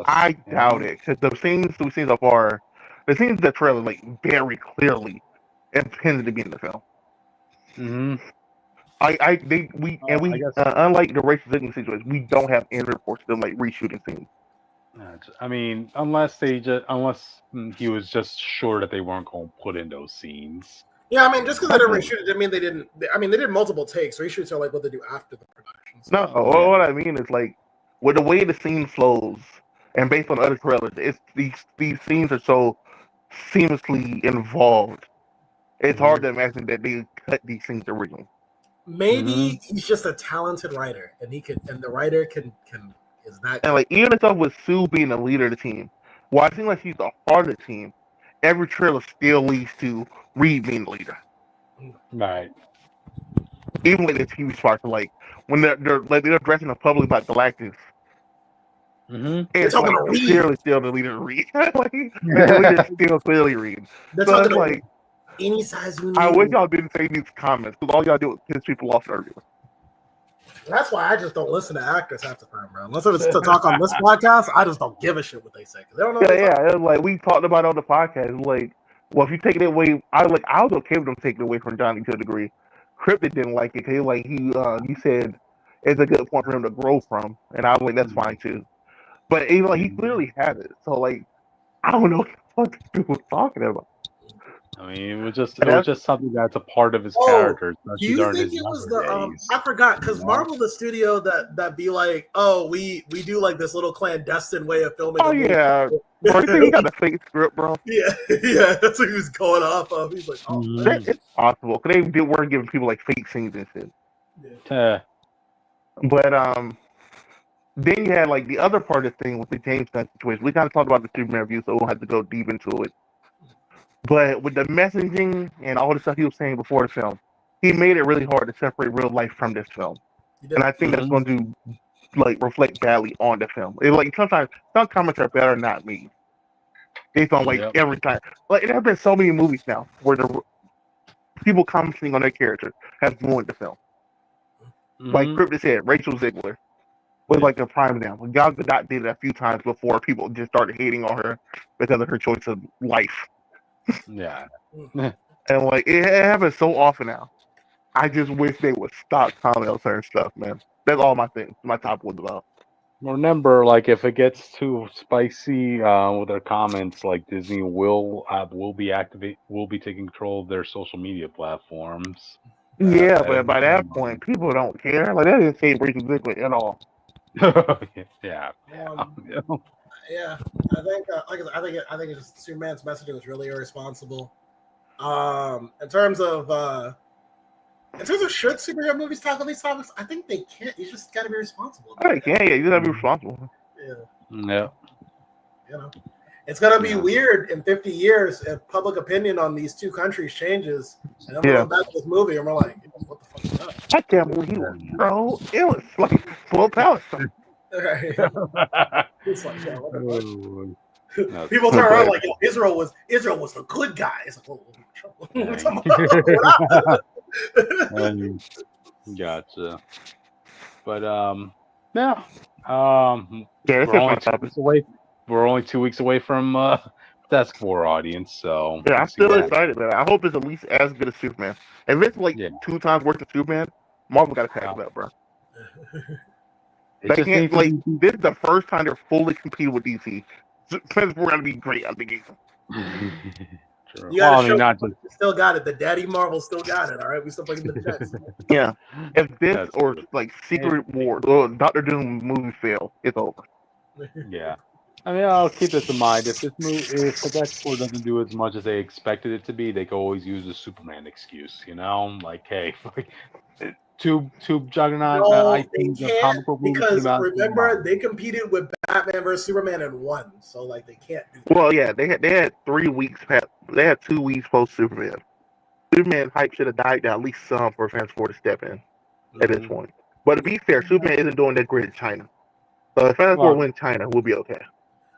I doubt it, because the scenes we've seen so far, the scenes in the trailer like very clearly intended to be in the film. Unlike the Rachel Ziegler situation, we don't have any reports of them like reshooting scenes. I mean, unless he was just sure that they weren't going to put in those scenes. Yeah, I mean, just because they didn't reshoot it didn't mean they didn't. They did multiple takes. Reshoots are like what they do after the production. So. No, what I mean is like with the way the scene flows, and based on other trailers, it's these scenes are so seamlessly involved. It's hard to imagine that they cut these scenes originally. Maybe he's just a talented writer, and the writer can. And like even stuff with Sue being the leader of the team, while it seems like she's the heart of the team, every trailer still leads to Reed being the leader. Right. Even with the TV spots, like when they're dressing in public like Galactus. It's like clearly still the leader of Reed. Like the leader still clearly Reed. So it's like any size you need. I wish y'all didn't say these comments because all y'all do is piss people off earlier. That's why I just don't listen to actors half the time, bro. Unless it's to talk on this podcast, I just don't give a shit what they say. They don't know. It's like we talked about on the podcast. Like, well, if you take it away, I was okay with them taking it away from Johnny to a degree, Cryptic didn't like it because he said it's a good point for him to grow from, and I was like, that's fine too. But even like he clearly had it, so like I don't know what the fuck people was talking about. I mean, it was just something that's a part of his character. Do you think it was the I forgot because Marvel, the studio that be like, oh, we do like this little clandestine way of filming. Oh yeah, bro, you think he got the fake script, bro? Yeah, that's what he was going off of. He's like, oh, it's possible because they weren't giving people like fake scenes and shit. Yeah. But then you had like the other part of the thing with the James Gunn situation. We kind of talked about the Superman review, so we won't have to go deep into it. But with the messaging and all the stuff he was saying before the film, he made it really hard to separate real life from this film. And I think that's going to like reflect badly on the film. Like sometimes some comments are better not made. Based on like every time. Like there have been so many movies now where the people commenting on their character have ruined the film. Like Cryptic said, Rachel Ziegler was like a prime example. Gal Gadot did it a few times before people just started hating on her because of her choice of life. Yeah. And like it happens so often now. I just wish they would stop commenting on certain stuff, man. That's all my top was about. Remember, like if it gets too spicy with their comments, like Disney will be taking control of their social media platforms. Yeah, but by that point, people don't care. Like that didn't say Rachel Ziegler at all. Yeah. Yeah, I think it's Superman's messaging was really irresponsible. In terms of should superhero movies tackle these topics, I think they can't. You just got to be responsible. Yeah, you gotta be responsible. Yeah. You know, it's gonna be weird in 50 years if public opinion on these two countries changes, and then we're going back to this movie and we're like, what the fuck is that? I can't believe it, bro. It was like full Palestine. It's like, yeah, what the fuck? People turn around like, yo, Israel was the good guy. It's like, gotcha. But we're only 2 weeks away from Task Force audience, so I'm still excited, man. I hope it's at least as good as Superman. If it's like 2 times worth of Superman, Marvel got to pack it up, bro. This is the first time they're fully competing with DC. We're gonna be great at the game. You gotta show still got it. The daddy Marvel still got it. All right, we still playing the Jets. Yeah, if this or like Secret War or Doctor Doom movie fail, it's over. Yeah, I mean, I'll keep this in mind. If the Task Force doesn't do as much as they expected it to be, they can always use the Superman excuse. You know, like hey. Two Juggernaut comic book movies because remember they competed with Batman vs Superman and won, so like they can't do that. Well, yeah, they had 3 weeks. They had 2 weeks post Superman. Superman hype should have died down at least some for Fans 4 to step in at this point. But to be fair, Superman isn't doing that great in China. So if Fans 4 win China, we'll be okay.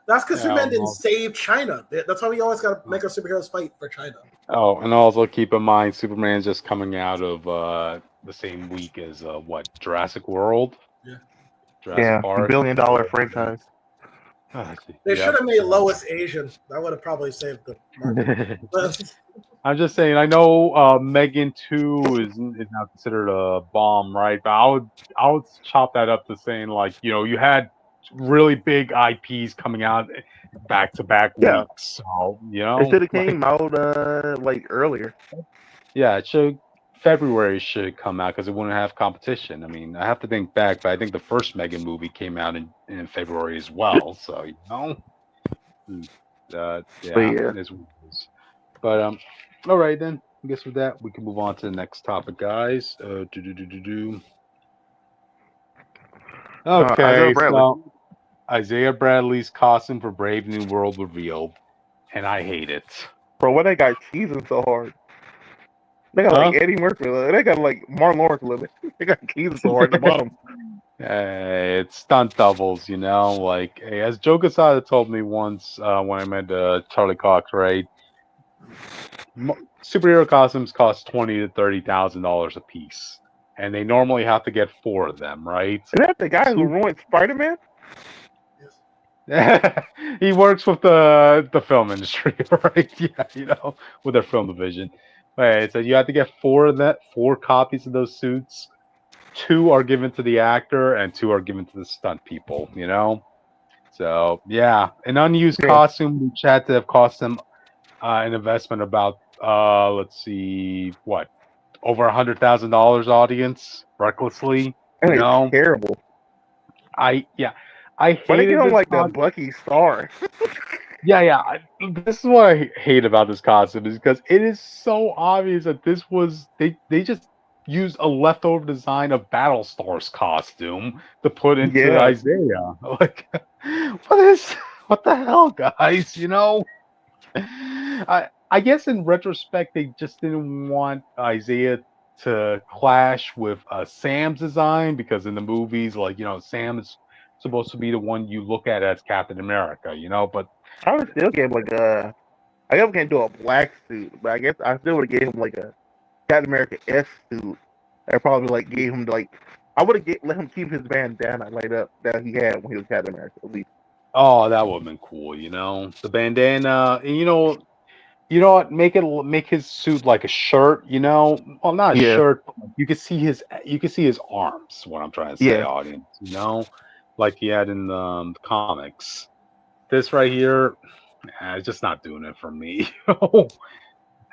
That's because Superman didn't save China. That's why we always got to make our superheroes fight for China. Oh, and also keep in mind, Superman's just coming out of the same week as Jurassic World. Yeah. Jurassic Park. $1 billion franchise. They should have made Lois Asian. That would have probably saved the market. I'm just saying. I know Megan 2 is now considered a bomb, right? But I would chop that up to saying like you had really big IPs coming out back-to-back weeks. So it should have came out like earlier. Yeah, February should come out because it wouldn't have competition. I mean, I have to think back, but I think the first Megan movie came out in February as well. So But all right then. I guess with that we can move on to the next topic, guys. Okay, so Isaiah Bradley's costume for Brave New World revealed, and I hate it. Bro, why they got teasing so hard? They got like Eddie Murphy. They got like Martin Lawrence a little bit. They got teasing so hard at the bottom. It's stunt doubles, Like, as Joe Quesada told me once when I met Charlie Cox, right? Superhero costumes cost $20,000 to $30,000 a piece, and they normally have to get 4 of them, right? Is that the guy who ruined Spider-Man? He works with the film industry, right? Yeah, with their film division. Wait, so you have to get four copies of those suits. 2 are given to the actor, and 2 are given to the stunt people. So yeah, an unused Yeah. costume which had to have cost them an investment about let's see, what, over $100,000 audience recklessly. And it's terrible. I yeah, I Why they give hated him this like the costume. Bucky star? Yeah. This is what I hate about this costume is because it is so obvious that this was they just used a leftover design of Battlestar's costume to put into Yeah. Isaiah. Like, what the hell, guys? I guess in retrospect they just didn't want Isaiah to clash with Sam's design because in the movies, like Sam is supposed to be the one you look at as Captain America, but I would still give him like I guess we can't do a black suit, but I guess I still would have gave him like a Captain America S suit. I probably like gave him like I would have let him keep his bandana light up that he had when he was Captain America at least. oh, that would have been cool, the bandana, and what, make his suit like a shirt, well, not a Yeah, shirt, but like, you can see his arms. What I'm trying to say, yeah. audience, like he had in the comics. This right here, it's just not doing it for me.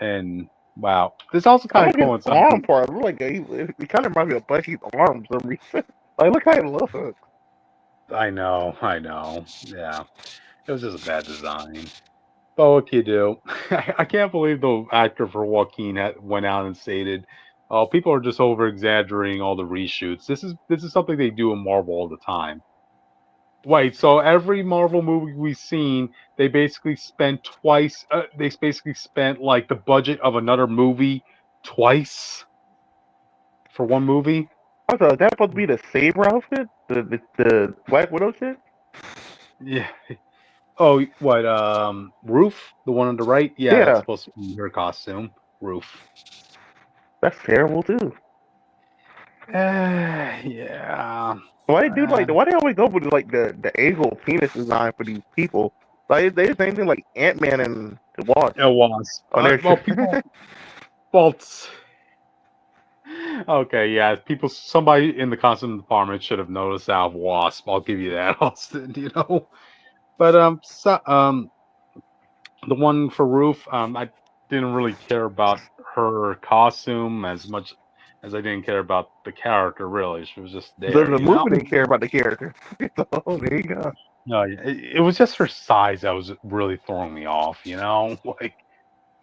And wow, this also I kind of like his coincides. arm part. I like he kind of reminds me of Bucky's arm for some reason. Like look how it looks. I know. Yeah, it was just a bad design. But what can you do? I can't believe the actor for Joaquin went out and stated, "Oh, people are just over exaggerating all the reshoots. This is something they do in Marvel all the time." Wait, so every Marvel movie we've seen, they basically spent twice. They basically spent like the budget of another movie twice for one movie. Also, is that supposed to be the Saber outfit? The Black Widow shit? Yeah. Oh, what? Roof, the one on the right. Yeah, that's Yeah, supposed to be her costume. Roof. that's terrible too. Yeah. Why they do like why they always go with like the angle penis design for these people? Like they the same thing like Ant-Man and the Wasp It was. on their Well, shit. people. Well, okay, yeah. Somebody in the costume department should have noticed that wasp. I'll give you that, Austin. But the one for Roof, I didn't really care about her costume as much as I didn't care about the character. Really, she was just The, there. the movie didn't care about the character. So there you go. No, yeah, it was just her size that was really throwing me off. Like,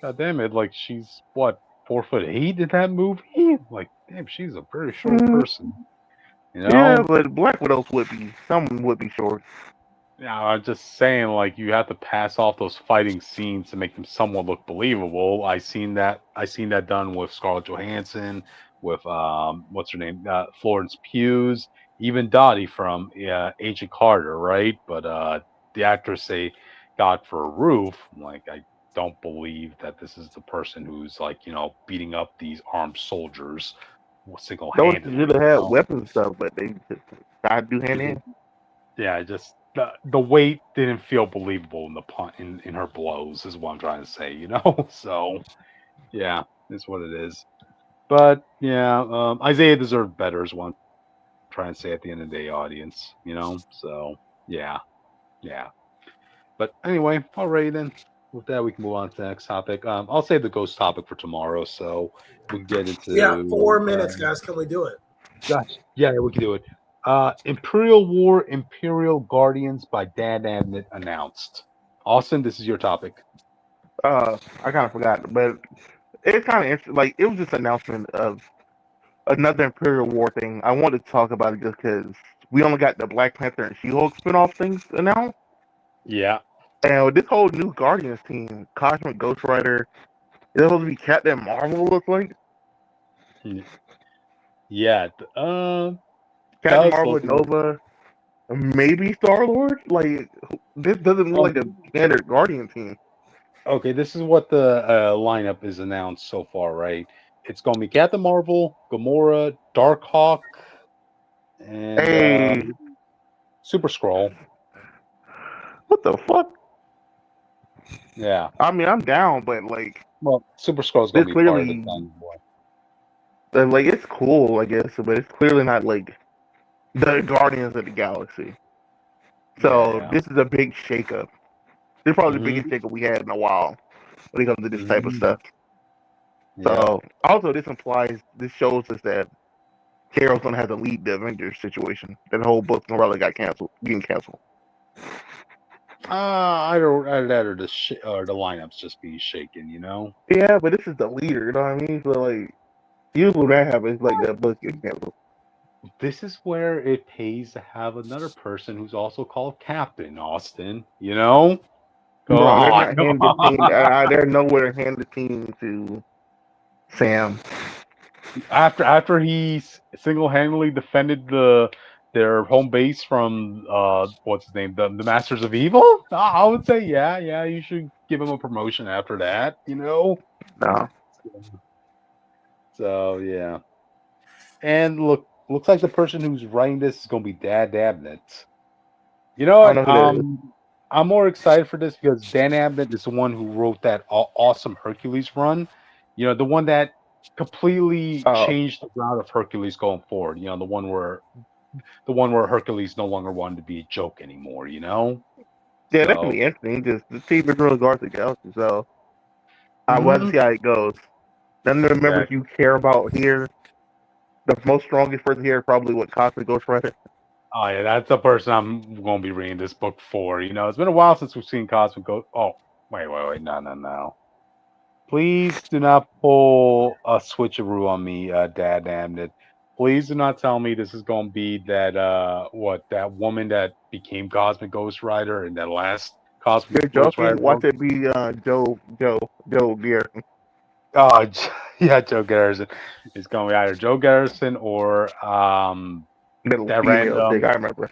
god damn it, like she's what, 4'8" in that movie? Like, damn, she's a very short Mhm. person. Yeah, but Black Widows would be some would be short. Yeah, I'm just saying, like, you have to pass off those fighting scenes to make them somewhat look believable. I seen that done with Scarlett Johansson, with what's her name, Florence Pugh's, even Dottie from Agent Carter, right? But the actress they got for a Roof, like, I don't believe that this is the person who's like, beating up these armed soldiers single Those handedly. should have had weapons and stuff, but they just tried to do hand in. Yeah, just the weight didn't feel believable in the in her blows is what I'm trying to say. So yeah, it's what it is. But yeah, Isaiah deserved better is what I'm trying to say at the end of the day, audience. So yeah. But anyway, alrighty then. With that, we can move on to the next topic. I'll save the ghost topic for tomorrow, so we can get into Yeah, 4 minutes, guys. Can we do it? gosh, yeah, we can do it. Imperial War, Imperial Guardians by Dan Abnett announced. Austin, this is your topic. I kind of forgot, but it's kind of interesting. Like it was just an announcement of another Imperial War thing. I wanted to talk about it just because we only got the Black Panther and She-Hulk spinoff things announced, Yeah. and with this whole new Guardians team, Cosmic Ghost Rider, it's supposed to be Captain Marvel. Looks like Yeah. That Captain was Marvel, supposed to be. Nova, maybe Star Lord. Like this doesn't look like a standard Guardian team. Okay, this is what the lineup is announced so far, right? It's going to be Captain Marvel, Gamora, Darkhawk, and Hey, Super Scroll. what the fuck? Yeah. I mean, I'm down, but like, Well, Super Skrull's gonna it's be part of the clearly thing, boy. like it's cool, I guess, but it's clearly not like the Guardians of the Galaxy. So Yeah. this is a big shakeup. This is probably the Hmm. biggest shakeup we had in a while when it comes to this type of Hmm. stuff. Yeah. So also this shows us that Carol's gonna have to lead the Avengers situation. That whole book probably getting canceled. I don't. I'd rather or the lineups just be shaken. You know. Yeah, but this is the leader, you know what I mean? So like usually when that happens, like that book gets canceled. This is where it pays to have another person who's also called Captain Austin. You know. Come Bro, they're on. not handing the team. They're nowhere to hand the team to Sam. After he single-handedly defended their home base from what's his name, the Masters of Evil, I would say yeah, you should give him a promotion after that, you know. No, So yeah, and looks like the person who's writing this is gonna be Dad Abnett. You know I don't what? know who that is. I'm more excited for this because Dan Abnett is the one who wrote that awesome Hercules run. You know, the one that completely Oh, changed the route of Hercules going forward. You know, the one where Hercules no longer wanted to be a joke anymore. You know, yeah, that can so be interesting. Just the team is real guards the Galaxy, so I want to mhm, see how it goes. None of the members exactly. you care about here, the most strongest person here, probably what Cosmic Ghost Rider. Oh yeah, that's the person I'm going to be reading this book for. You know, it's been a while since we've seen Cosmic Ghost. Oh, wait, no. Please do not pull a switcheroo on me, Dad damn it. Please do not tell me this is gonna be that that woman that became Cosmic Ghost Rider in that last Cosmic You're Ghost joking? Rider Watch book. it be Joe Gear. Oh yeah, Joe Garrison. It's gonna be either Joe Garrison or Little that female random chick, I remember.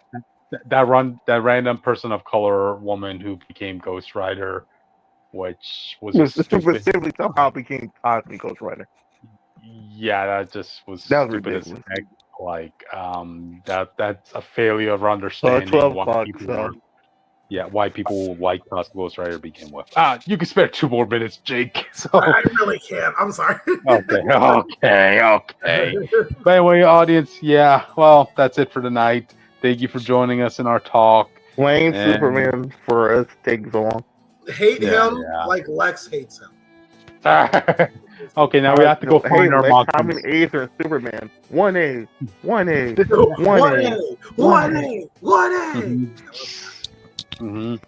that random person of color woman who became Ghost Rider, which was a Was stupid. specifically somehow became Cosmic Ghost Rider. Yeah, that just was That was stupid as ridiculous. heck. Like, that's a failure of So it's understanding 12 why o'clock, people so are, yeah, why people like Cosmic Ghost Rider to begin with. You can spare 2 more minutes, Jake. So, I really can't. I'm sorry. okay. But anyway, audience, yeah, well, that's it for tonight. Thank you for joining us in our talk. blame And Superman for us taking so long. Hate yeah, him like Lex hates him. yeah. Okay, now we have to go Hey, find our Lex, how many monkeys. A's are in Superman? 1 A, 1 A, Mhm. 1 One A, A, 1 one A. A, one A. Mhm.